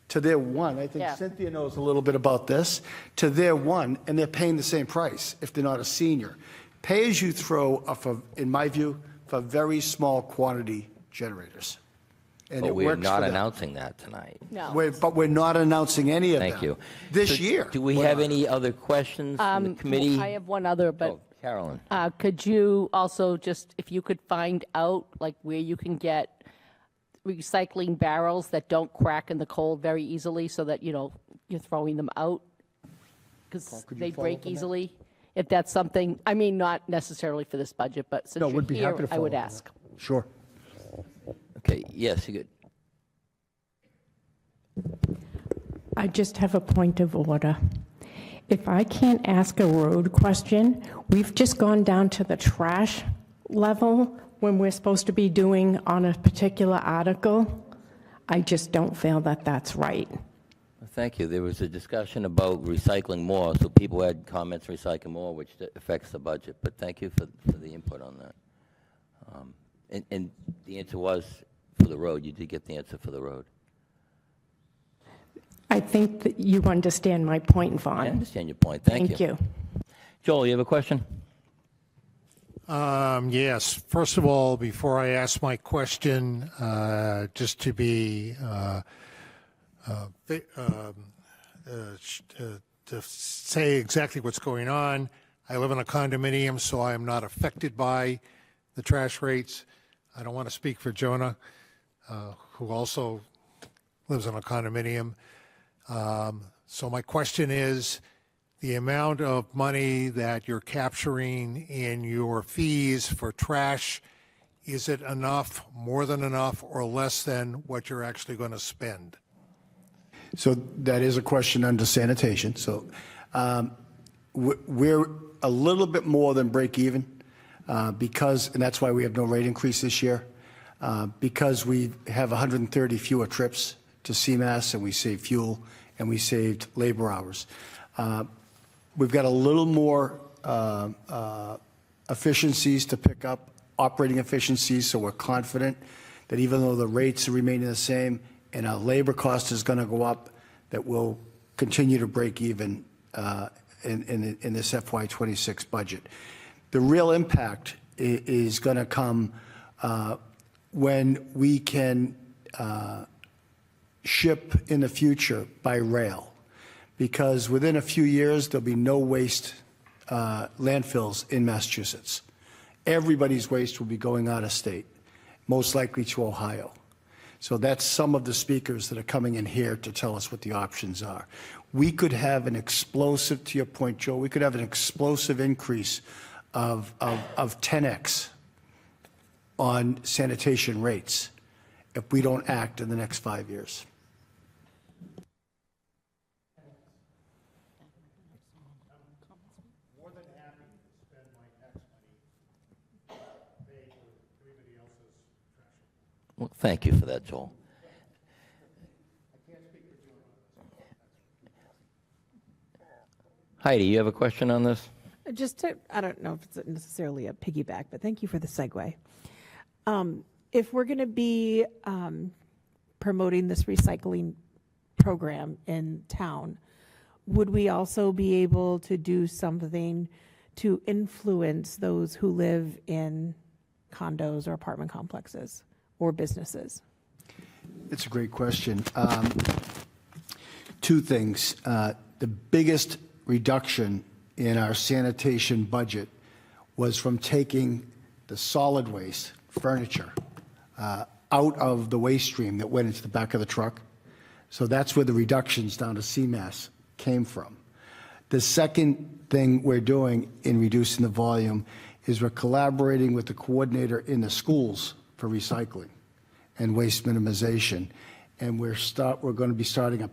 to their one. I think Yeah. Cynthia knows a little bit about this. To their one, and they're paying the same price if they're not a senior. Pay as you throw are for, in my view, for very small quantity generators. And But it we're works not for them. announcing that tonight. No. But we're not announcing any of them. Thank you. This So year. Do we We're have not. any other questions from the committee? I have one other, but Oh, Carolyn. could you also just, if you could find out where you can get recycling barrels that don't crack in the cold very easily so that, you're throwing them out? Because could you they follow break up on that? easily. If that's something, not necessarily for this budget, but since No, you're would be here, happy to I would follow up on ask. Sure. Okay, yes, you good. I just have a point of order. If I can't ask a road question, we've just gone down to the trash level when we're supposed to be doing on a particular article. I just don't feel that that's right. Thank you. There was a discussion about recycling more, so people had comments recycle more, which affects the budget. But thank you for the input on that. And the answer was for the road. You did get the answer for the road. I think that you understand my point, Vaughn. I understand your point. Thank you. Thank you. Joel, you have a question? Yes. First of all, before I ask my question, just to be to say exactly what's going on, I live in a condominium, so I am not affected by the trash rates. I don't want to speak for Jonah, who also lives in a condominium. So my question is, the amount of money that you're capturing in your fees for trash, is it enough, more than enough, or less than what you're actually going to spend? So that is a question under sanitation. So we're a little bit more than break even because, and that's why we have no rate increase this year, because we have 130 fewer trips to CMAS and we save fuel and we saved labor hours. We've got a little more efficiencies to pick up, operating efficiencies, so we're confident that even though the rates are remaining the same and our labor cost is going to go up, that we'll continue to break even in this FY26 budget. The real impact is going to come when we can ship in the future by rail, because within a few years there'll be no waste landfills in Massachusetts. Everybody's waste will be going out of state, most likely to Ohio. So that's some of the speakers that are coming in here to tell us what the options are. We could have an explosive, to your point, Joe, we could have an explosive increase of 10x on sanitation rates if we don't act in the next 5 years. Well, thank you for that, Joel. Heidi, you have a question on this? Just to, I don't know if it's necessarily a piggyback, but thank you for the segue. If we're going to be promoting this recycling program in town, would we also be able to do something to influence those who live in condos or apartment complexes or businesses? It's a great question. Two things. The biggest reduction in our sanitation budget was from taking the solid waste, furniture, out of the waste stream that went into the back of the truck. So that's where the reductions down to CMAS came from. The second thing we're doing in reducing the volume is we're collaborating with the coordinator in the schools for recycling and waste minimization. And we're going to be starting a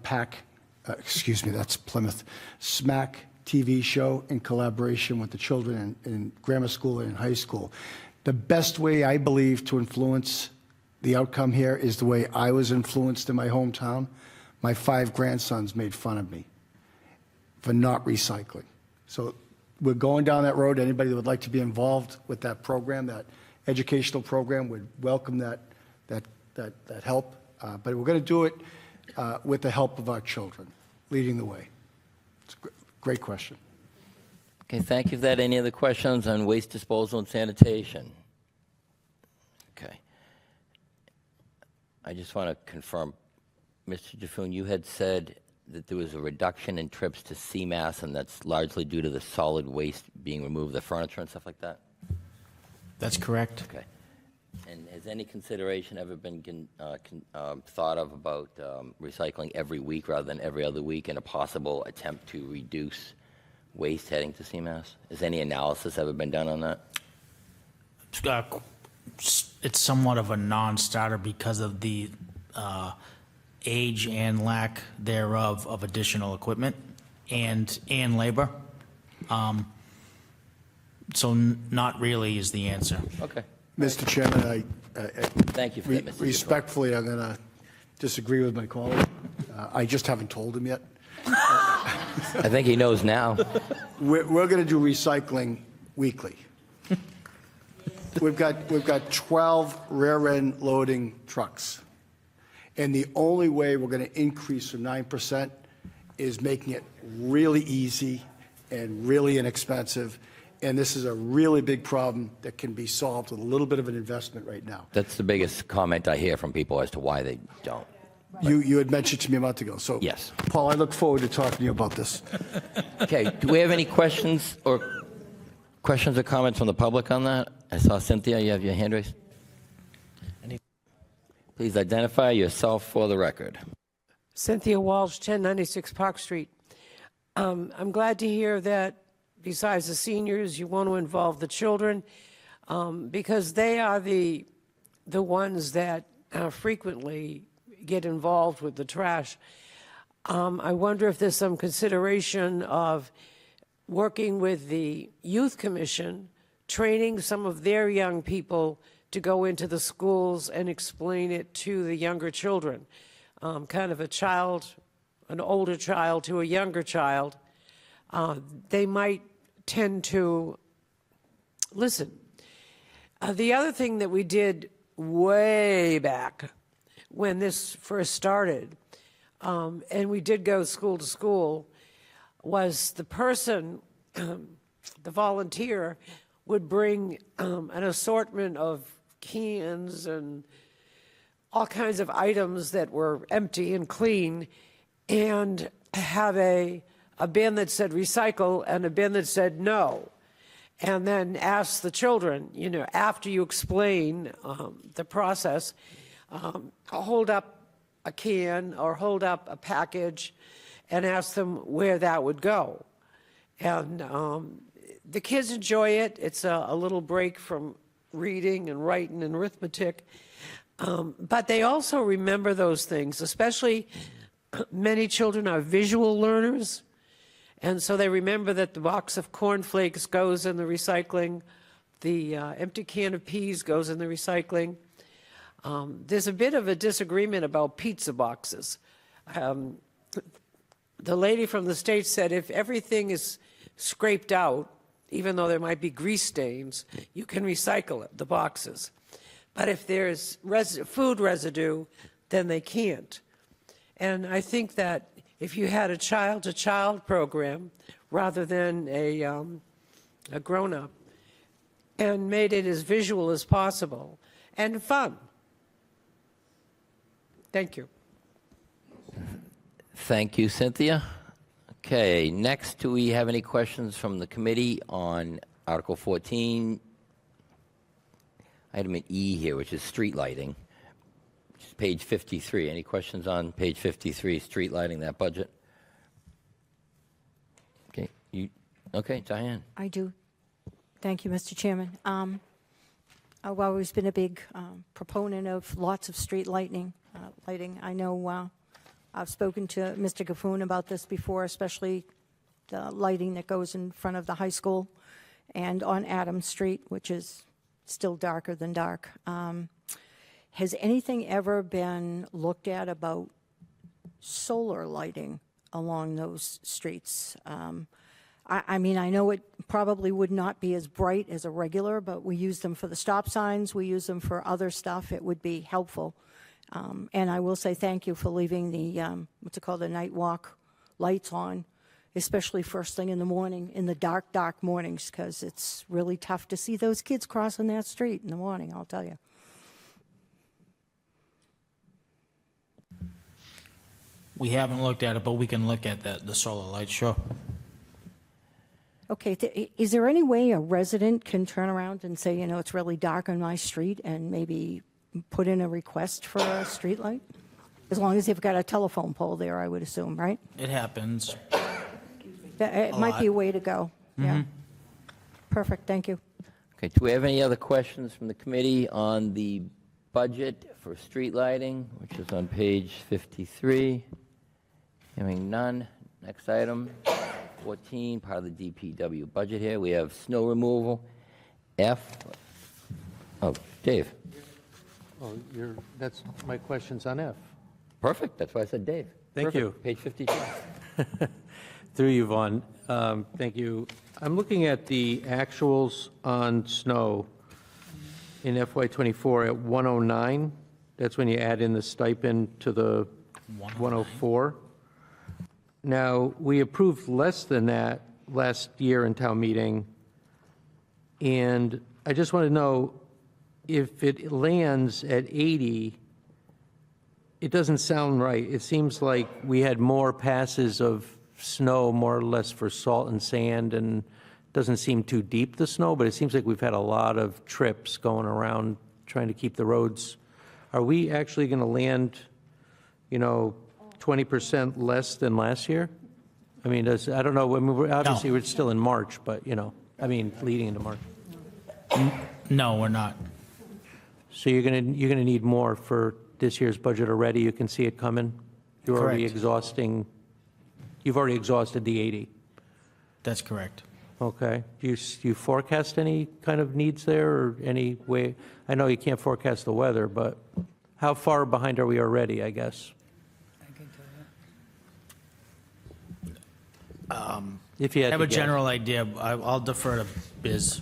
that's Plymouth, SMAC TV show in collaboration with the children in grammar school and in high school. The best way, I believe, to influence the outcome here is the way I was influenced in my hometown. My 5 grandsons made fun of me for not recycling. So we're going down that road. Anybody that would like to be involved with that program, that educational program, would welcome that help. But we're going to do it with the help of our children, leading the way. It's a great question. Okay, thank you for that. Any other questions on waste disposal and sanitation? Okay. I just want to confirm, Mr. Jaffoon, you had said that there was a reduction in trips to CMAS, and that's largely due to the solid waste being removed, the furniture and stuff like that? That's correct. Okay. And has any consideration ever been thought of about recycling every week rather than every other week in a possible attempt to reduce waste heading to CMAS? Has any analysis ever been done on that? It's somewhat of a non-starter because of the age and lack thereof of additional equipment and labor. So not really is the answer. Okay. Mr. Chairman, thank you for that, Mr. Respectfully, I'm going to disagree with my colleague. I just haven't told him yet. I think he knows now. We're going to do recycling weekly. We've got 12 rear-end loading trucks. And the only way we're going to increase from 9% is making it really easy and really inexpensive. And this is a really big problem that can be solved with a little bit of an investment right now. That's the biggest comment I hear from people as to why they don't. You had mentioned to me a month ago. So, yes. Paul, I look forward to talking to you about this. Okay. Do we have any questions or comments from the public on that? I saw Cynthia. You have your hand raised. Please identify yourself for the record. Cynthia Walsh, 1096 Park Street. I'm glad to hear that besides the seniors, you want to involve the children because they are the ones that frequently get involved with the trash. I wonder if there's some consideration of working with the Youth Commission, training some of their young people to go into the schools and explain it to the younger children. Kind of an older child to a younger child. They might tend to listen. The other thing that we did way back when this first started, and we did go school to school, was the person, the volunteer, would bring an assortment of cans and all kinds of items that were empty and clean, and have a a bin that said recycle and a bin that said no. And then ask the children, you know, after you explain the process, hold up a can or hold up a package and ask them where that would go. And the kids enjoy it. It's a little break from reading and writing and arithmetic. But they also remember those things, especially many children are visual learners. And so they remember that the box of cornflakes goes in the recycling, the empty can of peas goes in the recycling. There's a bit of a disagreement about pizza boxes. The lady from the state said if everything is scraped out, even though there might be grease stains, you can recycle it, the boxes. But if there's food residue, then they can't. And I think that if you had a child-to-child program rather than a grown-up and made it as visual as possible and fun. Thank you. Thank you, Cynthia. Okay, next, do we have any questions from the committee on Article 14, item E here, which is street lighting, which is page 53. Any questions on page 53, street lighting, that budget? Okay, okay, Diane. I do. Thank you, Mr. Chairman. I've always been a big proponent of lots of street lighting. I know I've spoken to Mr. Gaffoon about this before, especially the lighting that goes in front of the high school and on Adams Street, which is still darker than dark. Has anything ever been looked at about solar lighting along those streets? I mean, I know it probably would not be as bright as a regular, but we use them for the stop signs. We use them for other stuff. It would be helpful. And I will say thank you for leaving the, what's it called, the night walk lights on, especially first thing in the morning, in the dark, dark mornings, because it's really tough to see those kids crossing that street in the morning, I'll tell you. We haven't looked at it, but we can look at the solar light, sure. Okay, is there any way a resident can turn around and say, you know, it's really dark on my street and maybe put in a request for a street light? As long as they've got a telephone pole there, I would assume, right? It happens. It might be a way to go. Yeah. Mhm. Perfect, thank you. Okay, do we have any other questions from the committee on the budget for street lighting, which is on page 53? Hearing none. Next item, 14, part of the DPW budget here. We have snow removal, F. Oh, Dave. Oh, that's my questions on F. Perfect, that's why I said Dave. Thank Perfect. you. Page 52. Through you, Vaughn. Thank you. I'm looking at the actuals on snow in FY24 at 109. That's when you add in the stipend to the 104. Now, we approved less than that last year in town meeting, and I just want to know if it lands at 80, it doesn't sound right. It seems like we had more passes of snow, more or less for salt and sand, and doesn't seem too deep, the snow, but it seems like we've had a lot of trips going around trying to keep the roads. Are we actually going to land, 20% less than last year? I mean, I don't know. I mean, obviously, we're still in March, but, leading into March. No, we're not. So you're gonna need more for this year's budget already? You can see it coming? You're already Correct. You've already exhausted the 80? That's correct. Okay. Do you forecast any kind of needs there or any way? I know you can't forecast the weather, but how far behind are we already, I guess? If you had I have to a guess. general idea. I'll defer to Biz.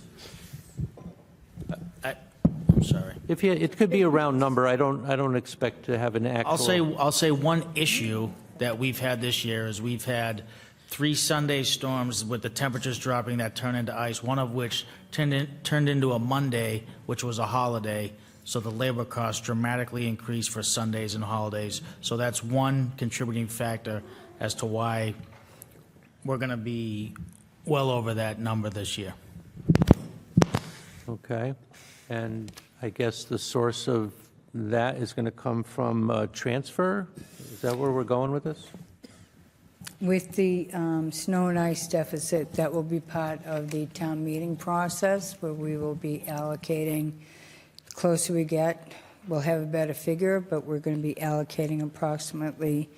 I'm sorry. It could be a round number. I don't expect to have an actual. I'll say one issue that we've had this year is we've had 3 Sunday storms with the temperatures dropping that turned into ice, one of which turned into a Monday, which was a holiday. So the labor costs dramatically increased for Sundays and holidays. So that's one contributing factor as to why we're going to be well over that number this year. Okay. And I guess the source of that is going to come from transfer? Is that where we're going with this? With the snow and ice deficit, that will be part of the town meeting process, where we will be allocating, the closer we get, we'll have a better figure, but we're going to be allocating approximately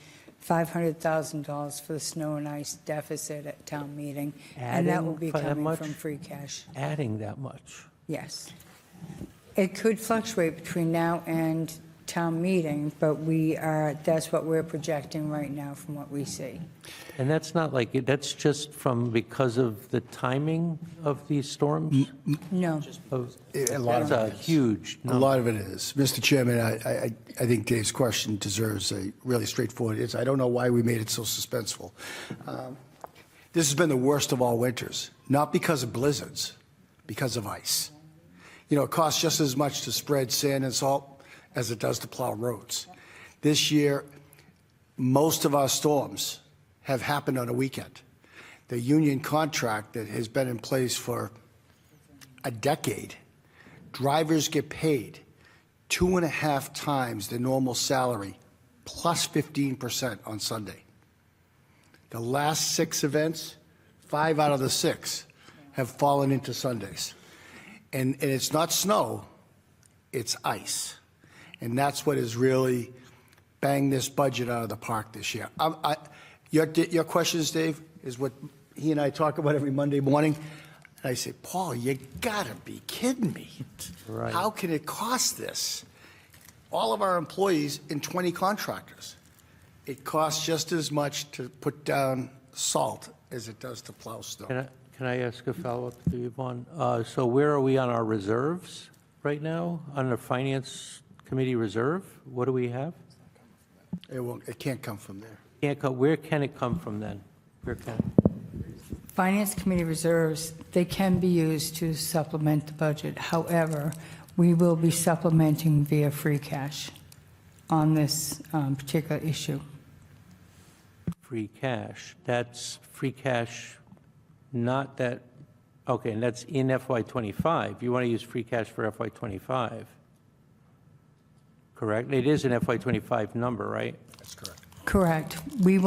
$500,000 for the snow and ice deficit at town meeting, and that will be Adding that coming much? from free cash. Adding that much? Yes. It could fluctuate between now and town meeting, but that's what we're projecting right now from what we see. And that's not like, that's just because of the timing of these storms? No. A lot That's of a it is. huge A number. lot of it is. Mr. Chairman, I think Dave's question deserves a really straightforward answer. I don't know why we made it so suspenseful. This has been the worst of all winters, not because of blizzards, because of ice. You know, it costs just as much to spread sand and salt as it does to plow roads. This year, most of our storms have happened on a weekend. The union contract that has been in place for a decade, drivers get paid 2.5 times the normal salary, plus 15% on Sunday. The last 6 events, 5 out of the 6 have fallen into Sundays. And it's not snow, it's ice. And that's what has really banged this budget out of the park this year. Your questions, Dave, is what he and I talk about every Monday morning. And I say, Paul, you gotta be kidding me. Right. How can it cost this? All of our employees and 20 contractors. It costs just as much to put down salt as it does to plow snow. Can I ask a follow-up to you, Vaughn? So where are we on our reserves right now, on the Finance Committee reserve? What do we have? It can't come from there. Where can it come from then? Where can it? Finance Committee reserves, they can be used to supplement the budget. However, we will be supplementing via free cash on this particular issue. Free cash. That's free cash, not that, okay, and that's in FY25. You want to use free cash for FY25, correct? It is an FY25 number, right? That's correct. Correct. We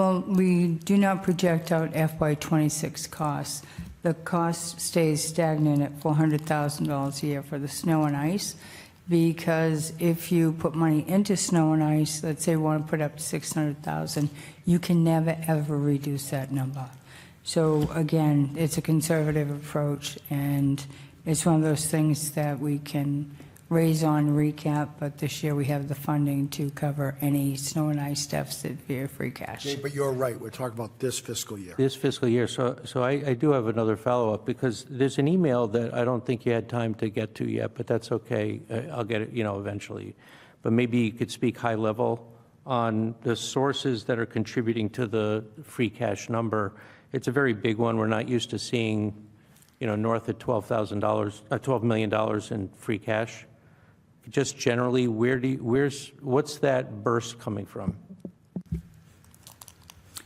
do not project out FY26 costs. The cost stays stagnant at $400,000 a year for the snow and ice, because if you put money into snow and ice, let's say we want to put up to $600,000, you can never, ever reduce that number. So again, it's a conservative approach, and it's one of those things that we can raise on recap, but this year we have the funding to cover any snow and ice deficit via free cash. Dave, but you're right. We're talking about this fiscal year. This fiscal year. So I do have another follow-up, because there's an email that I don't think you had time to get to yet, but that's okay. I'll get it, eventually. But maybe you could speak high level on the sources that are contributing to the free cash number. It's a very big one. We're not used to seeing, north of $12 million in free cash. Just generally, what's that burst coming from?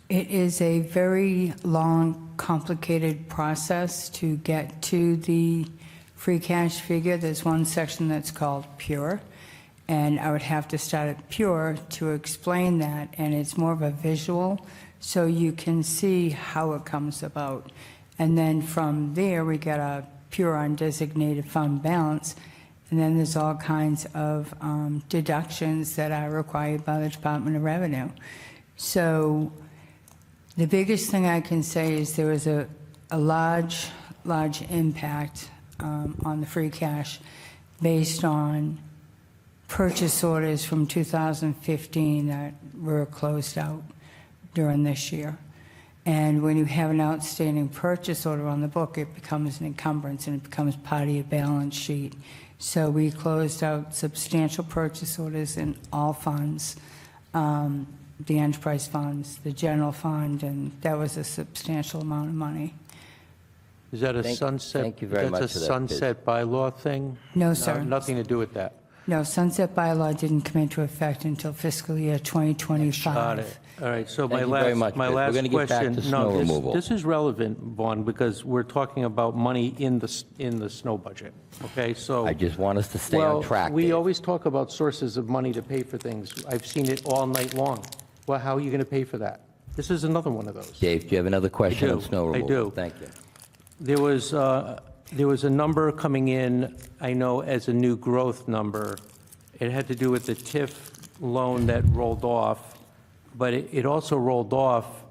It is a very long, complicated process to get to the free cash figure. There's one section that's called pure, and I would have to start at pure to explain that, and it's more of a visual, so you can see how it comes about. And then from there, we get a pure undesignated fund balance, and then there's all kinds of deductions that are required by the Department of Revenue. So the biggest thing I can say is there was a large impact on the free cash based on purchase orders from 2015 that were closed out during this year. And when you have an outstanding purchase order on the book, it becomes an encumbrance and it becomes part of your balance sheet. So we closed out substantial purchase orders in all funds, the enterprise funds, the general fund, and that was a substantial amount of money. Is that a sunset? Thank you very much That's for a that, sunset bylaw thing? No, sir. Nothing to do with that. No, sunset bylaw didn't come into effect until fiscal year 2025. Got it. All right, so Thank you very much, my Biz. We're last gonna get back question. to snow removal. This is relevant, Vaughn, because we're talking about money in the snow budget, okay? So. I just want us to stay on track, We Dave. always talk about sources of money to pay for things. I've seen it all night long. Well, how are you going to pay for that? This is another one of those. Dave, do you have another question I on do. snow I removal? do. Thank you. There was a number coming in, I know, as a new growth number. It had to do with the TIF loan that rolled off, but it also rolled off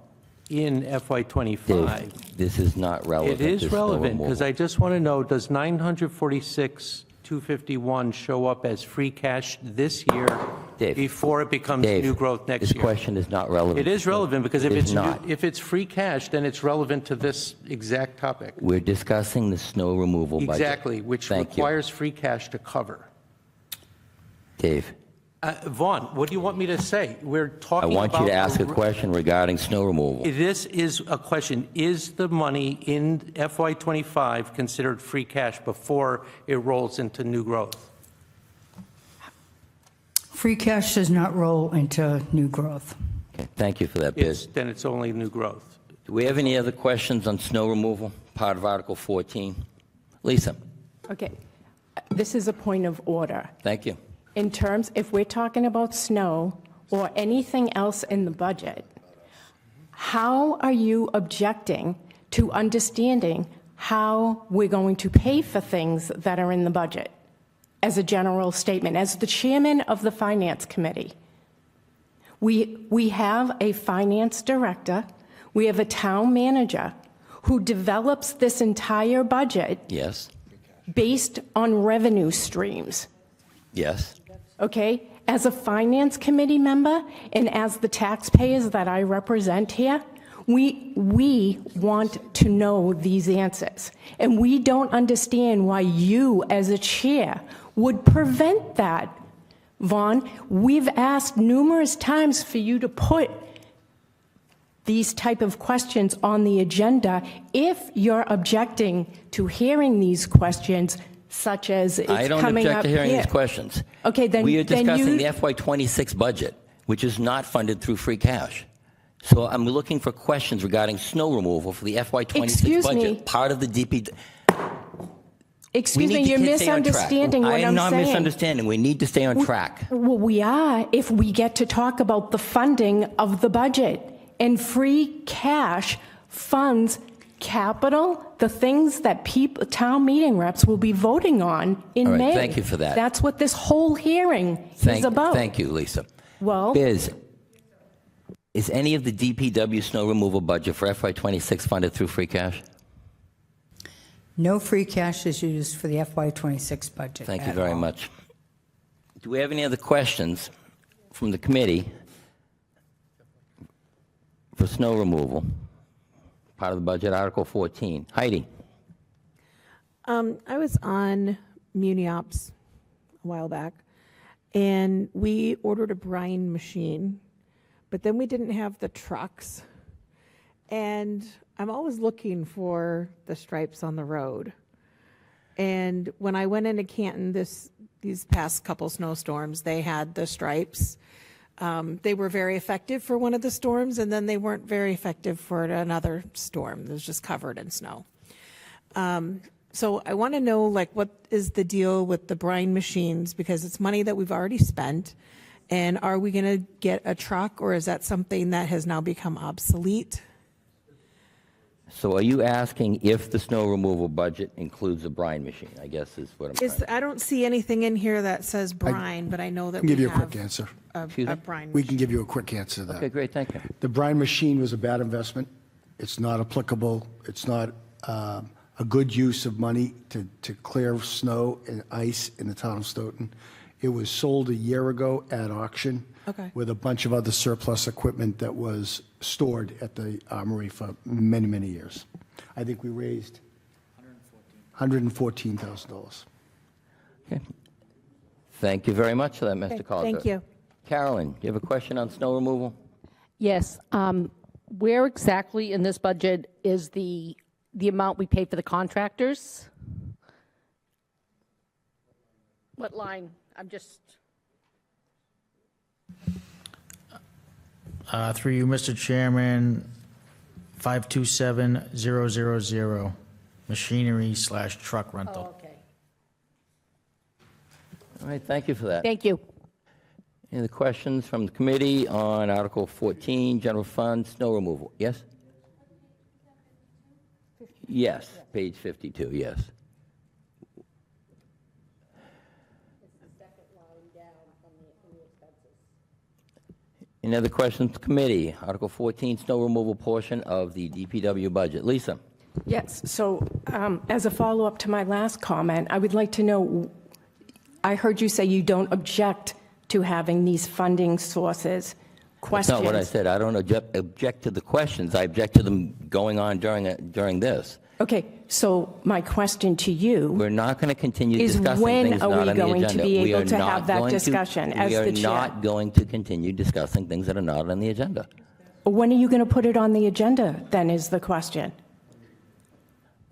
in FY25. Dave, this is not relevant. It is to snow relevant, because removal. I just want to know, does 946,251 show up as free cash this year Dave, before it becomes Dave, new growth next this year? question is not relevant. It is relevant, because It if is it's, not. if it's free cash, then it's relevant to this exact topic. We're discussing the snow removal budget. Exactly, which Thank you. requires free cash to cover. Dave, Vaughn, what do you want me to say? We're I talking about... want you to ask a question regarding snow removal. This is a question. Is the money in FY25 considered free cash before it rolls into new growth? Free cash does not roll into new growth. Okay, thank you for that, Biz. Then it's only new growth. Do we have any other questions on snow removal, part of Article 14? Lisa? Okay, this is a point of order. Thank you. In terms, if we're talking about snow or anything else in the budget, how are you objecting to understanding how we're going to pay for things that are in the budget? As a general statement, as the chairman of the Finance Committee, we have a finance director, we have a town manager who develops this entire budget Yes. based on revenue streams. Yes. Okay? As a finance committee member and as the taxpayers that I represent here, we want to know these answers. And we don't understand why you, as a chair, would prevent that. Vaughn, we've asked numerous times for you to put these type of questions on the agenda if you're objecting to hearing these questions, such as it's coming up here. I don't object to hearing these questions. Okay, then We are discussing you, the FY26 budget, which is not funded through free cash. So I'm looking for questions regarding snow removal for the FY26 Excuse budget, me. part of the DP. Excuse me, you're misunderstanding what I I'm am not saying. misunderstanding. We need to stay on track. Well, we are if we get to talk about the funding of the budget. And free cash funds capital, the things that town meeting reps will be voting on in All right, May. thank you for that. That's what this whole hearing is about. Thank you, Lisa. Well, Biz, is any of the DPW snow removal budget for FY26 funded through free cash? No free cash is used for the FY26 budget. Thank you at very all. much. Do we have any other questions from the committee for snow removal? Part of the budget, Article 14. Heidi? I was on MuniOps a while back, and we ordered a brine machine, but then we didn't have the trucks. And I'm always looking for the stripes on the road. And when I went into Canton these past couple snowstorms, they had the stripes. They were very effective for one of the storms, and then they weren't very effective for another storm. It was just covered in snow. So I want to know, like, what is the deal with the brine machines? Because it's money that we've already spent. And are we going to get a truck, or is that something that has now become obsolete? So are you asking if the snow removal budget includes a brine machine? I guess is what I'm trying to... I don't see anything in here that says brine, but I know that I can we give you a have quick answer. a brine. We can give you a quick answer to that. Okay, great, thank you. The brine machine was a bad investment. It's not applicable. It's not a good use of money to clear snow and ice in the town of Stoughton. It was sold a year ago at auction with a bunch of other surplus equipment that was stored at the armory for many, many years. I think we raised $114,000. Okay. Thank you very much for that, Mr. Okay, Calder. thank you. Carolyn, do you have a question on snow removal? Yes. Where exactly in this budget is the amount we pay for the contractors? What line? I'm just, Through you, Mr. Chairman, 527000, machinery/truck rental. okay. All right, thank you for that. Thank you. Any other questions from the committee on Article 14, General Fund, snow removal? Yes? Yes, page 52, yes. Any other questions, committee? Article 14, snow removal portion of the DPW budget. Lisa? Yes, so as a follow-up to my last comment, I would like to know, I heard you say you don't object to having these funding sources. That's Questions. not what I said. I don't object to the questions. I object to them going on during this. Okay, so my question to you We're not going to continue is discussing when things are not we on the going to agenda. be We able are to not have that going to- discussion as the We are chair? not going to continue discussing things that are not on the agenda. When are you going to put it on the agenda, then, is the question?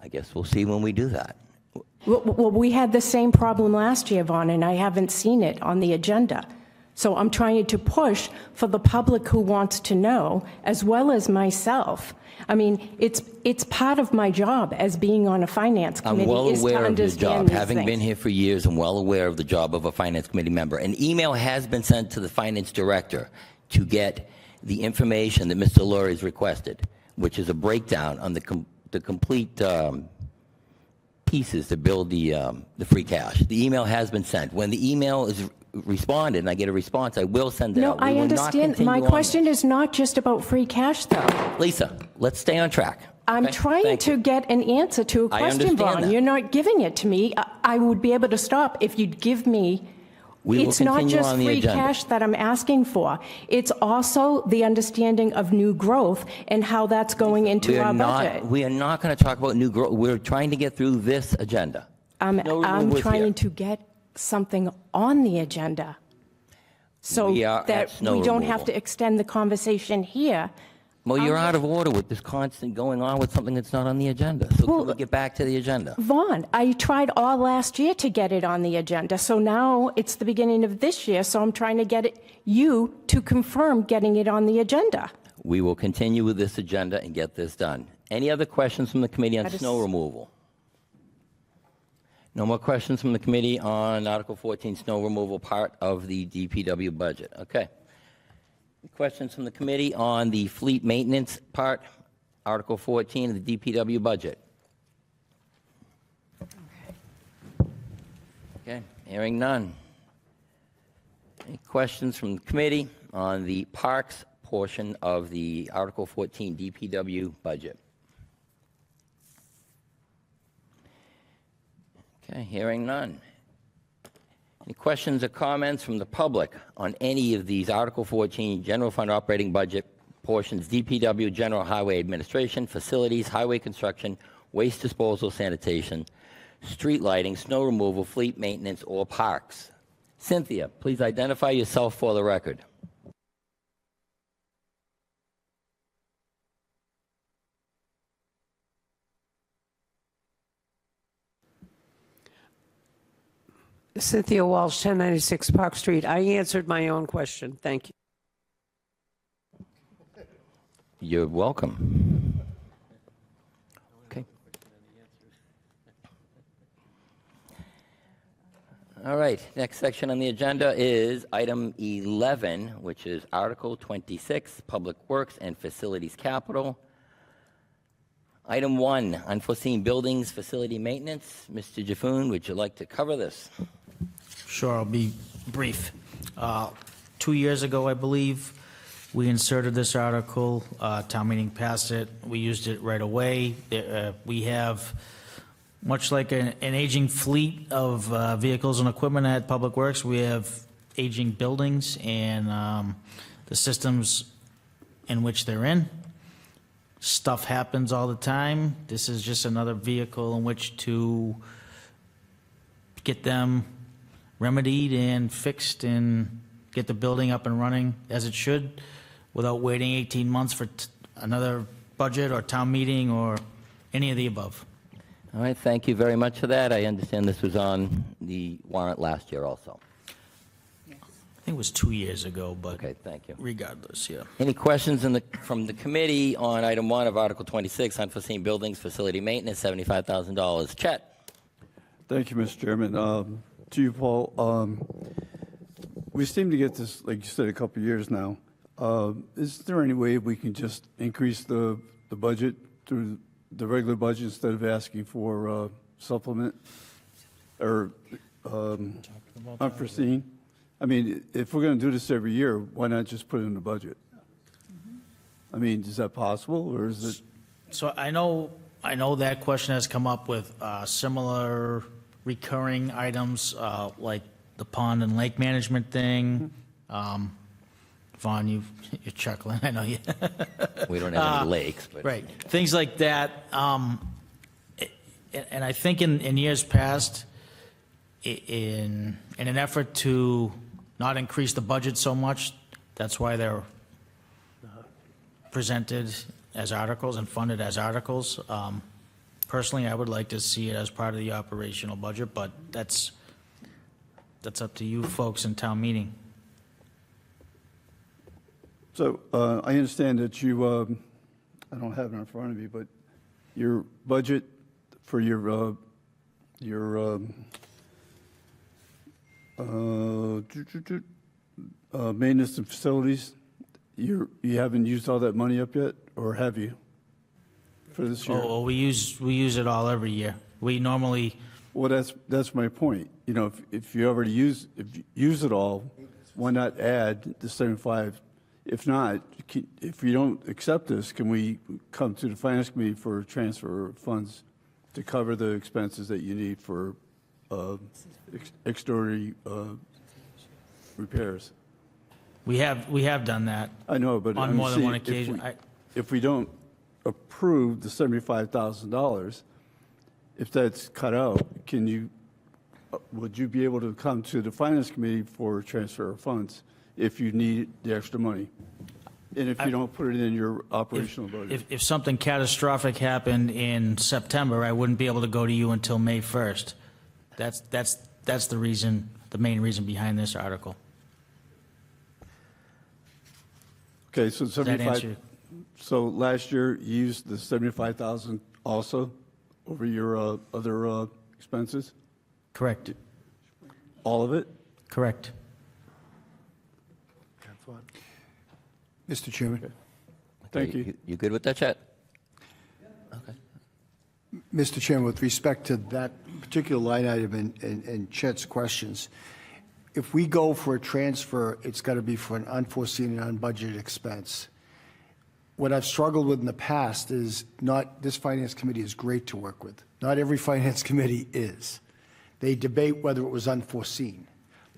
I guess we'll see when we do that. Well, we had the same problem last year, Vaughn, and I haven't seen it on the agenda. So I'm trying to push for the public who wants to know, as well as myself. I mean, it's part of my job as being on a finance I'm committee well is to aware of your understand job. these Having been things. here for years, I'm well aware of the job of a finance committee member. An email has been sent to the finance director to get the information that Mr. Lurie has requested, which is a breakdown on the complete pieces to build the free cash. The email has been sent. When the email is responded and I get a response, I will send it No, out. We I will not understand. continue My on question is not just about free cash, though. this. Lisa, let's stay on track. I'm okay? trying Thank to you. get an answer to a I question, understand Vaughn. that. You're not giving it to me. I would be able to stop if you'd give me. We will It's not continue just on the free agenda. cash that I'm asking for. It's also the understanding of new growth and how that's going into our budget. We are not going to talk about new growth. We're trying to get through this agenda. I'm removal is here. trying to get something on the agenda so We are at that snow we don't have removal. to extend the conversation here. Well, you're out of order with this constant going on with something that's not on the agenda. So can we get back to the agenda? Vaughn, I tried all last year to get it on the agenda, so now it's the beginning of this year, so I'm trying to get you to confirm getting it on the agenda. We will continue with this agenda and get this done. Any other questions from the committee on That is- snow removal? No more questions from the committee on Article 14, snow removal, part of the DPW budget. Okay. Questions from the committee on the fleet maintenance part, Article 14 of the DPW budget? Okay, hearing none. Any questions from the committee on the parks portion of the Article 14 DPW budget? Okay, hearing none. Any questions or comments from the public on any of these Article 14 General Fund Operating Budget portions, DPW, General Highway Administration, Facilities, Highway Construction, Waste Disposal, Sanitation, Street Lighting, Snow Removal, Fleet Maintenance, or Parks? Cynthia, please identify yourself for the record. Cynthia Walsh, 1096 Park Street. I answered my own question. Thank you. You're welcome. Okay. All right, next section on the agenda is item 11, which is Article 26, Public Works and Facilities Capital. Item 1, Unforeseen Buildings, Facility Maintenance. Mr. Jaffoon, would you like to cover this? Sure, I'll be brief. 2 years ago, I believe, we inserted this article. Town meeting passed it. We used it right away. We have, much like an aging fleet of vehicles and equipment at Public Works, we have aging buildings and the systems in which they're in. Stuff happens all the time. This is just another vehicle in which to get them remedied and fixed and get the building up and running as it should without waiting 18 months for another budget or town meeting or any of the above. All right, thank you very much for that. I understand this was on the warrant last year also. I think it was 2 years ago, but Okay, thank you. regardless, yeah. Any questions from the committee on item 1 of Article 26, unforeseen buildings, facility maintenance, $75,000? Chet? Thank you, Mr. Chairman. To you, Paul, we seem to get this, like you said, a couple of years now. Is there any way we can just increase the budget through the regular budget instead of asking for supplement or unforeseen? I mean, if we're going to do this every year, why not just put it in the budget? I mean, is that possible, or is it? So I know that question has come up with similar recurring items like the pond and lake management thing. Vaughn, you're chuckling. I know you. We don't have any lakes, but right, things like that. And I think in years past, in an effort to not increase the budget so much, that's why they're presented as articles and funded as articles. Personally, I would like to see it as part of the operational budget, but that's up to you folks in town meeting. So I understand that you, I don't have it in front of me, but your budget for your maintenance and facilities, you haven't used all that money up yet, or have you, for this year? Oh, we use it all every year. We normally. Well, that's my point. You know, if you use it all, why not add the 75? If not, if you don't accept this, can we come to the Finance Committee for transfer of funds to cover the expenses that you need for extraordinary repairs? We have done that. I know, but on more than one occasion. If we don't approve the $75,000, if that's cut out, would you be able to come to the Finance Committee for transfer of funds if you need the extra money? And if you don't put it in your operational budget? If something catastrophic happened in September, I wouldn't be able to go to you until May 1st. That's the reason, the main reason behind this article. Okay, so Does that answer? So last year you used the 75,000 also over your other expenses? Correct. All of it? Correct. Mr. Chairman. Thank you. You good with that, Chet? Okay. Mr. Chairman, with respect to that particular line item and Chet's questions, if we go for a transfer, it's got to be for an unforeseen and unbudgeted expense. What I've struggled with in the past is this Finance Committee is great to work with. Not every Finance Committee is. They debate whether it was unforeseen.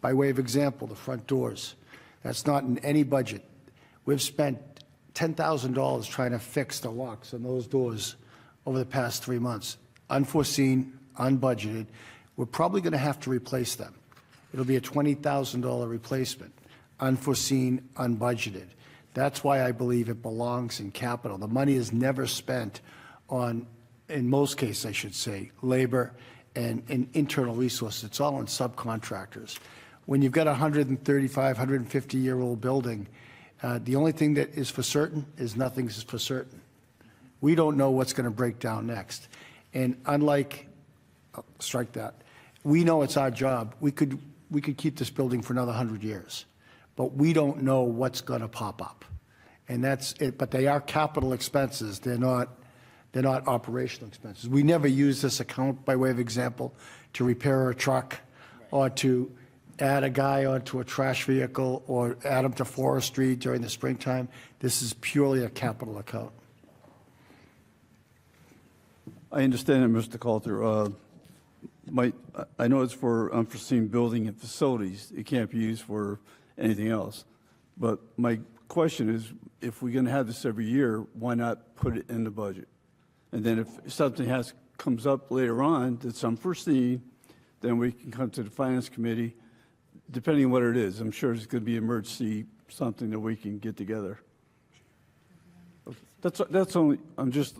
By way of example, the front doors. That's not in any budget. We've spent $10,000 trying to fix the locks on those doors over the past 3 months. Unforeseen, unbudgeted. We're probably going to have to replace them. It'll be a $20,000 replacement. Unforeseen, unbudgeted. That's why I believe it belongs in capital. The money is never spent on, in most cases, I should say, labor and internal resources. It's all on subcontractors. When you've got a 135, 150-year-old building, the only thing that is for certain is nothing is for certain. We don't know what's going to break down next. And unlike, strike that, we know it's our job. We could keep this building for another 100 years, but we don't know what's going to pop up. And that's it. But they are capital expenses. They're not operational expenses. We never use this account, by way of example, to repair a truck or to add a guy onto a trash vehicle or add him to forestry during the springtime. This is purely a capital account. I understand it, Mr. Coulter. I know it's for unforeseen building and facilities. It can't be used for anything else. But my question is, if we're going to have this every year, why not put it in the budget? And then if something comes up later on that's unforeseen, then we can come to the Finance Committee, depending on what it is. I'm sure it's going to be emergency, something that we can get together. That's only, I'm just,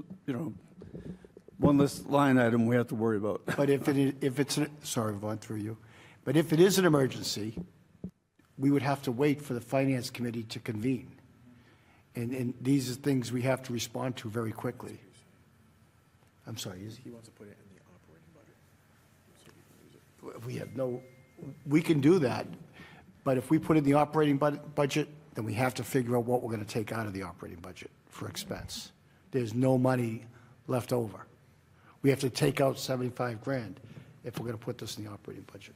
one less line item we have to worry about. But sorry, I've gone through you. But if it is an emergency, we would have to wait for the Finance Committee to convene. And these are things we have to respond to very quickly. I'm sorry. He wants to put it in the operating budget. We have no, we can do that, but if we put in the operating budget, then we have to figure out what we're going to take out of the operating budget for expense. There's no money left over. We have to take out 75 grand if we're going to put this in the operating budget.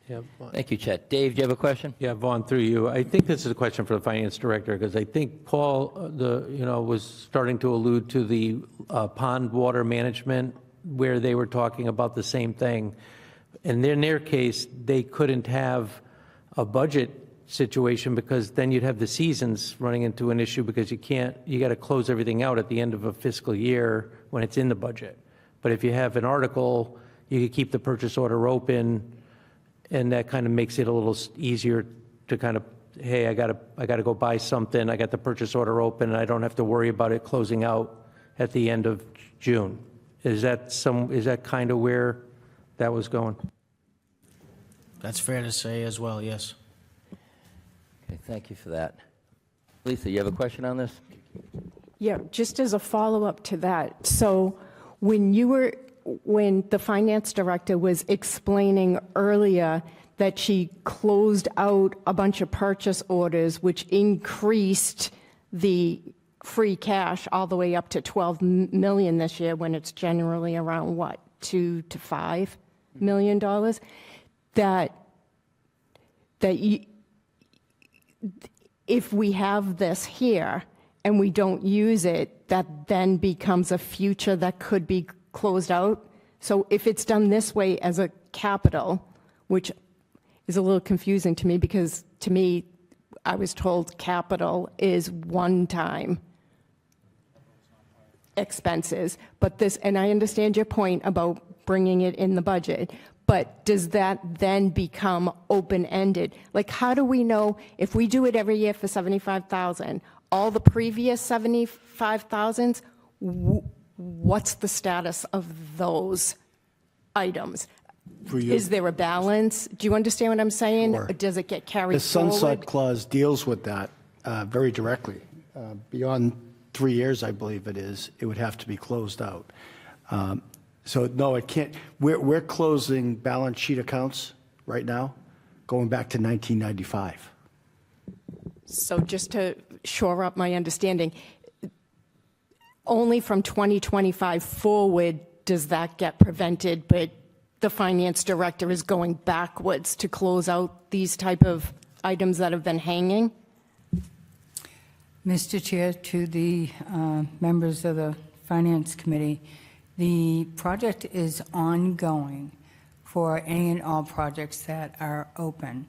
Yeah. Thank you, Chet. Dave, do you have a question? Yeah, Vaughn, through you. I think this is a question for the finance director, because I think Paul, was starting to allude to the pond water management, where they were talking about the same thing. And in their case, they couldn't have a budget situation, because then you'd have the seasons running into an issue, because you got to close everything out at the end of a fiscal year when it's in the budget. But if you have an article, you could keep the purchase order open, and that kind of makes it a little easier to kind of, hey, I got to go buy something, I got the purchase order open, and I don't have to worry about it closing out at the end of June. Is that kind of where that was going? That's fair to say as well, yes. Okay, thank you for that. Lisa, you have a question on this? Yeah, just as a follow-up to that, so when the finance director was explaining earlier that she closed out a bunch of purchase orders, which increased the free cash all the way up to 12 million this year, when it's generally around, what, $2 to $5 million, if we have this here and we don't use it, that then becomes a future that could be closed out. So if it's done this way as a capital, which is a little confusing to me, because to me, I was told capital is one-time expenses, but this, and I understand your point about bringing it in the budget, but does that then become open-ended? Like, how do we know if we do it every year for 75,000, all the previous 75,000s, what's the status of those items? Is there a balance? Do you understand what I'm saying? Sure. Or does it get carried The sunset forward? clause deals with that very directly. Beyond 3 years, I believe it is, it would have to be closed out. So no, it can't. We're closing balance sheet accounts right now, going back to 1995. So just to shore up my understanding, only from 2025 forward does that get prevented, but the finance director is going backwards to close out these type of items that have been hanging? Mr. Chair, to the members of the Finance Committee, the project is ongoing for any and all projects that are open.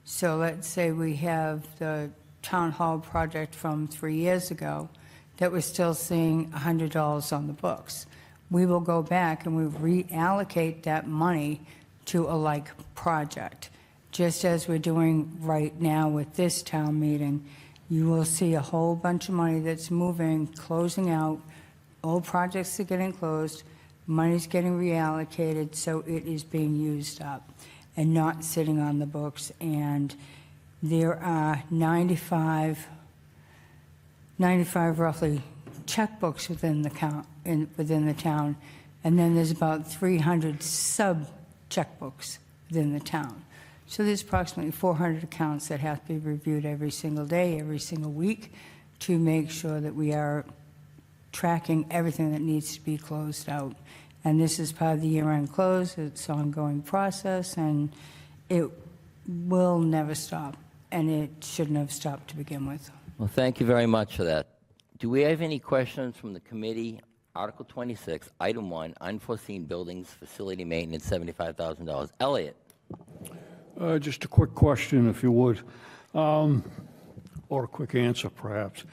So let's say we have the town hall project from 3 years ago that we're still seeing $100 on the books. We will go back and we reallocate that money to a like project. Just as we're doing right now with this town meeting, you will see a whole bunch of money that's moving, closing out. Old projects are getting closed, money's getting reallocated, so it is being used up and not sitting on the books. And there are 95 roughly checkbooks within the town, and then there's about 300 sub-checkbooks within the town. So there's approximately 400 accounts that have to be reviewed every single day, every single week, to make sure that we are tracking everything that needs to be closed out. And this is part of the year-end close. It's an ongoing process, and it will never stop, and it shouldn't have stopped to begin with. Well, thank you very much for that. Do we have any questions from the committee? Article 26, Item 1, Unforeseen Buildings, Facility Maintenance, $75,000. Elliot. Just a quick question, if you would, or a quick answer, perhaps.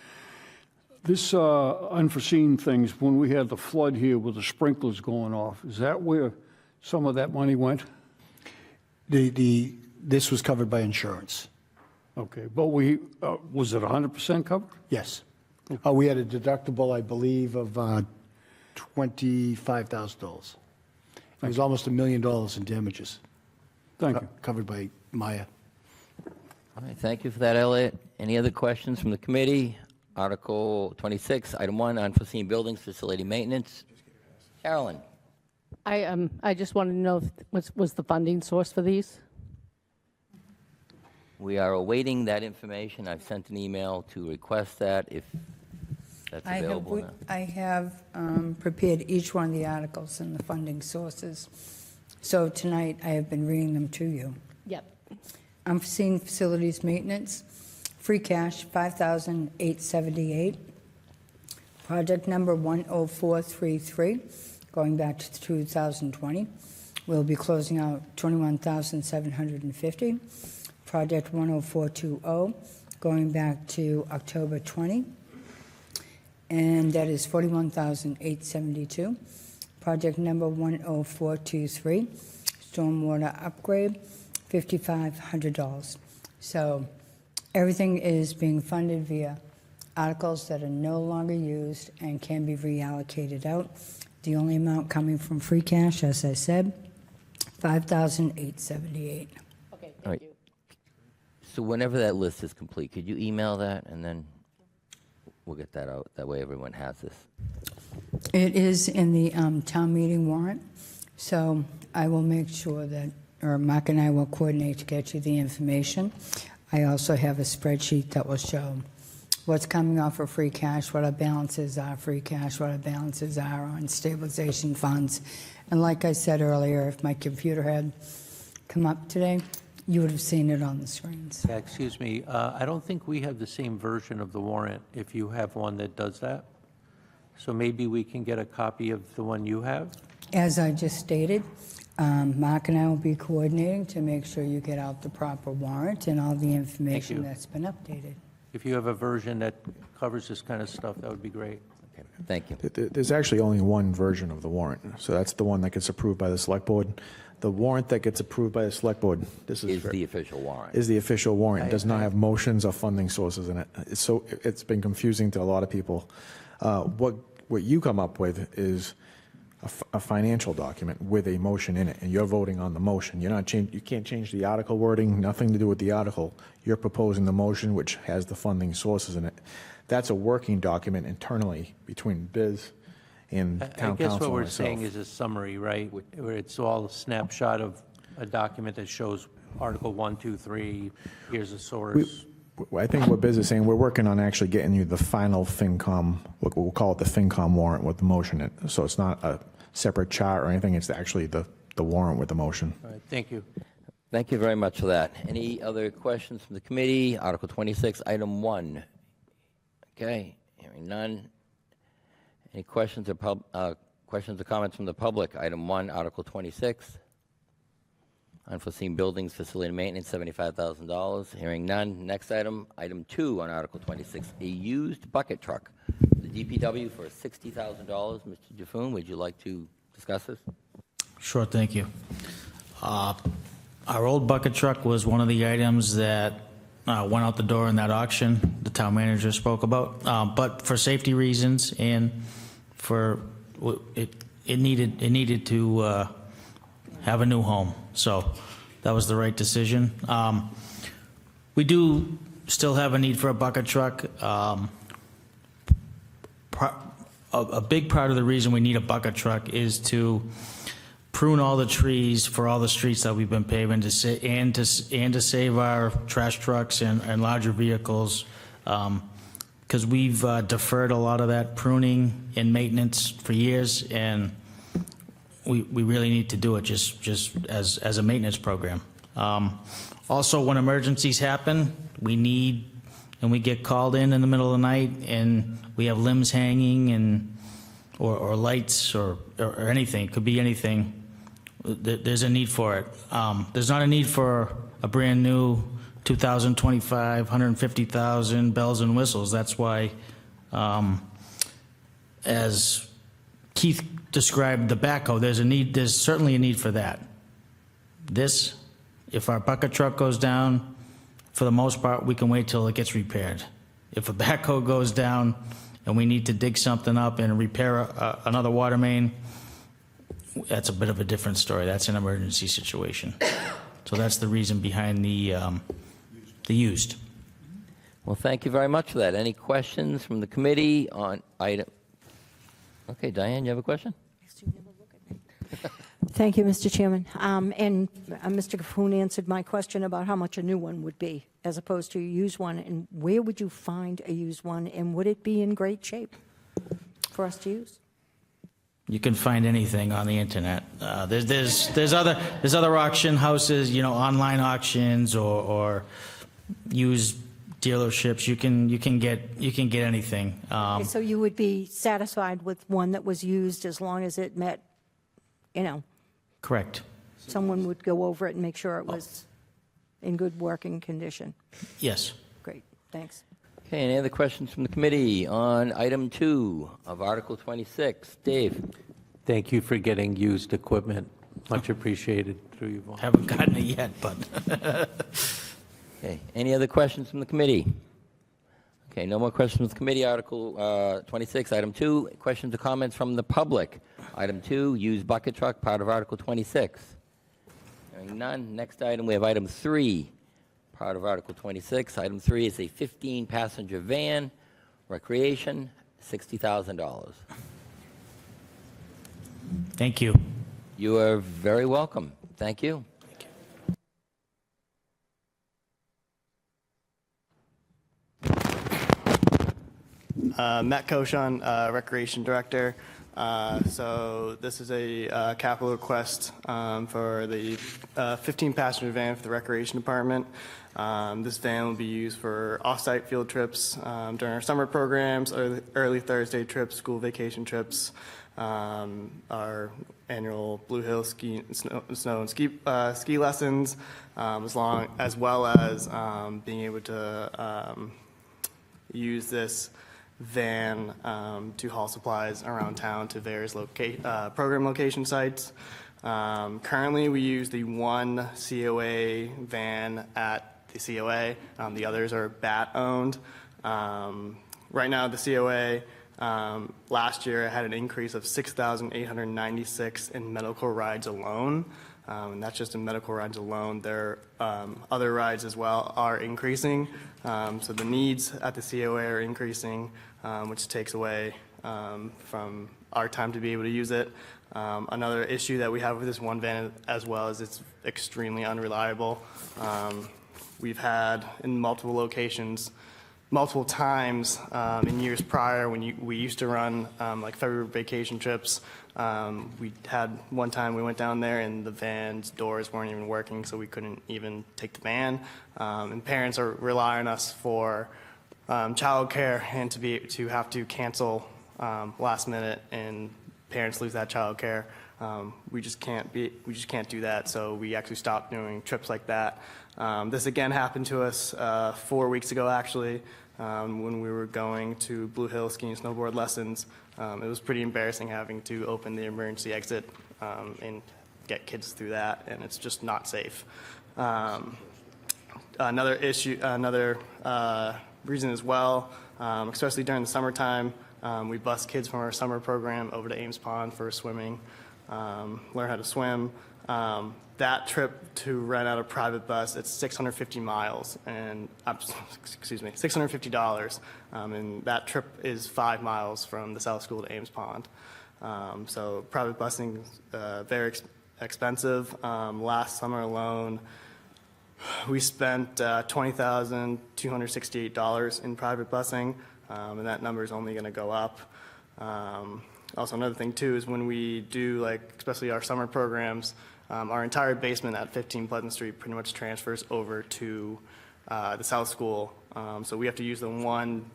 This unforeseen things, when we had the flood here with the sprinklers going off, is that where some of that money went? This was covered by insurance. Okay, but was it 100% covered? Yes. We had a deductible, I believe, of $25,000. It was almost $1 million in damages. Thank you. Covered by Maya. All right, thank you for that, Elliot. Any other questions from the committee? Article 26, item 1, unforeseen buildings, facility maintenance. Carolyn? I just wanted to know if was the funding source for these? We are awaiting that information. I've sent an email to request that if that's available now. I have prepared each one of the articles and the funding sources. So tonight, I have been reading them to you. Yep. Unforeseen facilities maintenance, free cash, $5,878. Project number 10433, going back to 2020. We'll be closing out $21,750. Project 10420, going back to October 20, and that is $41,872. Project number 10423, stormwater upgrade, $5,500. So everything is being funded via articles that are no longer used and can be reallocated out. The only amount coming from free cash, as I said, $5,878. Okay, All right. So whenever that list is complete, could you email that, and then we'll get that out. That way everyone has this. It is in the town meeting warrant, so I will make sure that, or Mark and I will coordinate to get you the information. I also have a spreadsheet that will show what's coming off of free cash, what our balances are free cash, what our balances are on stabilization funds. And like I said earlier, if my computer had come up today, you would have seen it on the screens. Yeah, excuse me, I don't think we have the same version of the warrant, if you have one that does that. So maybe we can get a copy of the one you have? As I just stated, Mark and I will be coordinating to make sure you get out the proper warrant and all the information you. that's been updated. If you have a version that covers this kind of stuff, that would be great. Okay, thank you. There's actually only one version of the warrant, so that's the one that gets approved by the select board. The warrant that gets approved by the select board, this Is the official warrant. is the official warrant. It does not have motions or funding sources in it. It's been confusing to a lot of people. What you come up with is a financial document with a motion in it, and you're voting on the motion. You can't change the article wording, nothing to do with the article. You're proposing the motion, which has the funding sources in it. That's a working document internally between Biz and town council. I guess what we're and myself. saying is a summary, right? Where it's all a snapshot of a document that shows Article 1, 2, 3, here's the source. I think what Biz is saying, we're working on actually getting you the final FinCom, we'll call it the FinCom warrant with the motion in it. So it's not a separate chart or anything, it's actually the warrant with the motion. All right, thank you. Thank you very much for that. Any other questions from the committee? Article 26, item 1. Okay, hearing none. Any questions or comments from the public? Item 1, Article 26. Unforeseen buildings, facility maintenance, $75,000. Hearing none. Next item, item 2 on Article 26, a used bucket truck. The DPW for $60,000. Mr. Jaffoon, would you like to discuss this? Sure, thank you. Our old bucket truck was one of the items that went out the door in that auction the town manager spoke about. But for safety reasons and for it needed to have a new home. So that was the right decision. We do still have a need for a bucket truck. A big part of the reason we need a bucket truck is to prune all the trees for all the streets that we've been paving and to save our trash trucks and larger vehicles, because we've deferred a lot of that pruning and maintenance for years, and we really need to do it just as a maintenance program. Also, when emergencies happen, we get called in the middle of the night and we have limbs hanging or lights or anything. It could be anything. There's a need for it. There's not a need for a brand new 2025, 150,000 bells and whistles. That's why, as Keith described the backhoe, there's certainly a need for that. If our bucket truck goes down, for the most part, we can wait till it gets repaired. If a backhoe goes down and we need to dig something up and repair another water main, that's a bit of a different story. That's an emergency situation. So that's the reason behind the used. Well, thank you very much for that. Any questions from the committee on item? Okay, Diane, you have a question? Thank you, Mr. Chairman. And Mr. Cahoon answered my question about how much a new one would be as opposed to a used one. And where would you find a used one, and would it be in great shape for us to use? You can find anything on the internet. There's other auction houses, online auctions or used dealerships. You can get anything. Okay, so you would be satisfied with one that was used as long as it met, Correct. someone would go over it and make sure it was in good working condition? Yes. Great, thanks. Okay, any other questions from the committee on item 2 of Article 26? Dave? Thank you for getting used equipment. Much appreciated through you all. Haven't gotten it yet, but. Okay, any other questions from the committee? Okay, no more questions from the committee. Article 26, item 2, questions or comments from the public. Item 2, used bucket truck, part of Article 26. Hearing none. Next item, we have item 3, part of Article 26. Item 3 is a 15-passenger van, recreation, $60,000. Thank you. You are very welcome. Thank you. Matt Koshan, Recreation Director. So this is a capital request for the 15-passenger van for the Recreation Department. This van will be used for off-site field trips during our summer programs, early Thursday trips, school vacation trips, our annual Blue Hill snow and ski lessons, as well as being able to use this van to haul supplies around town to various program location sites. Currently, we use the one COA van at the COA. The others are BAT-owned. Right now, the COA last year had an increase of 6,896 in medical rides alone. And that's just in medical rides alone. Their other rides as well are increasing. So the needs at the COA are increasing, which takes away from our time to be able to use it. Another issue that we have with this one van as well is it's extremely unreliable. We've had in multiple locations, multiple times in years prior when we used to run like February vacation trips. We had one time we went down there and the van's doors weren't even working, so we couldn't even take the van. And parents are relying on us for childcare and to have to cancel last minute, and parents lose that childcare. We just can't do that. So we actually stopped doing trips like that. This again happened to us 4 weeks ago, actually, when we were going to Blue Hill ski and snowboard lessons. It was pretty embarrassing having to open the emergency exit and get kids through that, and it's just not safe. Another reason as well, especially during the summertime, we bus kids from our summer program over to Ames Pond for swimming, learn how to swim. That trip to rent out a private bus, it's 650 miles and, $650. And that trip is 5 miles from the South School to Ames Pond. So private busing is very expensive. Last summer alone, we spent $20,268 in private busing, and that number is only going to go up. Also, another thing too is when we do, especially our summer programs, our entire basement at 15 Pleasant Street pretty much transfers over to the South School. So we have to use the one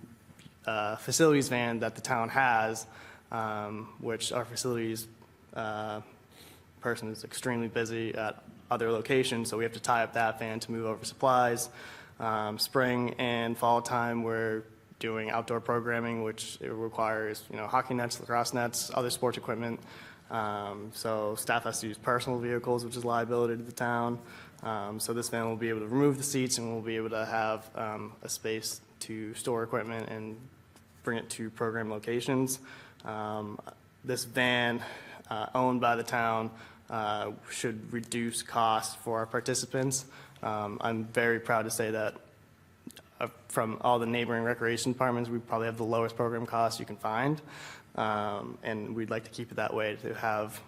facilities van that the town has, which our facilities person is extremely busy at other locations, so we have to tie up that van to move over supplies. Spring and fall time, we're doing outdoor programming, which it requires, hockey nets, lacrosse nets, other sports equipment. So staff has to use personal vehicles, which is liability to the town. So this van will be able to remove the seats, and we'll be able to have a space to store equipment and bring it to program locations. This van, owned by the town, should reduce costs for our participants. I'm very proud to say that from all the neighboring recreation departments, we probably have the lowest program costs you can find. And we'd like to keep it that way to have,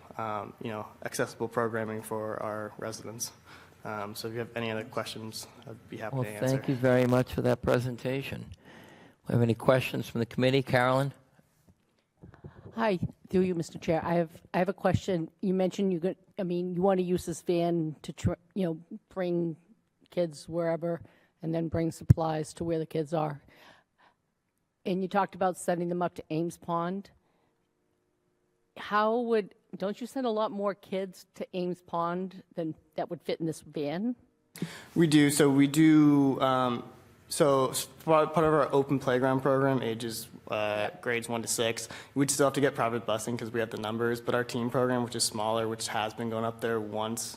accessible programming for our residents. So if you have any other questions, I'd be happy Well, to answer. thank you very much for that presentation. We have any questions from the committee? Carolyn? Hi, through you, Mr. Chair. I have a question. You mentioned you want to use this van to bring kids wherever and then bring supplies to where the kids are. And you talked about sending them up to Ames Pond. Don't you send a lot more kids to Ames Pond than that would fit in this van? We do. So we do. So part of our open playground program, ages grades 1 to 6, we'd still have to get private busing because we have the numbers. But our team program, which is smaller, which has been going up there once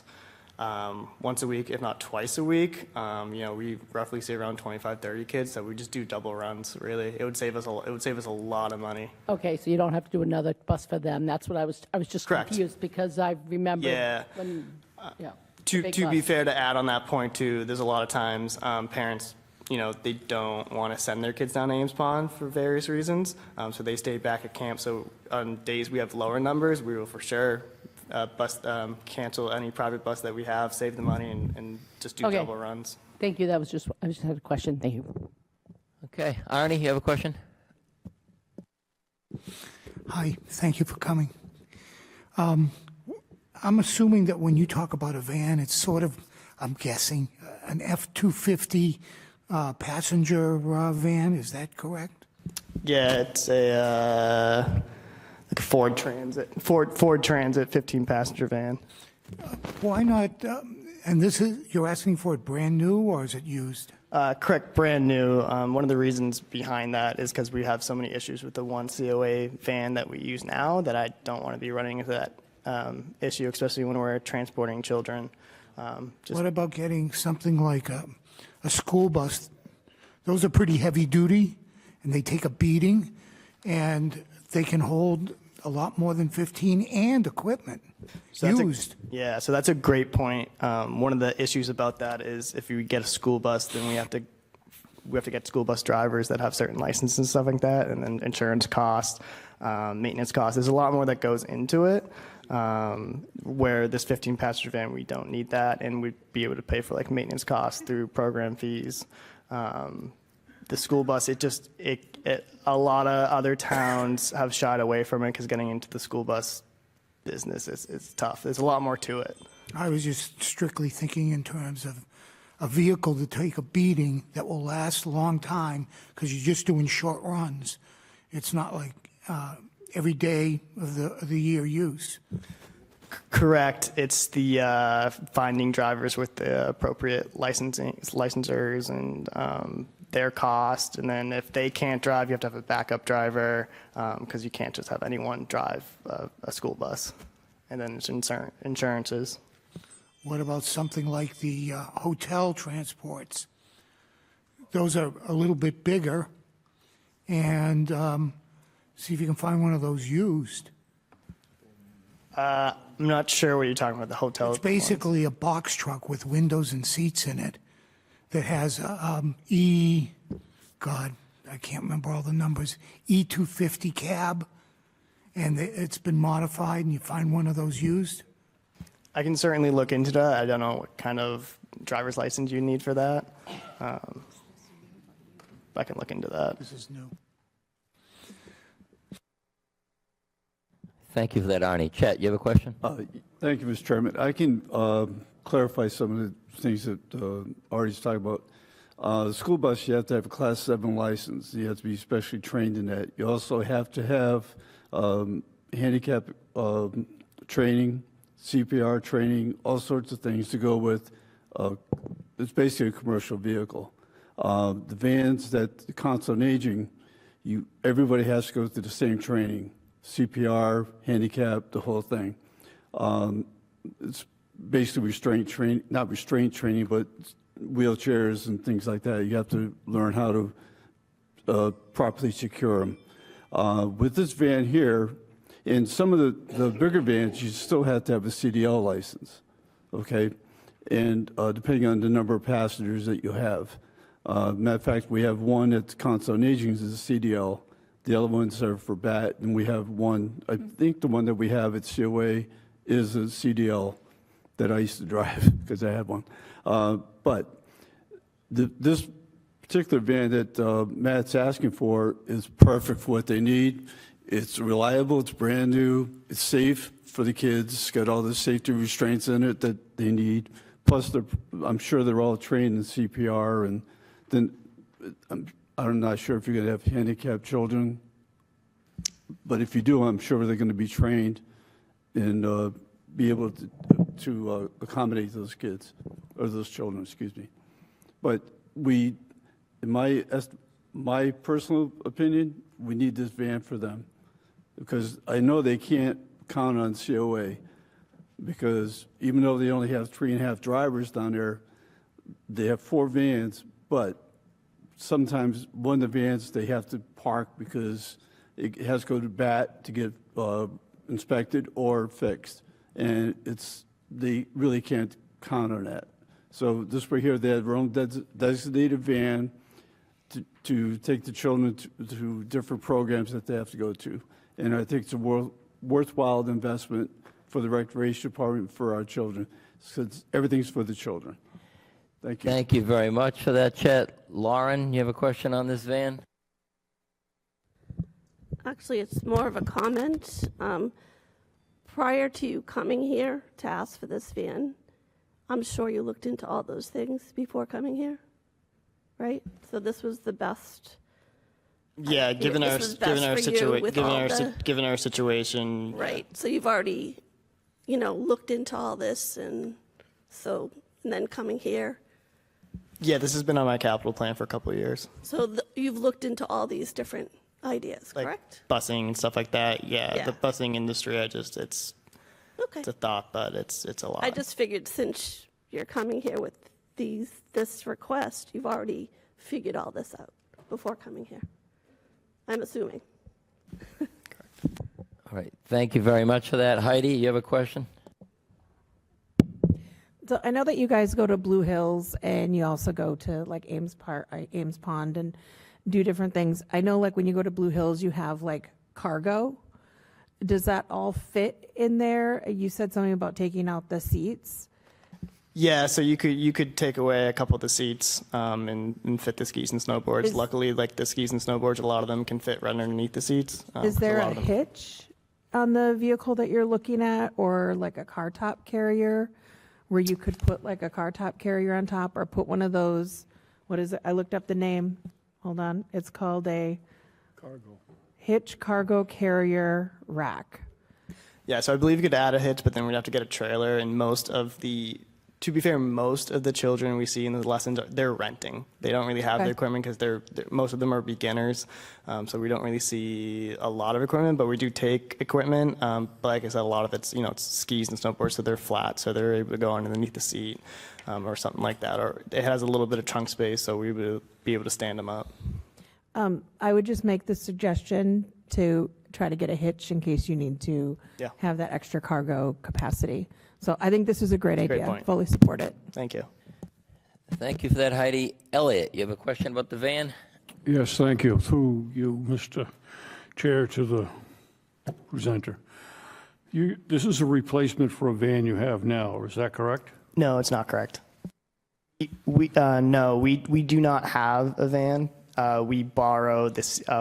a week, if not twice a week, we roughly see around 25, 30 kids. So we just do double runs. Really, it would save us a lot of money. Okay, so you don't have to do another bus for them. That's what I was just Correct. confused because I remember Yeah. when, To big be bus. fair, to add on that point too, there's a lot of times parents, they don't want to send their kids down to Ames Pond for various reasons, so they stay back at camp. So on days we have lower numbers, we will for sure cancel any private bus that we have, save the money, and just do Okay. double runs. Thank you. I just had a question. Thank you. Okay. Arnie, you have a question? Hi, thank you for coming. I'm assuming that when you talk about a van, it's sort of, I'm guessing, an F-250 passenger van. Is that correct? Yeah, it's like a Ford Transit 15-passenger van. Why not? And you're asking for it brand new, or is it used? Correct, brand new. One of the reasons behind that is because we have so many issues with the one COA van that we use now that I don't want to be running into that issue, especially when we're transporting children. What about getting something like a school bus? Those are pretty heavy duty, and they take a beating, and they can hold a lot more than 15 and equipment used. So that's a great point. One of the issues about that is if you get a school bus, then we have to get school bus drivers that have certain licenses and stuff like that, and then insurance costs, maintenance costs. There's a lot more that goes into it. Where this 15-passenger van, we don't need that, and we'd be able to pay for like maintenance costs through program fees. The school bus, a lot of other towns have shied away from it because getting into the school bus business is tough. There's a lot more to it. I was just strictly thinking in terms of a vehicle to take a beating that will last a long time because you're just doing short runs. It's not like every day of the year use. Correct. It's the finding drivers with the appropriate licensors and their cost. And then if they can't drive, you have to have a backup driver because you can't just have anyone drive a school bus. And then it's insurances. What about something like the hotel transports? Those are a little bit bigger, and see if you can find one of those used. I'm not sure what you're talking about, the hotel. It's basically a box truck with windows and seats in it that has God, I can't remember all the numbers, E250 cab, and it's been modified, and you find one of those used? I can certainly look into that. I don't know what kind of driver's license you need for that. I can look into that. This is new. Thank you for that, Arnie. Chet, you have a question? Thank you, Mr. Chairman. I can clarify some of the things that Artie's talking about. The school bus, you have to have a Class 7 license. You have to be specially trained in that. You also have to have handicap training, CPR training, all sorts of things to go with. It's basically a commercial vehicle. The vans that the Council on Aging, everybody has to go through the same training. CPR, handicap, the whole thing. It's basically not restraint training, but wheelchairs and things like that. You have to learn how to properly secure them. With this van here, in some of the bigger vans, you still have to have a CDL license, okay? And depending on the number of passengers that you have. Matter of fact, we have one at Council on Aging is a CDL. The other ones are for BAT, and we have one, I think the one that we have at COA is a CDL that I used to drive because I had one. But this particular van that Matt's asking for is perfect for what they need. It's reliable, it's brand new, it's safe for the kids, it's got all the safety restraints in it that they need. Plus, I'm sure they're all trained in CPR, and then I'm not sure if you're going to have handicapped children, but if you do, I'm sure they're going to be trained and be able to accommodate those kids, or those children, excuse me. But in my personal opinion, we need this van for them, because I know they can't count on COA, because even though they only have 3.5 drivers down there, they have 4 vans, but sometimes one of the vans they have to park because it has to go to BAT to get inspected or fixed, and they really can't count on that. So this right here, they have their own designated van to take the children to different programs that they have to go to, and I think it's a worthwhile investment for the Recreation Department, for our children, since everything's for the children. Thank you. Thank you very much for that, Chet. Lauren, you have a question on this van? Actually, it's more of a comment. Prior to you coming here to ask for this van, I'm sure you looked into all those things before coming here, right? So this was the best. Yeah, given our situation. Right. So you've already, looked into all this, and then coming here. Yeah, this has been on my capital plan for a couple of years. So you've looked into all these different ideas, Like correct? busing and stuff like that. Yeah, Yeah. the busing industry, it's Okay. a thought, but it's a lot. I just figured since you're coming here with this request, you've already figured all this out before coming here. I'm assuming. All right. Thank you very much for that. Heidi, you have a question? So I know that you guys go to Blue Hills and you also go to like Ames Pond and do different things. I know like when you go to Blue Hills, you have like cargo. Does that all fit in there? You said something about taking out the seats. Yeah, so you could take away a couple of the seats and fit the skis and snowboards. Luckily, like the skis and snowboards, a lot of them can fit right underneath the seats. Is there a lot a of them- hitch on the vehicle that you're looking at, or like a car top carrier where you could put like a car top carrier on top, or put one of those, what is it? I looked up the name. Hold on. It's called a hitch cargo carrier rack. Yeah, so I believe you could add a hitch, but then we'd have to get a trailer, and to be fair, most of the children we see in the lessons, they're renting. They don't really have Okay. the equipment because most of them are beginners. So we don't really see a lot of equipment, but we do take equipment. But like I said, a lot of it's skis and snowboards, so they're flat, so they're able to go underneath the seat or something like that. Or it has a little bit of trunk space, so we would be able to stand them up. I would just make the suggestion to try to get a hitch in case you need to Yeah. have that extra cargo capacity. So I think this is a great Great idea. point. Fully support it. Thank you. Thank you for that, Heidi. Elliot, you have a question about the van? Yes, thank you. Through you, Mr. Chair, to the presenter. This is a replacement for a van you have now, is that correct? No, it's not correct. We do not have a van. We borrow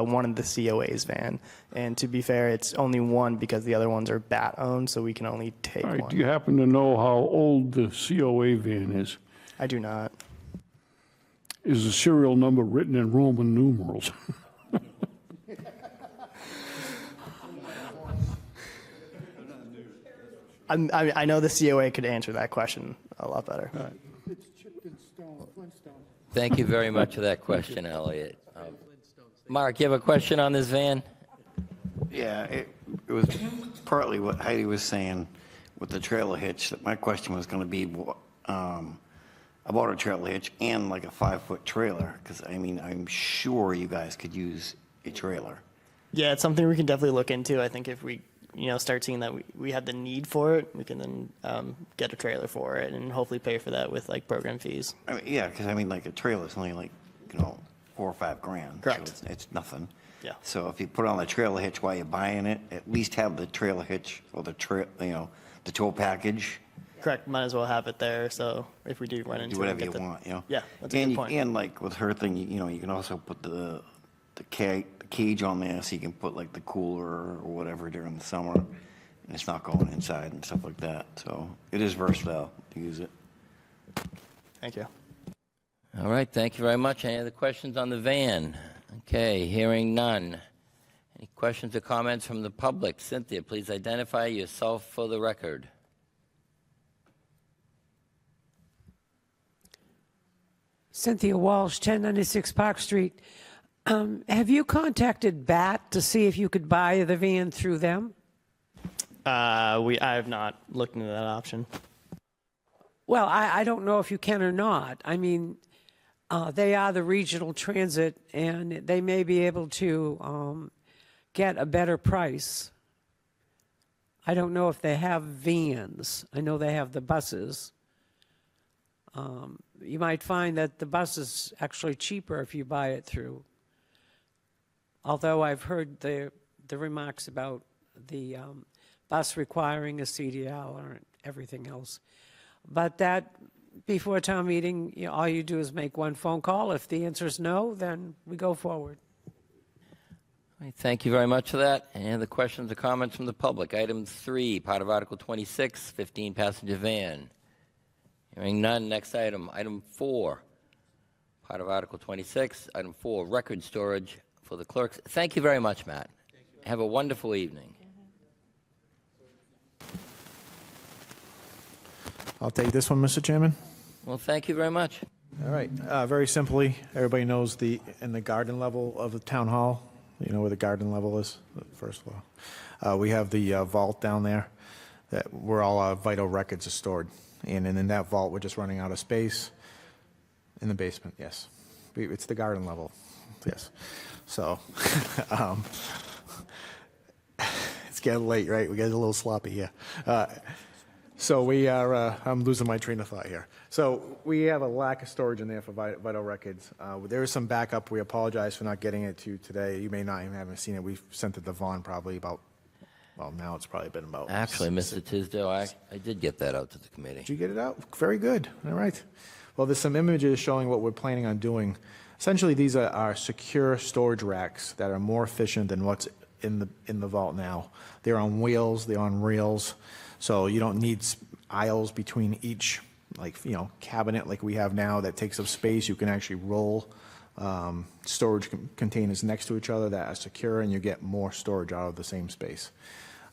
one of the COA's van, and to be fair, it's only one because the other ones are BAT owned, so we can only take All right, one. do you happen to know how old the COA van is? I do not. Is the serial number written in Roman numerals? I know the COA could answer that question a lot better. It's chipped in stone, Flintstone. Thank you very much for that question, Elliot. Mark, you have a question on this van? Yeah, it was partly what Heidi was saying with the trailer hitch. That my question was going to be, I about a trailer hitch and like a 5-foot trailer, because I mean, I'm sure you guys could use a trailer. Yeah, it's something we can definitely look into. I think if we, start seeing that we have the need for it, we can then get a trailer for it and hopefully pay for that with like program fees. I mean, yeah, because I mean, like a trailer is only like, $4 or $5 grand. Correct. So it's nothing. Yeah. So if you put on the trailer hitch while you're buying it, at least have the trailer hitch or the the tow package. Correct. Might as well have it there. So if we do run into Do whatever it, you get the- want, Yeah, that's a good point. And like with her thing, you can also put the cage on there so you can put like the cooler or whatever during the summer, and it's not going inside and stuff like that. So it is versatile to use it. Thank you. All right, thank you very much. Any other questions on the van? Okay, hearing none. Any questions or comments from the public? Cynthia, please identify yourself for the record. Cynthia Walsh, 1096 Park Street. Have you contacted BAT to see if you could buy the van through them? I have not looked into that option. Well, I don't know if you can or not. I mean, they are the regional transit, and they may be able to get a better price. I don't know if they have vans. I know they have the buses. You might find that the bus is actually cheaper if you buy it through. Although I've heard the remarks about the bus requiring a CDL and everything else. But that, before town meeting, all you do is make one phone call. If the answer is no, then we go forward. All right, thank you very much for that. Any other questions or comments from the public? Item 3, part of Article 26, 15-passenger van. Hearing none, next item. Item 4, part of Article 26. Item 4, record storage for the clerks. Thank you very much, Matt. Have a wonderful evening. I'll take this one, Mr. Chairman. Well, thank you very much. All right. Very simply, everybody knows in the garden level of the town hall, you know where the garden level is, the first floor. We have the vault down there where all our vital records are stored. And in that vault, we're just running out of space. In the basement, yes. It's the garden level, yes. So it's getting late, right? We get a little sloppy here. So we are, I'm losing my train of thought here. So we have a lack of storage in there for vital records. There is some backup. We apologize for not getting it to you today. You may not even have seen it. We've sent it to Vaughn probably about, well, now it's probably been about. Actually, Mr. Tisdale, I did get that out to the committee. Did you get it out? Very good. All right. Well, there's some images showing what we're planning on doing. Essentially, these are our secure storage racks that are more efficient than what's in the vault now. They're on wheels. They're on rails. So you don't need aisles between each, cabinet like we have now that takes up space. You can actually roll storage containers next to each other that are secure, and you get more storage out of the same space.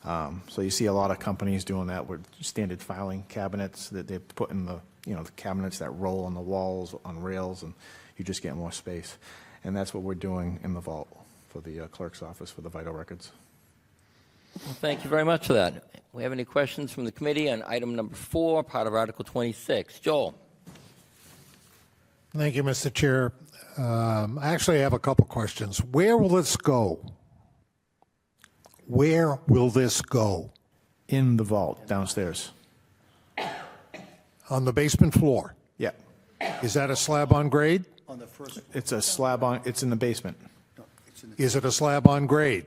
So you see a lot of companies doing that with standard filing cabinets that they put in the cabinets that roll on the walls on rails, and you just get more space. And that's what we're doing in the vault for the clerk's office for the vital records. Well, thank you very much for that. We have any questions from the committee on item number 4, part of Article 26? Joel. Thank you, Mr. Chair. I actually have a couple questions. Where will this go? Where will this go? In the vault downstairs. On the basement floor? Yeah. Is that a slab on grade? On the first. It's a slab on, it's in the basement. Is it a slab on grade?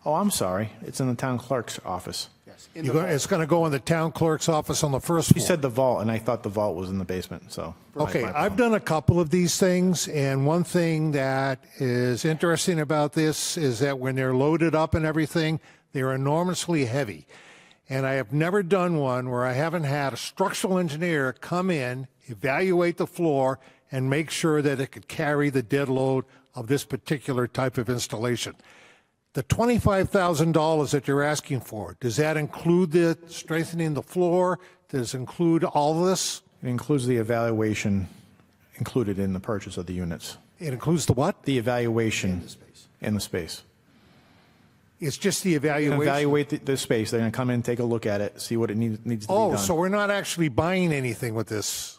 Oh, I'm sorry. It's in the town clerk's office. Yes. It's going to go in the town clerk's office on the first floor? You said the vault, and I thought the vault was in the basement, so. Okay, I've done a couple of these things, and one thing that is interesting about this is that when they're loaded up and everything, they're enormously heavy. And I have never done one where I haven't had a structural engineer come in, evaluate the floor, and make sure that it could carry the dead load of this particular type of installation. The $25,000 that you're asking for, does that include the strengthening the floor? Does it include all of this? It includes the evaluation included in the purchase of the units. It includes the what? The evaluation in the space. It's just the evaluation? Evaluate the space. They're going to come in, take a look at it, see what it needs to be done. Oh, so we're not actually buying anything with this?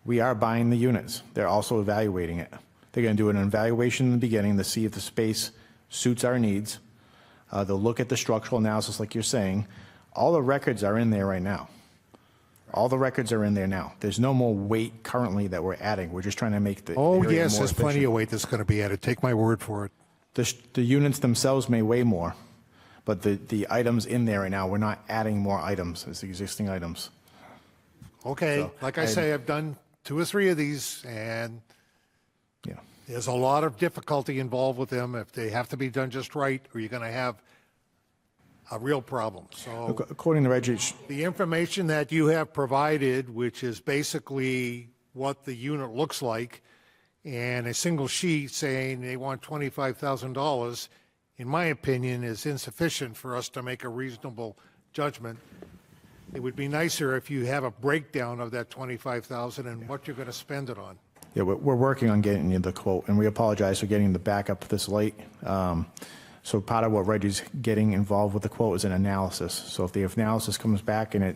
We are buying the units. They're also evaluating it. They're going to do an evaluation in the beginning to see if the space suits our needs. They'll look at the structural analysis like you're saying. All the records are in there right now. All the records are in there now. There's no more weight currently that we're adding. We're just trying to make the Oh, area yes, more there's plenty efficient. of weight that's going to be added. Take my word for it. The units themselves may weigh more, but the items in there right now, we're not adding more items as the existing items. Okay, So, like I say, I've done 2 or 3 of these, and yeah, there's a lot of difficulty involved with them if they have to be done just right, or you're going to have a real problem. So according to Reggie, the information that you have provided, which is basically what the unit looks like, and a single sheet saying they want $25,000, in my opinion, is insufficient for us to make a reasonable judgment. It would be nicer if you have a breakdown of that $25,000 and what you're going to spend it on. yeah, we're working on getting you the quote, and we apologize for getting the backup this late. So part of what Reggie's getting involved with the quote is an analysis. So if the analysis comes back and it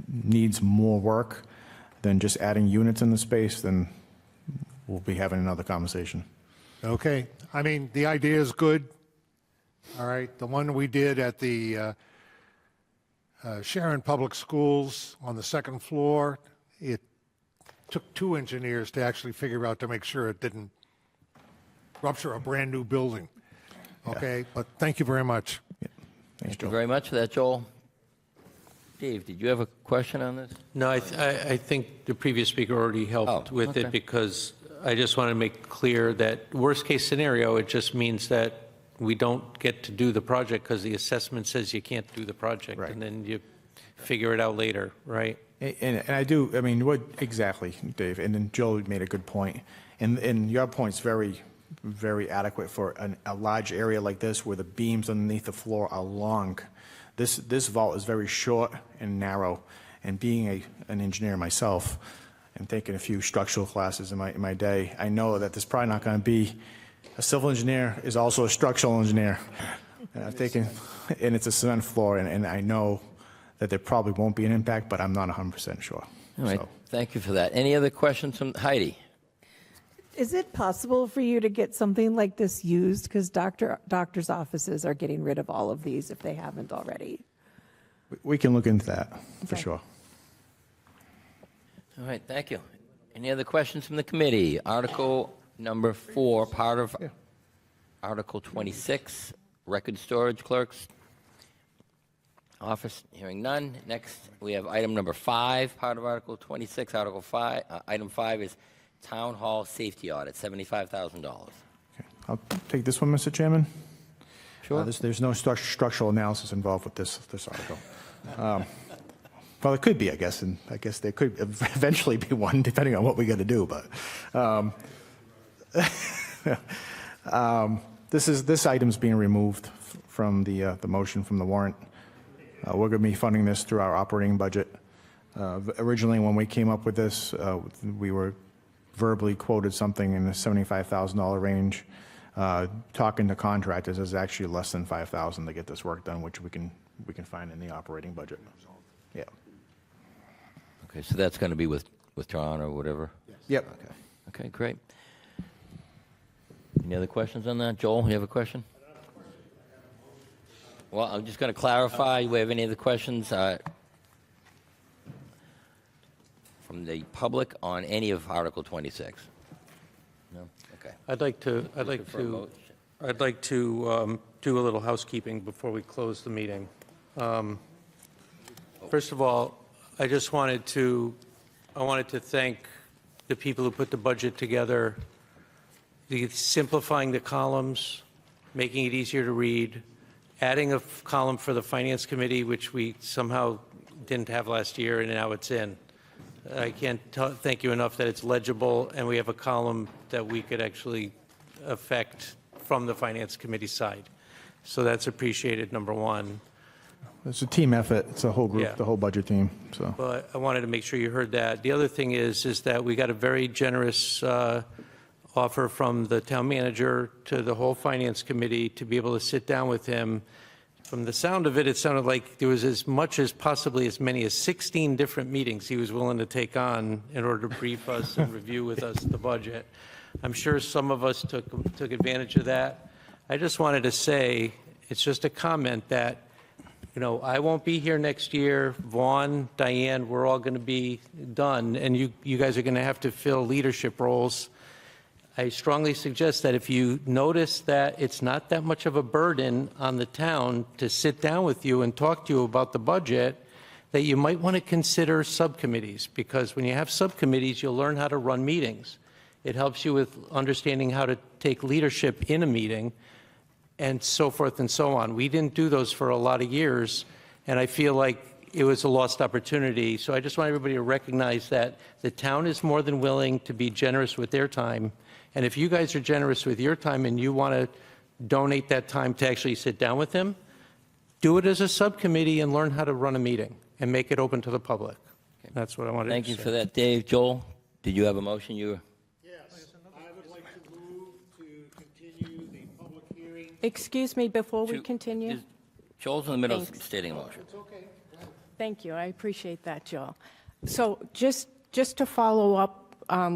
needs more work than just adding units in the space, then we'll be having another conversation. Okay. I mean, the idea is good. All right. The one we did at the Sharon Public Schools on the 2nd floor, it took 2 engineers to actually figure out to make sure it didn't rupture a brand new building. Okay. But thank you very much. Thank you very much for that, Joel. Dave, did you have a question on this? No, I think the previous speaker already helped with okay. it, because I just want to make clear that worst-case scenario, it just means that we don't get to do the project because the assessment says you can't do the project, and then you figure it out later, right? And I do, I mean, what exactly, Dave? And then Joe made a good point. And your point's very, very adequate for a large area like this where the beams underneath the floor are long. This vault is very short and narrow. And being an engineer myself and taking a few structural classes in my day, I know that there's probably not going to be a civil engineer is also a structural engineer. And I've taken, and it's a cement floor, and I know that there probably won't be an impact, but I'm not 100% sure. All right. Thank you for that. Any other questions from Heidi? Is it possible for you to get something like this used? Because doctors' offices are getting rid of all of these if they haven't already. We can look into that for sure. All right, thank you. Any other questions from the committee? Article number 4, part of Article 26, record storage clerks office. Hearing none. Next, we have item number 5, part of Article 26. Article 5, item 5 is town hall safety audit, $75,000. I'll take this one, Mr. Chairman. Sure. There's no structural analysis involved with this article. Well, it could be, I guess, and I guess there could eventually be one, depending on what we got to do. But this item's being removed from the motion from the warrant. We're going to be funding this through our operating budget. Originally, when we came up with this, we were verbally quoted something in the $75,000 range. Talking to contractors is actually less than $5,000 to get this work done, which we can find in the operating budget. Yeah. Okay, so that's going to be withdrawn or whatever? Yes. Yep. Okay, great. Any other questions on that? Joel, you have a question? Well, I'm just going to clarify. Do we have any other questions from the public on any of Article 26? No? Okay. I'd like to do a little housekeeping before we close the meeting. First of all, I wanted to thank the people who put the budget together, simplifying the columns, making it easier to read, adding a column for the Finance Committee, which we somehow didn't have last year, and now it's in. I can't thank you enough that it's legible, and we have a column that we could actually affect from the Finance Committee side. So that's appreciated, number one. It's a team effort. It's a whole group, Yeah. the whole budget team. So. But I wanted to make sure you heard that. The other thing is that we got a very generous offer from the town manager to the whole Finance Committee to be able to sit down with him From the sound of it, it sounded like there was as much as possibly as many as 16 different meetings he was willing to take on in order to brief us and review with us the budget. I'm sure some of us took advantage of that. I just wanted to say, it's just a comment that, you know, I won't be here next year. Vaughn, Diane, we're all going to be done, and you guys are going to have to fill leadership roles. I strongly suggest that if you notice that it's not that much of a burden on the town to sit down with you and talk to you about the budget, that you might want to consider subcommittees, because when you have subcommittees, you'll learn how to run meetings. It helps you with understanding how to take leadership in a meeting and so forth and so on. We didn't do those for a lot of years, and I feel like it was a lost opportunity. So I just want everybody to recognize that the town is more than willing to be generous with their time. And if you guys are generous with your time and you want to donate that time to actually sit down with him, do it as a subcommittee and learn how to run a meeting and make it open to the public. That's what I wanted to say. Thank you for that, Dave. Joel, did you have a motion? Yes, I would like to move to continue the public hearing. Excuse me, before we continue? Joel's in the middle Thanks. of stating a motion. It's okay. Thank you. I appreciate that, Joel. So just to follow up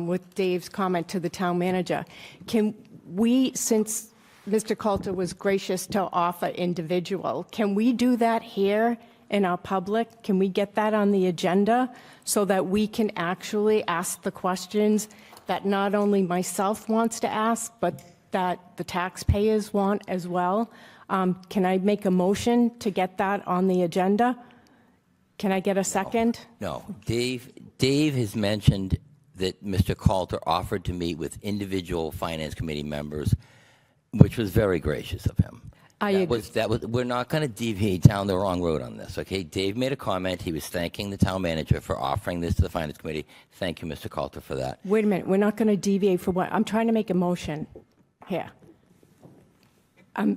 with Dave's comment to the town manager, can we, since Mr. Coulter was gracious to offer individual, can we do that here in our public? Can we get that on the agenda so that we can actually ask the questions that not only myself wants to ask, but that the taxpayers want as well? Can I make a motion to get that on the agenda? Can I get a second? No. Dave has mentioned that Mr. Coulter offered to meet with individual finance committee members, which was very gracious of him. We're not going to deviate down the wrong road on this, okay? Dave made a comment. He was thanking the town manager for offering this to the finance committee. Thank you, Mr. Coulter, for that. Wait a minute. We're not going to deviate for what? I'm trying to make a motion here.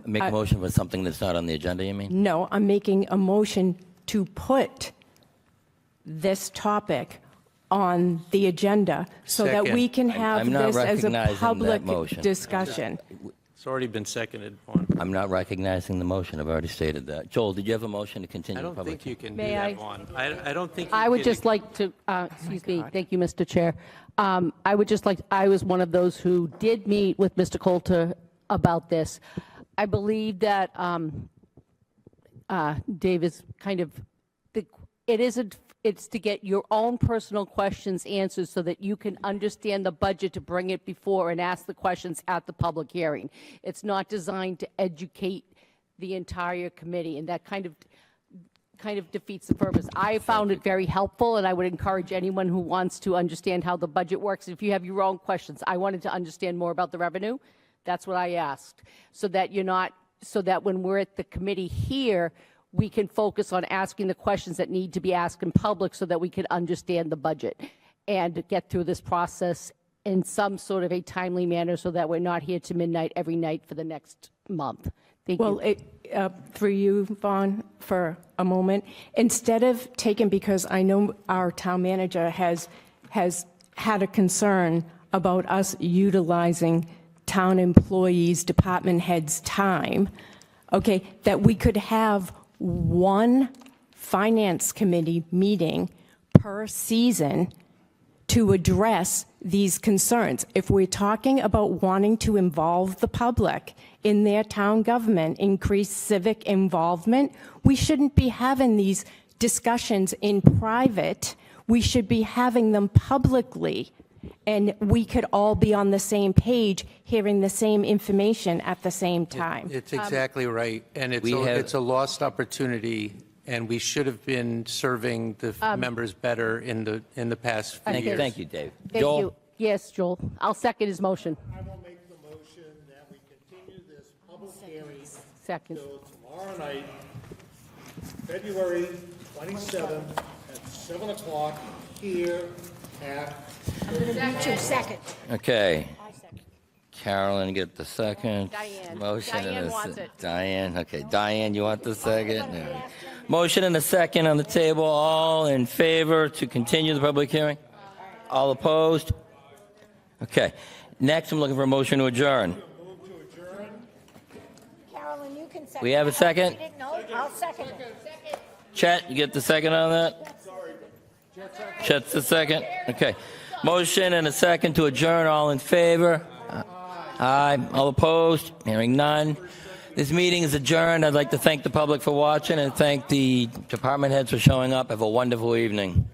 Make a motion for something that's not on the agenda, you mean? No, I'm making a motion to put this topic on the agenda so that we can have I'm not this as a recognizing that public motion. discussion. It's already been seconded. Vaughn. I'm not recognizing the motion. I've already stated that. Joel, did you have a motion to continue I the don't public? think you can May do I? that, Vaughn. I don't think I you would can- just like to, excuse me, thank you, Mr. Chair. I would just like, I was one of those who did meet with Mr. Coulter about this. I believe that Dave is kind of, it's to get your own personal questions answered so that you can understand the budget to bring it before and ask the questions at the public hearing. It's not designed to educate the entire committee, and that kind of defeats the purpose. I found it very helpful, and I would encourage anyone who wants to understand how the budget works. If you have your own questions, I wanted to understand more about the revenue. That's what I asked, so that when we're at the committee here, we can focus on asking the questions that need to be asked in public so that we can understand the budget and get through this process in some sort of a timely manner so that we're not here to midnight every night for the next month. Thank you. Well, through you, Vaughn, for a moment, instead of taking, because I know our town manager has had a concern about us utilizing town employees, department heads' time, okay, that we could have one finance committee meeting per season to address these concerns. If we're talking about wanting to involve the public in their town government, increase civic involvement, we shouldn't be having these discussions in private. We should be having them publicly, and we could all be on the same page, hearing the same information at the same time. It's exactly right, and it's a lost opportunity, and we should have been serving the members better in the past few years. Thank you, Dave. Thank Joel? you. Yes, Joel. I'll second his motion. I will make the motion that we continue this public hearing Second. until tomorrow night, February 27th at 7 o'clock here at... Second. Okay. Carolyn, get the second. Diane. Motion Diane and a wants it. Diane. Okay. Diane, you want the second? No. Motion and a second on the table. All in favor to continue the public hearing? All opposed? Okay. Next, I'm looking for a motion to adjourn. Carolyn, you can We have a second? I'll second it. Chet, you get the second on that? Chet's the second? Okay. Motion and a second to adjourn. All in favor? Aye. All opposed? Hearing none. This meeting is adjourned. I'd like to thank the public for watching and thank the department heads for showing up. Have a wonderful evening.